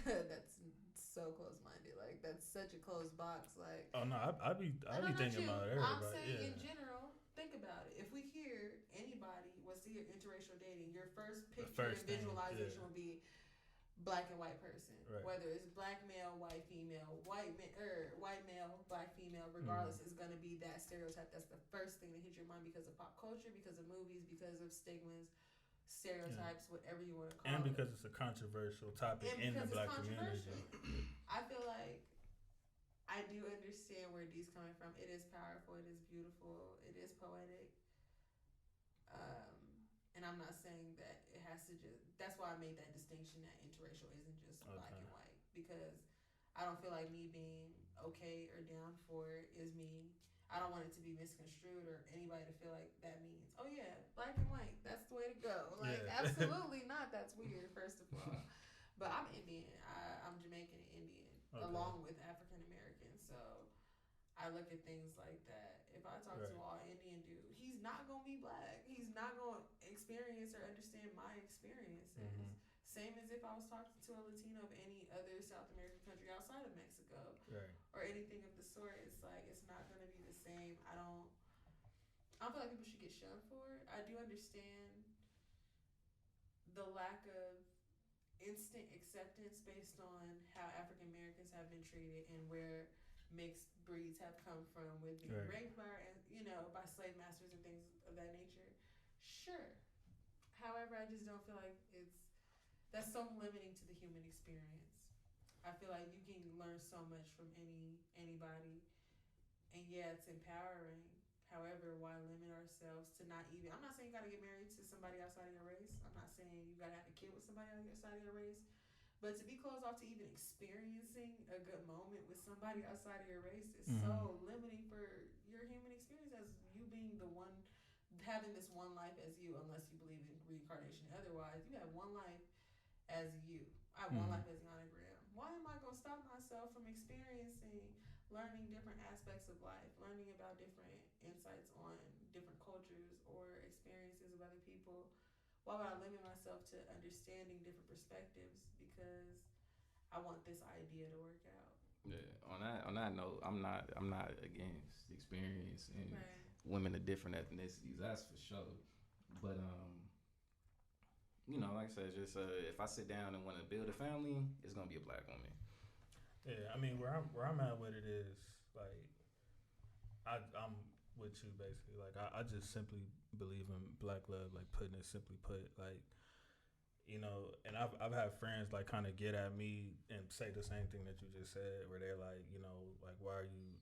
[SPEAKER 4] That's so close-minded. Like, that's such a closed box. Like,
[SPEAKER 1] oh no, I be thinking about everybody.
[SPEAKER 4] I'm saying in general. Think about it. If we hear anybody was to hear interracial dating, your first picture and visualization will be black and white person.
[SPEAKER 1] Right.
[SPEAKER 4] Whether it's black male, white female, white male, black female, regardless, is going to be that stereotype. That's the first thing that hits your mind because of pop culture, because of movies, because of stigmas, stereotypes, whatever you want to call it.
[SPEAKER 1] And because it's a controversial topic in the black community.
[SPEAKER 4] I feel like I do understand where D's coming from. It is powerful. It is beautiful. It is poetic. And I'm not saying that it has to just... That's why I made that distinction that interracial isn't just black and white. Because I don't feel like me being okay or down for it is me. I don't want it to be misconstrued or anybody to feel like that means, oh yeah, black and white, that's the way to go. Like, absolutely not. That's weird, first of all. But I'm Indian. I'm Jamaican and Indian, along with African American. So I look at things like that. If I talk to an Indian dude, he's not going to be black. He's not going to experience or understand my experiences. Same as if I was talking to a Latino of any other South American country outside of Mexico, or anything of the sort. It's like, it's not going to be the same. I don't feel like people should get shunned for it. I do understand the lack of instant acceptance based on how African Americans have been treated and where mixed breeds have come from with being raped by slave masters and things of that nature. Sure. However, I just don't feel like that's so limiting to the human experience. I feel like you can learn so much from anybody, and yeah, it's empowering. However, why limit ourselves to not even... I'm not saying you got to get married to somebody outside of your race. I'm not saying you got to have a kid with somebody outside of your race. But to be closed off to even experiencing a good moment with somebody outside of your race is so limiting for your human experience as you being the one, having this one life as you, unless you believe in reincarnation. Otherwise, you have one life as you. I have one life as Yana Graham. Why am I going to stop myself from experiencing, learning different aspects of life, learning about different insights on different cultures or experiences of other people? Why would I limit myself to understanding different perspectives because I want this idea to work out?
[SPEAKER 2] Yeah. On that note, I'm not against experience and women of different ethnicities. That's for sure. But like I said, just if I sit down and want to build a family, it's gonna be a black woman.
[SPEAKER 1] Yeah, I mean where I'm at with it is like I'm with you basically. Like I just simply believe in black love, like putting it simply put, like, and I've had friends like kind of get at me and say the same thing that you just said, where they're like, like, why are you,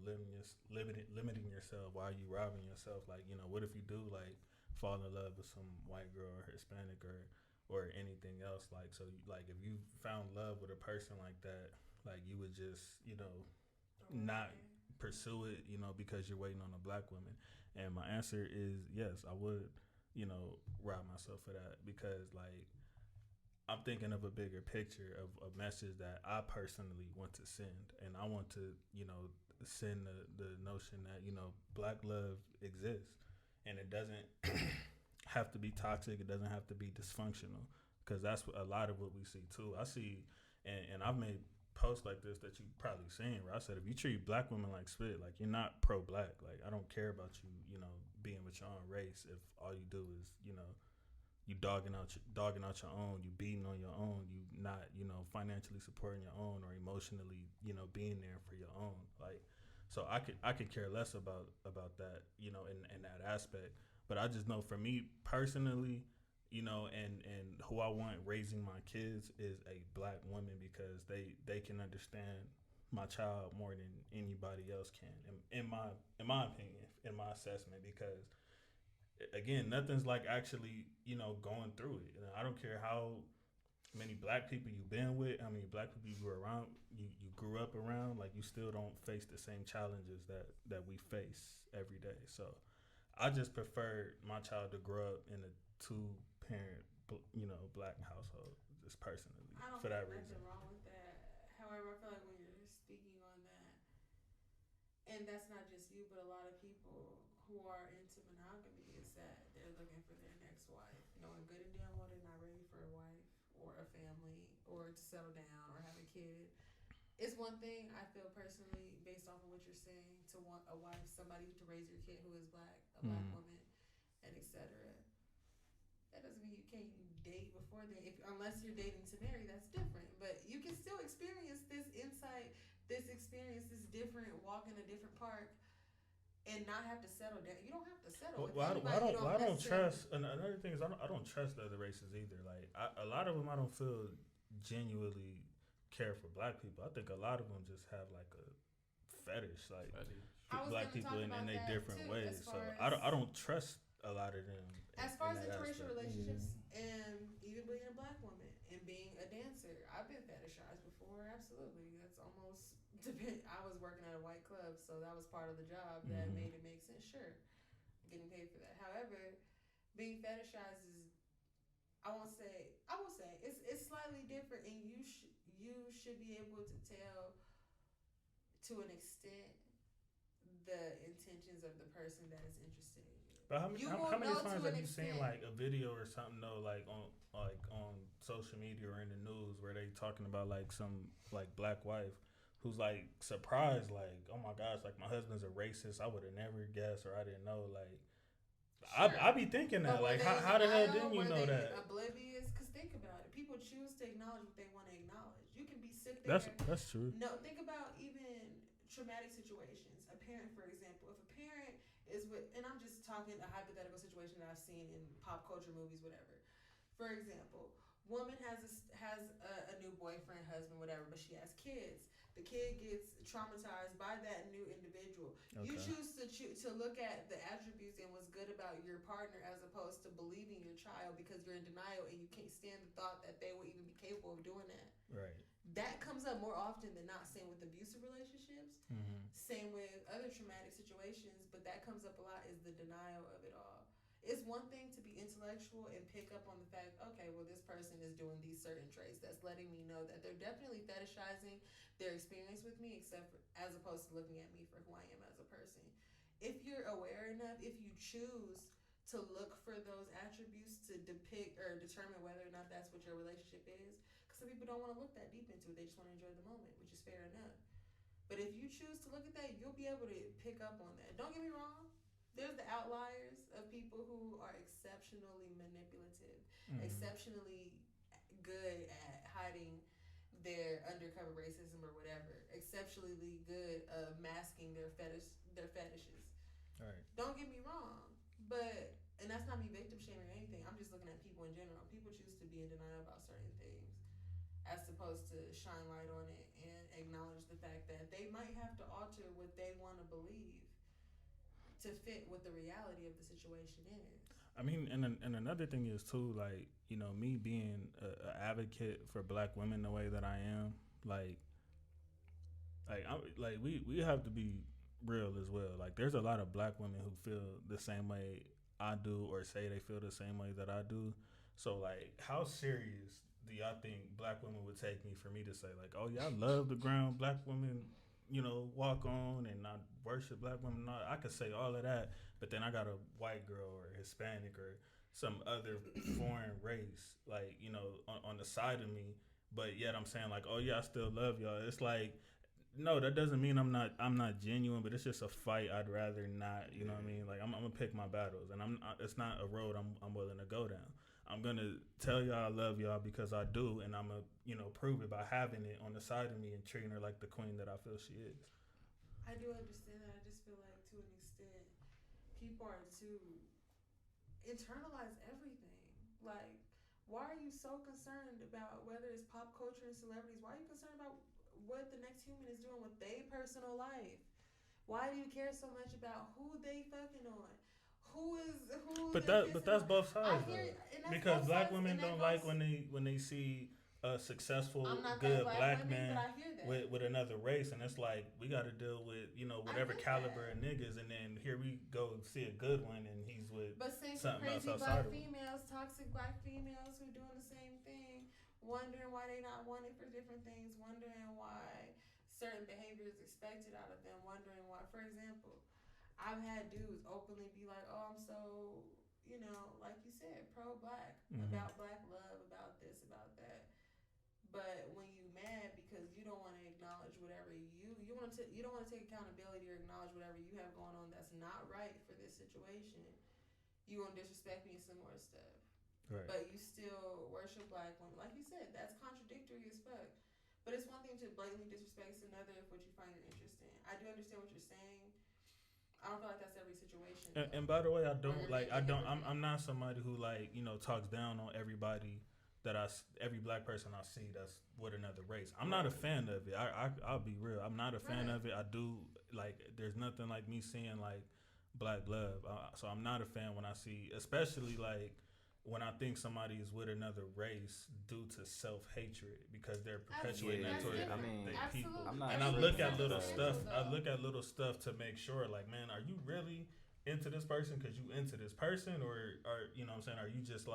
[SPEAKER 1] limiting yourself? Why are you robbing yourself? Like, what if you do like fall in love with some white girl or Hispanic or anything else? Like, so like if you found love with a person like that, like you would just, not pursue it, because you're waiting on a black woman? And my answer is yes, I would, rob myself for that, because like I'm thinking of a bigger picture of a message that I personally want to send, and I want to, send the notion that black love exists, and it doesn't have to be toxic. It doesn't have to be dysfunctional, because that's a lot of what we see too. I see, and I've made posts like this that you probably seen, where I said, if you treat black women like spit, like you're not pro-black. Like I don't care about you, being with your own race if all you do is, you dogging out your own, you beating on your own, you not, financially supporting your own or emotionally, being there for your own. Like, so I could care less about that, in that aspect. But I just know for me personally, and who I want raising my kids is a black woman, because they can understand my child more than anybody else can, in my opinion, in my assessment, because again, nothing's like actually, going through it. I don't care how many black people you've been with, how many black people you grew up around, like you still don't face the same challenges that we face every day. So I just prefer my child to grow up in a 2-parent, black household, just personally,
[SPEAKER 4] I don't
[SPEAKER 1] for that
[SPEAKER 4] think
[SPEAKER 1] reason.
[SPEAKER 4] nothing wrong with that. However, I feel like when you're speaking on that, and that's not just you, but a lot of people who are into monogamy, is that they're looking for their next wife, knowing good and damn well they're not ready for a wife or a family or to settle down or have a kid. It's one thing, I feel personally, based off of what you're saying, to want a wife, somebody to raise your kid who is black, a black woman, and etc. That doesn't mean you can't date before then, unless you're dating to marry. That's different. But you can still experience this insight, this experience, this different walk in a different park, and not have to settle down. You don't have to settle with anybody.
[SPEAKER 1] I don't trust. Another thing is I don't trust other races either. Like a lot of them, I don't feel genuinely care for black people. I think a lot of them just have like a fetish, like black people in their different ways. So I don't trust a lot of them.
[SPEAKER 4] As far as interracial relationships, and even being a black woman and being a dancer, I've been fetishized before. Absolutely, that's almost. I was working at a white club, so that was part of the job that made it make sense. Sure, getting paid for that. However, being fetishized is, I will say it's slightly different, and you should be able to tell to an extent the intentions of the person that is interested in you.
[SPEAKER 1] But how many times have you seen like a video or something though, like on social media or in the news, where they talking about like some like black wife who's like surprised, like, oh my gosh, like my husband's a racist, I would have never guessed, or I didn't know, like. Sure. I be thinking that, like, how the hell didn't you know that?
[SPEAKER 4] Oblivious, because think about it. People choose to acknowledge what they want to acknowledge. You can be sit there.
[SPEAKER 1] That's true.
[SPEAKER 4] No, think about even traumatic situations. A parent, for example, if a parent is with, and I'm just talking a hypothetical situation that I've seen in pop culture movies, whatever. For example, woman has a new boyfriend, husband, whatever, but she has kids. The kid gets traumatized by that new individual. Okay. You choose to look at the attributes and what's good about your partner, as opposed to believing your child because you're in denial and you can't stand the thought that they will even be capable of doing that.
[SPEAKER 1] Right.
[SPEAKER 4] That comes up more often than not. Same with abusive relationships. Same with other traumatic situations, but that comes up a lot, is the denial of it all. It's one thing to be intellectual and pick up on the fact, okay, well, this person is doing these certain traits. That's letting me know that they're definitely fetishizing their experience with me, as opposed to looking at me for who I am as a person. If you're aware enough, if you choose to look for those attributes to depict or determine whether or not that's what your relationship is, because some people don't want to look that deep into it. They just want to enjoy the moment, which is fair enough. But if you choose to look at that, you'll be able to pick up on that. Don't get me wrong. There's the outliers of people who are exceptionally manipulative, exceptionally good at hiding their undercover racism or whatever, exceptionally good at masking their fetishes.
[SPEAKER 1] All right.
[SPEAKER 4] Don't get me wrong, but, and that's not me victim shaming or anything. I'm just looking at people in general. People choose to be in denial about certain things, as opposed to shine light on it and acknowledge the fact that they might have to alter what they want to believe to fit what the reality of the situation is.
[SPEAKER 1] I mean, and another thing is too, like, me being an advocate for black women the way that I am, like, Like we have to be real as well. Like there's a lot of black women who feel the same way I do, or say they feel the same way that I do. So like, how serious do y'all think black women would take me for me to say like, oh yeah, I love the ground black women, walk on, and I worship black women? No, I could say all of that, but then I got a white girl or Hispanic or some other foreign race, like on the side of me, but yet I'm saying like, oh yeah, I still love y'all. It's like, no, that doesn't mean I'm not genuine, but it's just a fight I'd rather not. You know what I mean? Like I'm gonna pick my battles, and it's not a road I'm willing to go down. I'm gonna tell y'all I love y'all because I do, and I'm gonna prove it by having it on the side of me and treating her like the queen that I feel she is.
[SPEAKER 4] I do understand that. I just feel like to an extent, people are too internalize everything. Like, why are you so concerned about whether it's pop culture and celebrities? Why are you concerned about what the next human is doing with their personal life? Why do you care so much about who they fucking on?
[SPEAKER 1] But that's both sides though. Because black
[SPEAKER 4] sides,
[SPEAKER 1] women don't like when they see a successful
[SPEAKER 4] I'm not
[SPEAKER 1] good black
[SPEAKER 4] women,
[SPEAKER 1] man
[SPEAKER 4] but I hear that.
[SPEAKER 1] with another race, and it's like we got to deal with whatever caliber of niggas, and then here we go see a good one, and he's with
[SPEAKER 4] but same
[SPEAKER 1] something else
[SPEAKER 4] crazy
[SPEAKER 1] outside
[SPEAKER 4] black
[SPEAKER 1] of him.
[SPEAKER 4] females, toxic black females who doing the same thing, wondering why they not wanted for different things, wondering why certain behavior is expected out of them, wondering why. For example, I've had dudes openly be like, "Oh, I'm so, like you said, pro-black, about black love, about this, about that." But when you mad because you don't want to acknowledge whatever you don't want to take accountability or acknowledge whatever you have going on that's not right for this situation, you gonna disrespect me and some more stuff.
[SPEAKER 1] Right.
[SPEAKER 4] But you still worship black women, like you said. That's contradictory as fuck. But it's one thing to blatantly disrespect. It's another if what you find interesting. I do understand what you're saying. I don't feel like that's every situation.
[SPEAKER 1] And by the way, I'm not somebody who talks down on everybody every black person I see that's with another race. I'm not a fan of it. I'll be real. I'm not a fan of it. I do there's nothing like me seeing black love. So I'm not a fan when I see, especially when I think somebody is with another race due to self-hatred because they're perpetuating that towards their people. And I look at little stuff. I look at little stuff to make sure, like, man, are you really into this person because you into this person, or you know what I'm saying? Are you just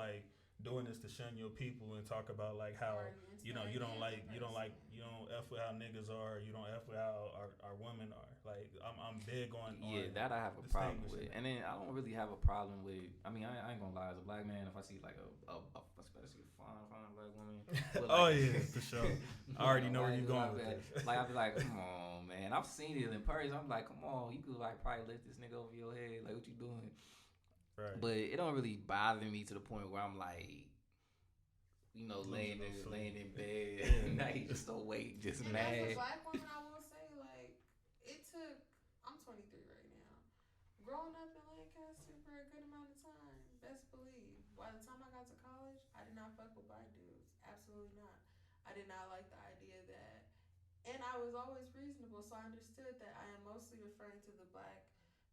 [SPEAKER 1] doing this to shun your people and talk about how you don't F with how niggas are, you don't F with how our women are. I'm big on
[SPEAKER 2] that I have a problem with. And then I don't really have a problem with, I mean, I ain't gonna lie, as a black man, if I see especially a fine black woman
[SPEAKER 1] for sure. I already know where you're going with this.
[SPEAKER 2] I'll be like, come on, man, I've seen it in person. I'm like, come on, you could probably lift this nigga over your head, what you doing? Right. But it don't really bother me to the point where I'm laying in bed night just awake, just
[SPEAKER 4] and
[SPEAKER 2] mad.
[SPEAKER 4] As a black woman, I will say, it took. I'm 23 right now. Growing up in Lancaster for a good amount of time, best believe. By the time I got to college, I did not fuck with black dudes. Absolutely not. I did not like the idea that, and I was always reasonable, so I understood that I am mostly referring to the black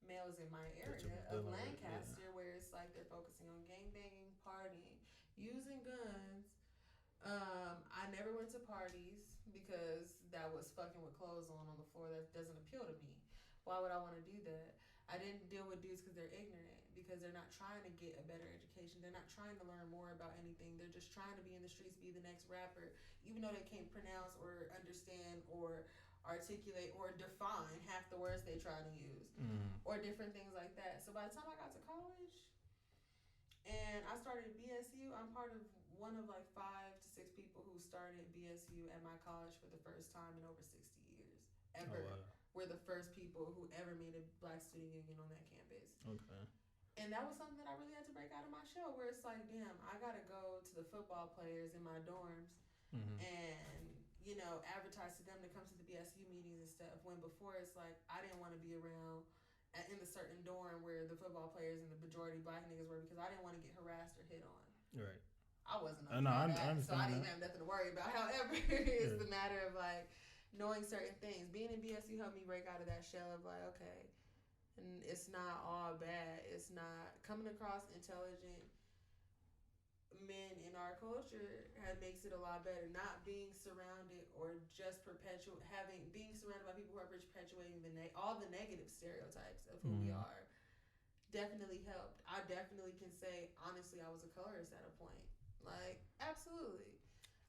[SPEAKER 4] males in my area of Lancaster, where it's they're focusing on gangbanging, partying, using guns. I never went to parties because that was fucking with clothes on the floor. That doesn't appeal to me. Why would I want to do that? I didn't deal with dudes because they're ignorant, because they're not trying to get a better education. They're not trying to learn more about anything. They're just trying to be in the streets, be the next rapper, even though they can't pronounce or understand or articulate or define half the words they try to use, or different things like that. So by the time I got to college and I started BSU, I'm part of one of 5 to 6 people who started BSU at my college for the first time in over 60 years. Ever. Oh, wow. We're the first people who ever made a black student union on that campus. Okay. And that was something that I really had to break out of my shell, where it's damn, I gotta go to the football players in my dorms and advertise to them to come to the BSU meetings and stuff, when before it's I didn't want to be around in the certain dorm where the football players and the majority black niggas were, because I didn't want to get harassed or hit on. Right. I wasn't on that, so I didn't have nothing to worry about. However, it's the matter of knowing certain things. Being in BSU helped me break out of that shell of okay, and it's not all bad. It's not coming across intelligent men in our culture makes it a lot better. Not being surrounded or or just being surrounded by people who are perpetuating all the negative stereotypes of who we are definitely helped. I definitely can say honestly I was a colorist at a point. Like, absolutely.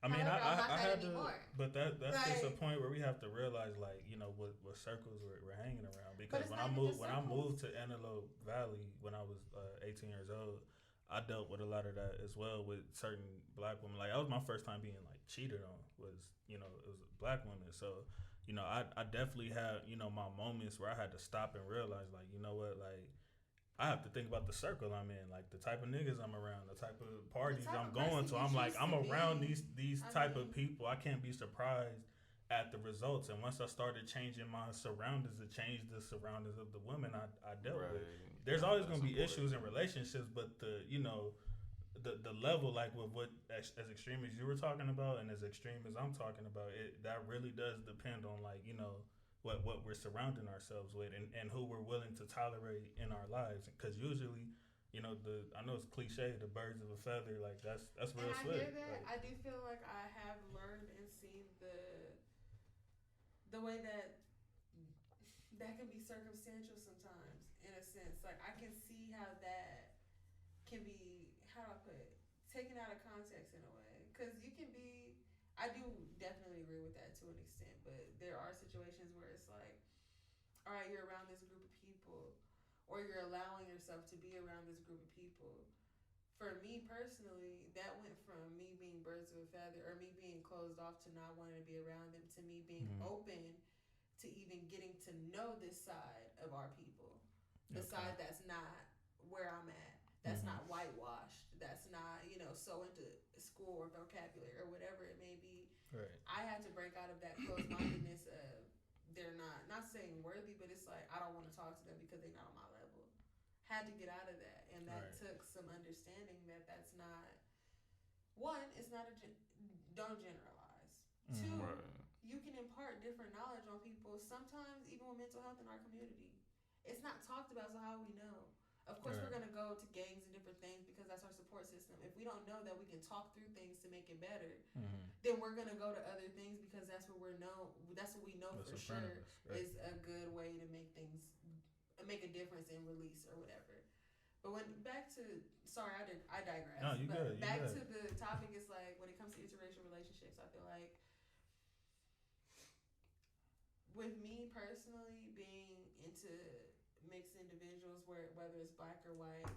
[SPEAKER 1] I mean,
[SPEAKER 4] However, I'm not
[SPEAKER 1] I
[SPEAKER 4] that
[SPEAKER 1] had
[SPEAKER 4] anymore.
[SPEAKER 1] but that's like, just a point where we have to realize, like, you know, what circles we're hanging around. Because when I moved to Antelope Valley when I was 18 years old, I dealt with a lot of that as well with certain black women. Like, that was my first time being like cheated on. Was, you know, it was black women. So, you know, I definitely had, you know, my moments where I had to stop and realize, like, you know what, like, I have to think about the circle I'm in, like the type of niggas I'm around, the type of parties I'm going to. I'm like, I'm around these type of people. I can't be surprised at the results. And once I started changing my surroundings, it changed the surroundings of the women I dealt with. There's always going to be issues in relationships, but the, you know, the level, like with what as extreme as you were talking about and as extreme as I'm talking about, that really does depend on, like, you know, what we're surrounding ourselves with and who we're willing to tolerate in our lives. Because usually, you know, I know it's cliche, the birds of a feather, like that's real slick.
[SPEAKER 4] I hear that.
[SPEAKER 1] Like,
[SPEAKER 4] I do feel like I have learned and seen the way that can be circumstantial sometimes, in a sense. Like, I can see how that can be, how do I put it, taken out of context in a way. Because you can be, I do definitely agree with that to an extent, but there are situations where it's like, all right, you're around this group of people, or you're allowing yourself to be around this group of people. For me personally, that went from me being birds of a feather, or me being closed off to not wanting to be around them, to me being open to even getting to know this side of our people. The side that's not where I'm at, that's not whitewashed, that's not, you know, so into school or vocabulary or whatever it may be.
[SPEAKER 1] right.
[SPEAKER 4] I had to break out of that closed-mindedness of they're not saying worthy, but it's like I don't want to talk to them because they're not on my level. Had to get out of that, and that took some understanding that that's not, one, it's not don't generalize. Two, you can impart different knowledge on people, sometimes even with mental health in our community. It's not talked about, so how we know? Of course, we're going to go to gangs and different things because that's our support system. If we don't know that we can talk through things to make it better, then we're going to go to other things because that's what that's what we know for sure is a good way to make a difference in release or whatever. But sorry, I digress.
[SPEAKER 1] No, you good.
[SPEAKER 4] Back to the topic is like, when it comes to interracial relationships, I feel like with me personally being into mixed individuals, whether it's black or white,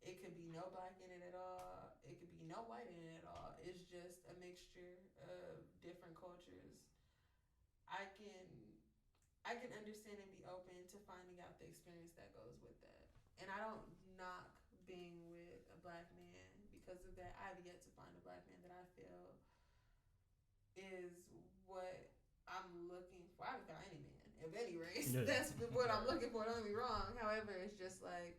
[SPEAKER 4] it could be no black in it at all, it could be no white in it at all. It's just a mixture of different cultures. I can understand and be open to finding out the experience that goes with that. And I don't knock being with a black man because of that. I've yet to find a black man that I feel is what I'm looking for. I haven't found any man of any race. Yeah. That's what I'm looking for. Don't get me wrong. However, it's just like,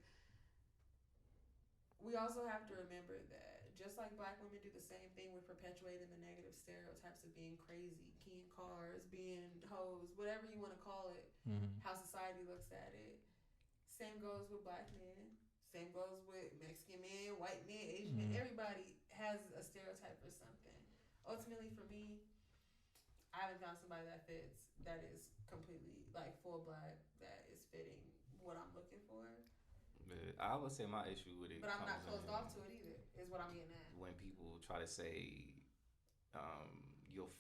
[SPEAKER 4] we also have to remember that just like black women do the same thing with perpetuating the negative stereotypes of being crazy, keying cars, being hoes, whatever you want to call it, how society looks at it. Same goes with black men. Same goes with Mexican men, white men, Asian men. Everybody has a stereotype for something. Ultimately, for me, I haven't found somebody that is completely like full black, that is fitting what I'm looking for.
[SPEAKER 2] I would say my issue with it,
[SPEAKER 4] but I'm not closed off to it either, is what I'm getting at.
[SPEAKER 2] When people try to say you'll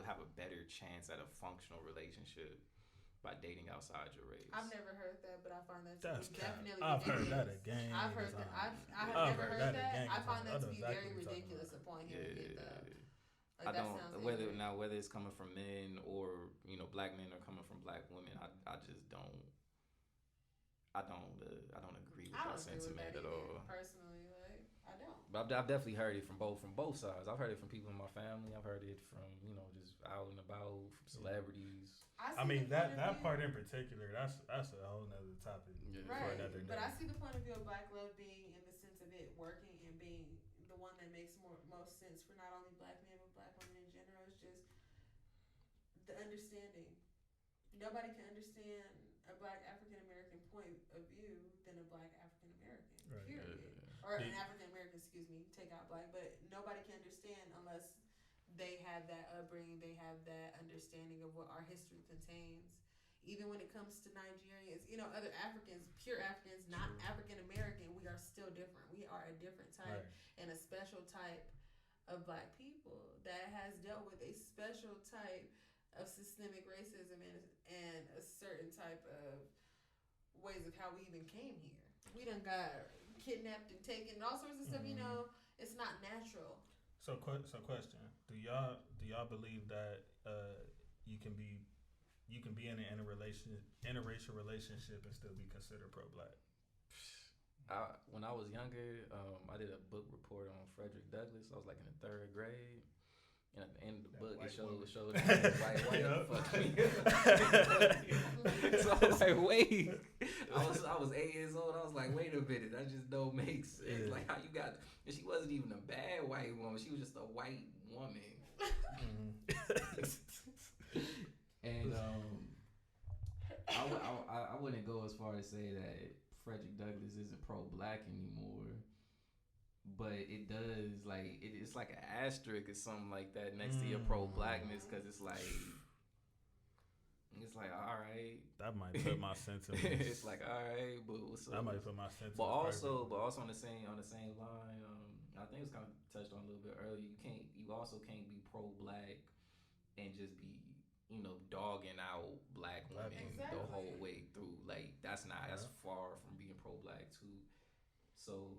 [SPEAKER 2] have a better chance at a functional relationship by dating outside your race.
[SPEAKER 4] I've never heard that, but I find that to be definitely
[SPEAKER 1] I've
[SPEAKER 4] ridiculous.
[SPEAKER 1] Heard that again.
[SPEAKER 4] I've heard that. I have never heard that. I find that to be very ridiculous upon hearing it though. Like,
[SPEAKER 2] I don't whether it's coming from men or, you know, black men or coming from black women. I just don't. I don't agree with that sentiment at all.
[SPEAKER 4] Personally, like, I don't.
[SPEAKER 2] But I've definitely heard it from both sides. I've heard it from people in my family. I've heard it from, you know, just out and about, from celebrities.
[SPEAKER 1] I mean, that part in particular, that's a whole nother topic for another day.
[SPEAKER 4] But I see the point of view of black love being in the sense of it working and being the one that makes most sense for not only black men but black women in general. It's just the understanding. Nobody can understand a black African American point of view than a black African American. Period. Or an African American, take out black, but nobody can understand unless they have that upbringing, they have that understanding of what our history contains. Even when it comes to Nigerians, other Africans, pure Africans, not African American, we are still different. We are a different type and a special type of Black people that has dealt with a special type of systemic racism and a certain type of ways of how we even came here. We done got kidnapped and taken and all sorts of stuff. It's not natural.
[SPEAKER 1] So question: Do y'all believe that you can be in an interracial relationship and still be considered pro-Black?
[SPEAKER 2] When I was younger, I did a book report on Frederick Douglass. I was like in the 3rd grade. And at the end of the book, it showed white fuck me. So I was like, wait. I was 8 years old. I was like, wait a minute. That just don't make sense. Like, how you got... And she wasn't even a bad white woman. She was just a white woman. And I wouldn't go as far as say that Frederick Douglass isn't pro-Black anymore. But it does, like, it's like an asterisk or something like that next to your pro-Blackness, because it's like, all right.
[SPEAKER 1] That might put my sentiments.
[SPEAKER 2] It's like, all right, but what's up?
[SPEAKER 1] That might put my sentiments.
[SPEAKER 2] But also on the same line, I think it was kind of touched on a little bit earlier. You also can't be pro-Black and just be, dogging out Black women the whole way through. Like, that's far from being pro-Black too. So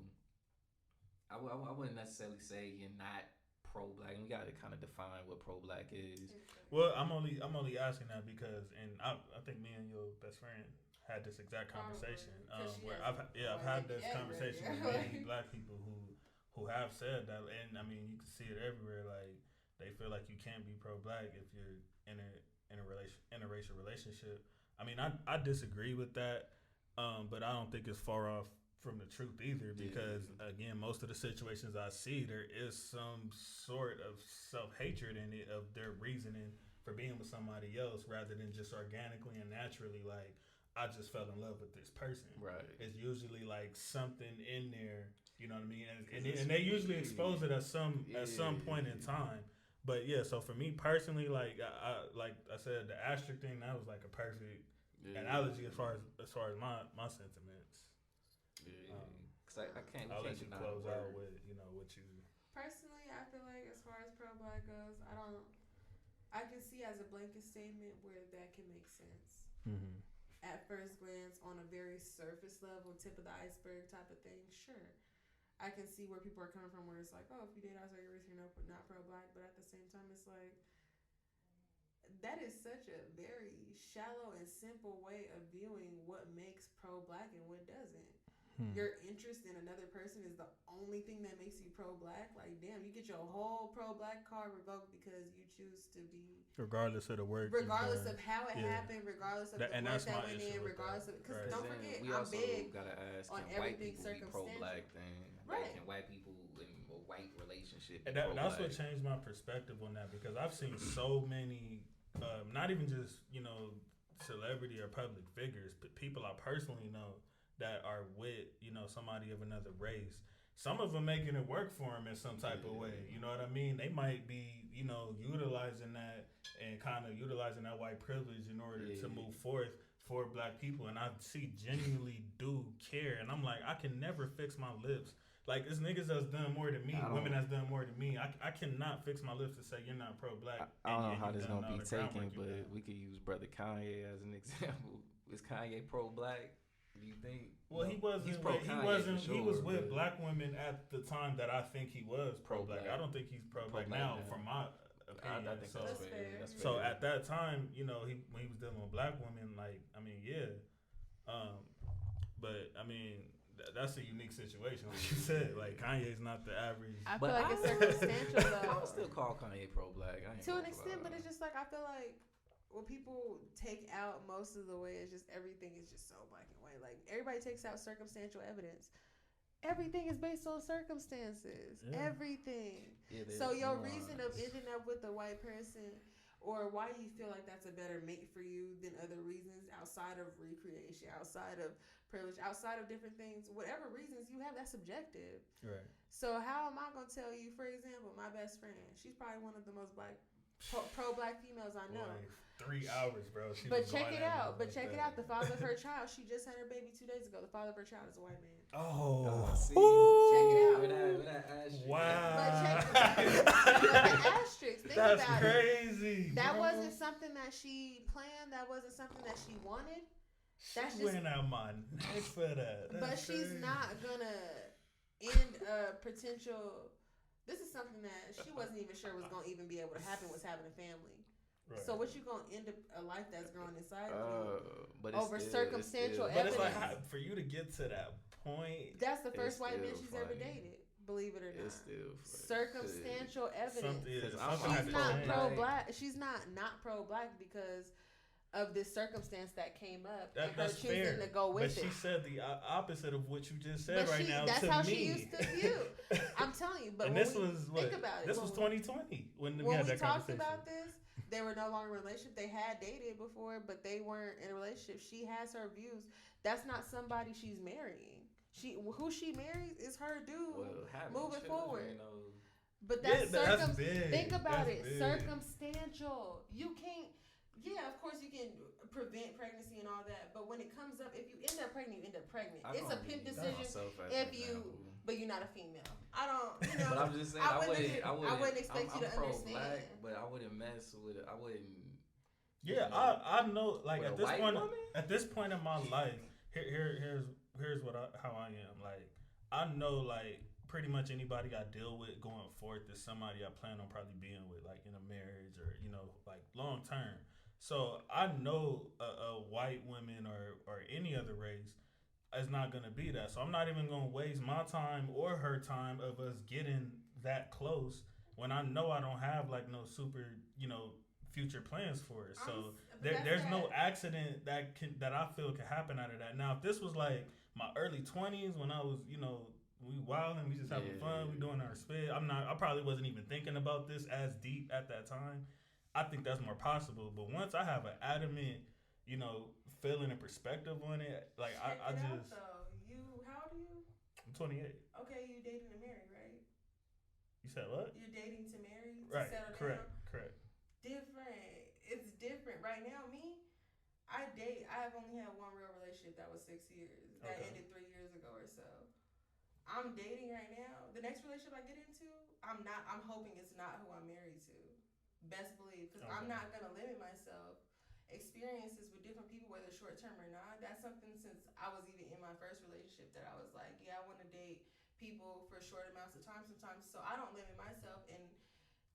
[SPEAKER 2] I wouldn't necessarily say you're not pro-Black. You got to kind of define what pro-Black is.
[SPEAKER 1] Well, I'm only asking that because, and I think me and your best friend had this exact conversation where I've had this conversation with many Black people who have said that, and I mean you can see it everywhere. Like, they feel like you can't be pro-Black if you're in a racial relationship. I mean, I disagree with that, but I don't think it's far off from the truth either, because again, most of the situations I see, there is some sort of self-hatred in it, of their reasoning for being with somebody else rather than just organically and naturally, like, I just fell in love with this person.
[SPEAKER 2] Right.
[SPEAKER 1] It's usually like something in there, you know what I mean? And they usually expose it at some point in time. But yeah, so for me personally, like I said, the asterisk thing, that was like a perfect analogy as far as my sentiments.
[SPEAKER 2] Because
[SPEAKER 1] I'll let you close out with what you.
[SPEAKER 4] Personally, I feel like as far as pro-Black goes, I can see as a blanket statement where that can make sense.
[SPEAKER 1] Mm-hmm.
[SPEAKER 4] At first glance, on a very surface level, tip of the iceberg type of thing, sure. I can see where people are coming from, where it's like, oh, if you date outside your race, you're not pro-Black. But at the same time, it's like, that is such a very shallow and simple way of viewing what makes pro-Black and what doesn't. Your interest in another person is the only thing that makes you pro-Black. Like, damn, you get your whole pro-Black card revoked because you choose to be,
[SPEAKER 1] regardless of the work,
[SPEAKER 4] regardless of how it happened, regardless of the work that went in, regardless of, because don't forget,
[SPEAKER 2] we
[SPEAKER 4] I'm
[SPEAKER 2] also
[SPEAKER 4] big
[SPEAKER 2] gotta ask,
[SPEAKER 4] on
[SPEAKER 2] can white
[SPEAKER 4] everything
[SPEAKER 2] people be pro-Black then?
[SPEAKER 4] Right.
[SPEAKER 2] Like, can white people in a white relationship be
[SPEAKER 1] and that's what changed my perspective on that, because I've seen so many, not even just celebrity or public figures, but people I personally know that are with somebody of another race. Some of them making it work for them in some type of way. You know what I mean? They might be utilizing that and kind of utilizing that white privilege in order to move forth for Black people. And I genuinely do care. And I'm like, I can never fix my lips. Like, it's niggas that's done more than me, women that's done more than me. I cannot fix my lips to say you're not pro-Black.
[SPEAKER 2] I don't know how this gonna be taken, but we could use Brother Kanye as an example. Is Kanye pro-Black? Do you think?
[SPEAKER 1] Well, he wasn't. He was with Black women at the time that I think he was pro-Black. I don't think he's pro-Black now, from my opinion.
[SPEAKER 2] I think that's fair.
[SPEAKER 1] So at that time, when he was dealing with Black women, like, I mean, yeah. But I mean, that's a unique situation, like you said. Like, Kanye's not the average.
[SPEAKER 4] I feel like it's circumstantial, though.
[SPEAKER 2] I would still call Kanye pro-Black.
[SPEAKER 4] To an extent, but it's just like, I feel like when people take out most of the way, it's just everything is just so black and white. Like, everybody takes out circumstantial evidence. Everything is based on circumstances. Yeah. Everything. Yeah, so your reason of ending up with a white person Or why do you feel like that's a better mate for you than other reasons outside of recreation, outside of privilege, outside of different things? Whatever reasons you have, that's subjective.
[SPEAKER 1] Right.
[SPEAKER 4] So how am I going to tell you, for example, my best friend, she's probably one of the most pro-black females I know.
[SPEAKER 1] Boy, 3 hours, bro.
[SPEAKER 4] But check it out. The father of her child, she just had her baby 2 days ago. The father of her child is a white man.
[SPEAKER 1] Oh,
[SPEAKER 2] see,
[SPEAKER 4] check it out.
[SPEAKER 2] With that asterisk.
[SPEAKER 1] Wow.
[SPEAKER 4] But check it out. The asterisk. Think
[SPEAKER 1] That's
[SPEAKER 4] about
[SPEAKER 1] crazy.
[SPEAKER 4] it. That
[SPEAKER 1] bro.
[SPEAKER 4] wasn't something that she planned. That wasn't something that she wanted. That's
[SPEAKER 1] She
[SPEAKER 4] just.
[SPEAKER 1] went out my neck for that. That's
[SPEAKER 4] But she's
[SPEAKER 1] crazy.
[SPEAKER 4] not gonna end a potential. This is something that she wasn't even sure was gonna even be able to happen. Was having a family.
[SPEAKER 1] Right.
[SPEAKER 4] So what you gonna end up a life that's growing inside of you
[SPEAKER 2] But
[SPEAKER 4] over circumstantial
[SPEAKER 1] But
[SPEAKER 4] evidence?
[SPEAKER 1] it's like for you to get to that point.
[SPEAKER 4] That's the first white man
[SPEAKER 2] still
[SPEAKER 4] she's ever
[SPEAKER 2] funny.
[SPEAKER 4] dated. Believe it or not.
[SPEAKER 2] It's still funny.
[SPEAKER 4] Circumstantial evidence.
[SPEAKER 1] Something
[SPEAKER 4] She's
[SPEAKER 1] had to
[SPEAKER 4] not
[SPEAKER 1] change.
[SPEAKER 4] pro-black. She's not pro-black because of this circumstance that came up and her
[SPEAKER 1] That's
[SPEAKER 4] choosing
[SPEAKER 1] fair.
[SPEAKER 4] to go with
[SPEAKER 1] but
[SPEAKER 4] it.
[SPEAKER 1] she said the opposite of what you just said
[SPEAKER 4] But
[SPEAKER 1] right now.
[SPEAKER 4] that's
[SPEAKER 1] to
[SPEAKER 4] how
[SPEAKER 1] me.
[SPEAKER 4] she used to view. I'm telling you. But
[SPEAKER 1] and
[SPEAKER 4] when
[SPEAKER 1] this
[SPEAKER 4] we
[SPEAKER 1] was what?
[SPEAKER 4] think about it,
[SPEAKER 1] This
[SPEAKER 4] when
[SPEAKER 1] was
[SPEAKER 4] we-
[SPEAKER 1] 2020 when we
[SPEAKER 4] When
[SPEAKER 1] had
[SPEAKER 4] we
[SPEAKER 1] that
[SPEAKER 4] talked
[SPEAKER 1] conversation.
[SPEAKER 4] about this, they were no longer in a relationship. They had dated before, but they weren't in a relationship. She has her views. That's not somebody she's marrying. Who she marries is her dude moving forward. But that's
[SPEAKER 1] big.
[SPEAKER 4] Think about
[SPEAKER 1] That's
[SPEAKER 4] it.
[SPEAKER 1] big.
[SPEAKER 4] Circumstantial. You can't. Yeah, of course you can prevent pregnancy and all that. But when it comes up, if you end up pregnant, you end up pregnant. It's a pimp decision. But you're not a female. I don't. You know.
[SPEAKER 2] But I'm just saying,
[SPEAKER 4] I wouldn't expect you to understand.
[SPEAKER 2] Black, but I wouldn't mess with it. I wouldn't.
[SPEAKER 1] Yeah, I know. Like
[SPEAKER 2] With
[SPEAKER 1] at
[SPEAKER 2] a
[SPEAKER 1] this
[SPEAKER 2] white
[SPEAKER 1] point,
[SPEAKER 2] woman?
[SPEAKER 1] at this point in my life, here's how I am. Like I know, like pretty much anybody I deal with going forth is somebody I plan on probably being with, like in a marriage or like long term. So I know a white woman or any other race is not gonna be that. So I'm not even gonna waste my time or her time of us getting that close when I know I don't have like no super future plans for it. So there's no accident that I feel could happen out of that. Now if this was like my early 20s when I was we wilding, we just having fun, we doing our spit. I probably wasn't even thinking about this as deep at that time. I think that's more possible. But once I have an adamant, feeling and perspective on it, like I just.
[SPEAKER 4] How old are you?
[SPEAKER 1] I'm 28.
[SPEAKER 4] Okay, you dating to marry, right?
[SPEAKER 1] You said what?
[SPEAKER 4] You're dating to marry, to
[SPEAKER 1] Right.
[SPEAKER 4] settle
[SPEAKER 1] Correct.
[SPEAKER 4] down.
[SPEAKER 1] Correct.
[SPEAKER 4] Different. It's different right now. I've only had one real relationship that was 6 years. That ended 3 years ago or so. I'm dating right now. The next relationship I get into, I'm hoping it's not who I'm married to. Best believe, because I'm not gonna limit myself. Experiences with different people, whether short term or not. That's something since I was even in my first relationship that I was like, yeah, I want to date people for short amounts of time sometimes. So I don't limit myself and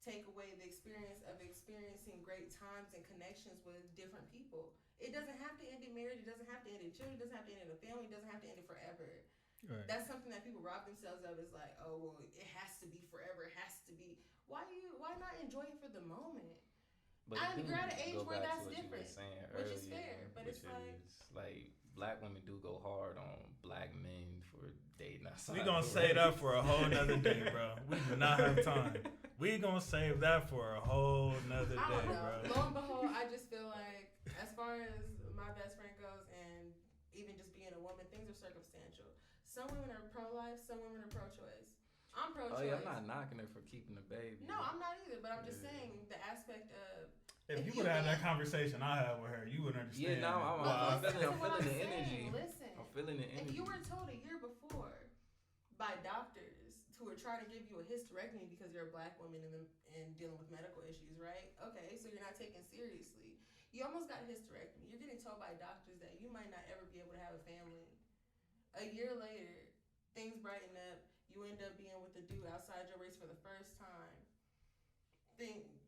[SPEAKER 4] take away the experience of experiencing great times and connections with different people. It doesn't have to end in marriage. It doesn't have to end in children. It doesn't have to end in a family. It doesn't have to end it forever.
[SPEAKER 1] Right.
[SPEAKER 4] That's something that people rob themselves of. Is like, oh well, it has to be forever. It has to be. Why not enjoy it for the moment?
[SPEAKER 2] But
[SPEAKER 4] I'm at an age where that's different,
[SPEAKER 2] which
[SPEAKER 4] is fair. But it's
[SPEAKER 2] like black women do go hard on black men for dating outside.
[SPEAKER 1] We gonna save that for a whole nother day, bro. We do not have time. We gonna save that for a whole nother day, bro.
[SPEAKER 4] Lo and behold, I just feel like, as far as my best friend goes, and even just being a woman, things are circumstantial. Some women are pro-life, some women are pro-choice. I'm pro-choice.
[SPEAKER 2] Oh yeah, I'm not knocking her for keeping the baby.
[SPEAKER 4] No, I'm not either. But I'm just saying the aspect of.
[SPEAKER 1] If you would have had that conversation I had with her, you would understand.
[SPEAKER 2] Yeah, no, I'm feeling the energy.
[SPEAKER 4] Listen,
[SPEAKER 2] I'm feeling the energy.
[SPEAKER 4] If you were told a year before by doctors who are trying to give you a hysterectomy because you're a black woman and dealing with medical issues, right? Okay, so you're not taken seriously. You almost got a hysterectomy. You're getting told by doctors that you might not ever be able to have a family. A year later, things brighten up. You end up being with a dude outside your race for the first time.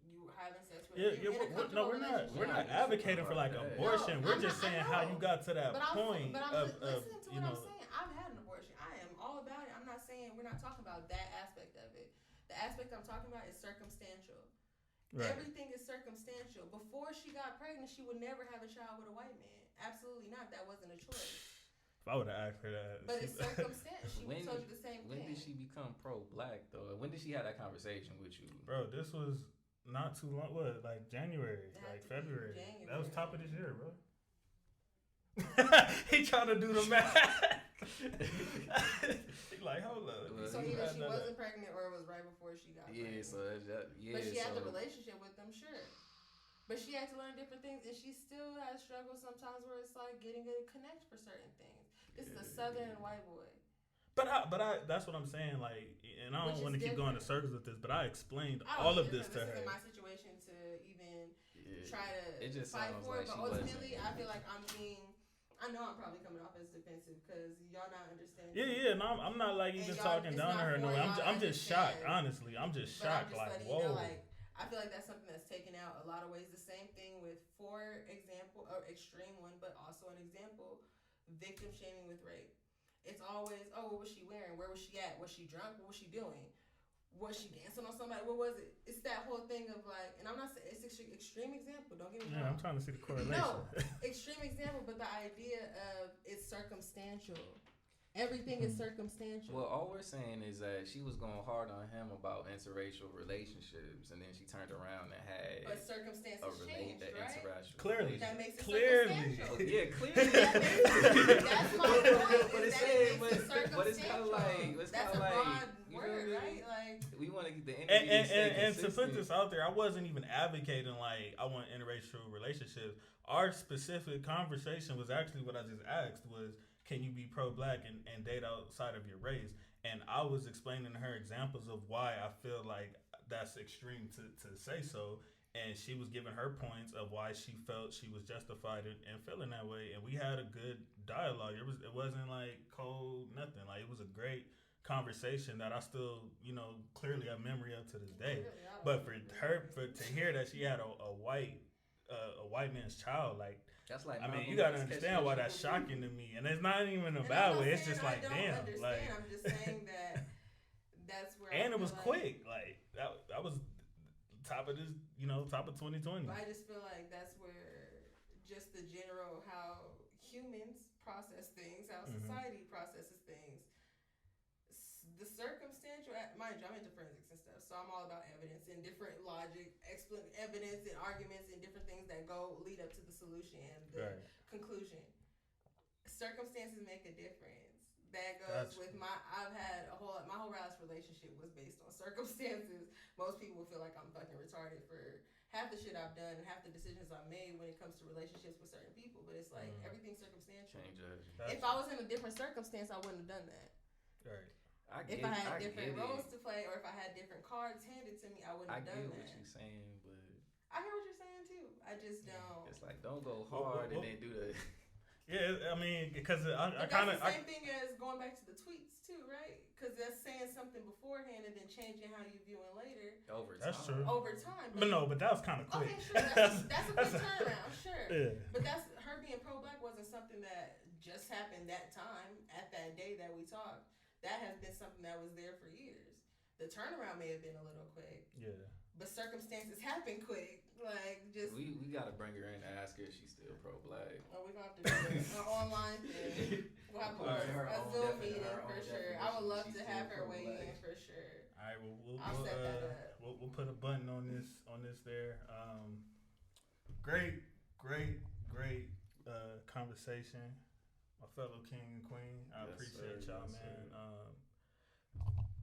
[SPEAKER 4] You having sex with
[SPEAKER 1] we're not advocating for like abortion. We're just saying how you got to that point
[SPEAKER 4] of listening to what I'm saying. I've had an abortion. I am all about it. I'm not saying we're not talking about that aspect of it. The aspect I'm talking about is circumstantial. Right. Everything is circumstantial. Before she got pregnant, she would never have a child with a white man. Absolutely not. That wasn't a choice.
[SPEAKER 1] If I would have asked her that.
[SPEAKER 4] But it's circumstantial. She told you the same thing.
[SPEAKER 2] When did she become pro-black, though? When did she have that conversation with you?
[SPEAKER 1] Bro, this was not too long. What, like January,
[SPEAKER 4] It had
[SPEAKER 1] like
[SPEAKER 4] to be
[SPEAKER 1] February.
[SPEAKER 4] January.
[SPEAKER 1] That was top of this year, bro. He trying to do the math. He like, hold up.
[SPEAKER 2] Well,
[SPEAKER 4] So either she wasn't pregnant or it was right before she got pregnant. But she had the relationship with them, sure. But she had to learn different things, and she still has struggles sometimes where it's like getting a connect for certain things. This is a southern white boy.
[SPEAKER 1] But I, that's what I'm saying. Like, and I don't want to keep going in circles with this, but I explained all of this to her.
[SPEAKER 4] This isn't my situation to even try to fight for it, but ultimately, I feel like I'm being. I know I'm probably coming off as defensive because y'all not understanding.
[SPEAKER 1] Yeah. No, I'm not like even talking down to her. No way. I'm just shocked. Honestly, I'm just shocked. Like, whoa.
[SPEAKER 4] You know, like, I feel like that's something that's taken out a lot of ways. The same thing with, for example, or extreme one, but also an example, victim shaming with rape. It's always, oh, what was she wearing? Where was she at? Was she drunk? What was she doing? Was she dancing on somebody? What was it? It's that whole thing of like, and I'm not saying it's an extreme example. Don't get me wrong.
[SPEAKER 1] Yeah, I'm trying to see the correlation.
[SPEAKER 4] No, extreme example, but the idea of it's circumstantial. Everything is circumstantial.
[SPEAKER 2] Well, all we're saying is that she was going hard on him about interracial relationships, and then she turned around and had
[SPEAKER 4] but circumstances changed, right?
[SPEAKER 2] Interracial
[SPEAKER 1] clearly,
[SPEAKER 4] that makes it
[SPEAKER 1] clearly.
[SPEAKER 2] Oh, yeah, clearly.
[SPEAKER 4] That's my point.
[SPEAKER 2] But it's kind of like,
[SPEAKER 4] that's a broad word, right? Like,
[SPEAKER 2] we want to get the energy
[SPEAKER 1] and to put this out there, I wasn't even advocating like I want interracial relationships. Our specific conversation was actually what I just asked was, can you be pro-black and date outside of your race? And I was explaining to her examples of why I feel like that's extreme to say so. And she was giving her points of why she felt she was justified in feeling that way. And we had a good dialogue. It wasn't like cold, nothing. Like, it was a great conversation that I still, clearly have memory of to this day. But for her, to hear that she had a white man's child, like,
[SPEAKER 2] that's like,
[SPEAKER 1] I mean, you gotta understand why that's shocking to me, and it's not even a bad way. It's just like, damn, like.
[SPEAKER 4] I'm just saying that that's where.
[SPEAKER 1] And it was quick, like that was top of this, top of 2020.
[SPEAKER 4] But I just feel like that's where just the general how humans process things, how society processes things. The circumstantial, mind you, I'm into forensics and stuff, so I'm all about evidence and different logic, evidence and arguments and different things that lead up to the solution and the conclusion. Circumstances make a difference. That goes with my whole last relationship was based on circumstances. Most people feel like I'm fucking retarded for half the shit I've done and half the decisions I've made when it comes to relationships with certain people, but it's like everything's circumstantial. If I was in a different circumstance, I wouldn't have done that.
[SPEAKER 1] Right.
[SPEAKER 4] If I had different roles to play, or if I had different cards handed to me, I wouldn't have done that.
[SPEAKER 2] I get what you're saying, but
[SPEAKER 4] I hear what you're saying too. I just don't.
[SPEAKER 2] It's like, don't go hard and then do the.
[SPEAKER 1] Yeah, I mean, because I
[SPEAKER 4] kind of. Same thing as going back to the tweets too, right? Because that's saying something beforehand and then changing how you view it later.
[SPEAKER 2] Over time.
[SPEAKER 1] That's true.
[SPEAKER 4] Over time.
[SPEAKER 1] But that was kind of quick.
[SPEAKER 4] Okay, sure. That's a quick turnaround, sure.
[SPEAKER 1] Yeah.
[SPEAKER 4] But that's her being pro-black wasn't something that just happened that time at that day that we talked. That has been something that was there for years. The turnaround may have been a little quick. Yeah. But circumstances happen quick. Like, just...
[SPEAKER 2] We got to bring her in and ask her if she's still pro-black.
[SPEAKER 4] Oh, we're going to have to do an online thing. We'll have a Zoom meeting for sure. I would love to have her weigh in for sure.
[SPEAKER 1] All right, well, we'll put a button on this there. Great conversation. My fellow king and queen, I appreciate y'all, man.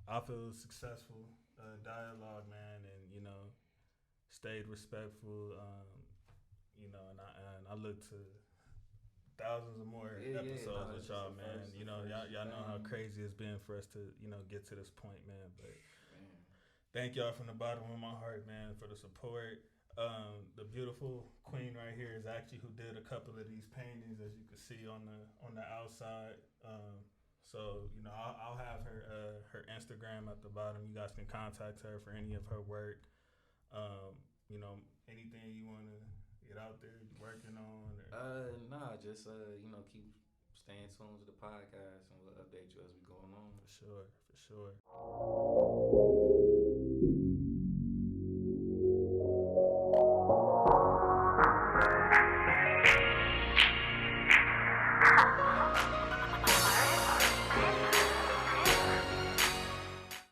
[SPEAKER 1] I feel successful dialogue, man, and stayed respectful. And I look to thousands of more episodes with y'all, man. Y'all know how crazy it's been for us to get to this point, man. But thank y'all from the bottom of my heart, man, for the support. The beautiful queen right here is actually who did a couple of these paintings, as you can see on the outside. So I'll have her Instagram at the bottom. You guys can contact her for any of her work. Anything you want to get out there working on? Or?
[SPEAKER 2] Nah, just keep staying tuned to the podcast, and we'll update you as we go along.
[SPEAKER 1] For sure.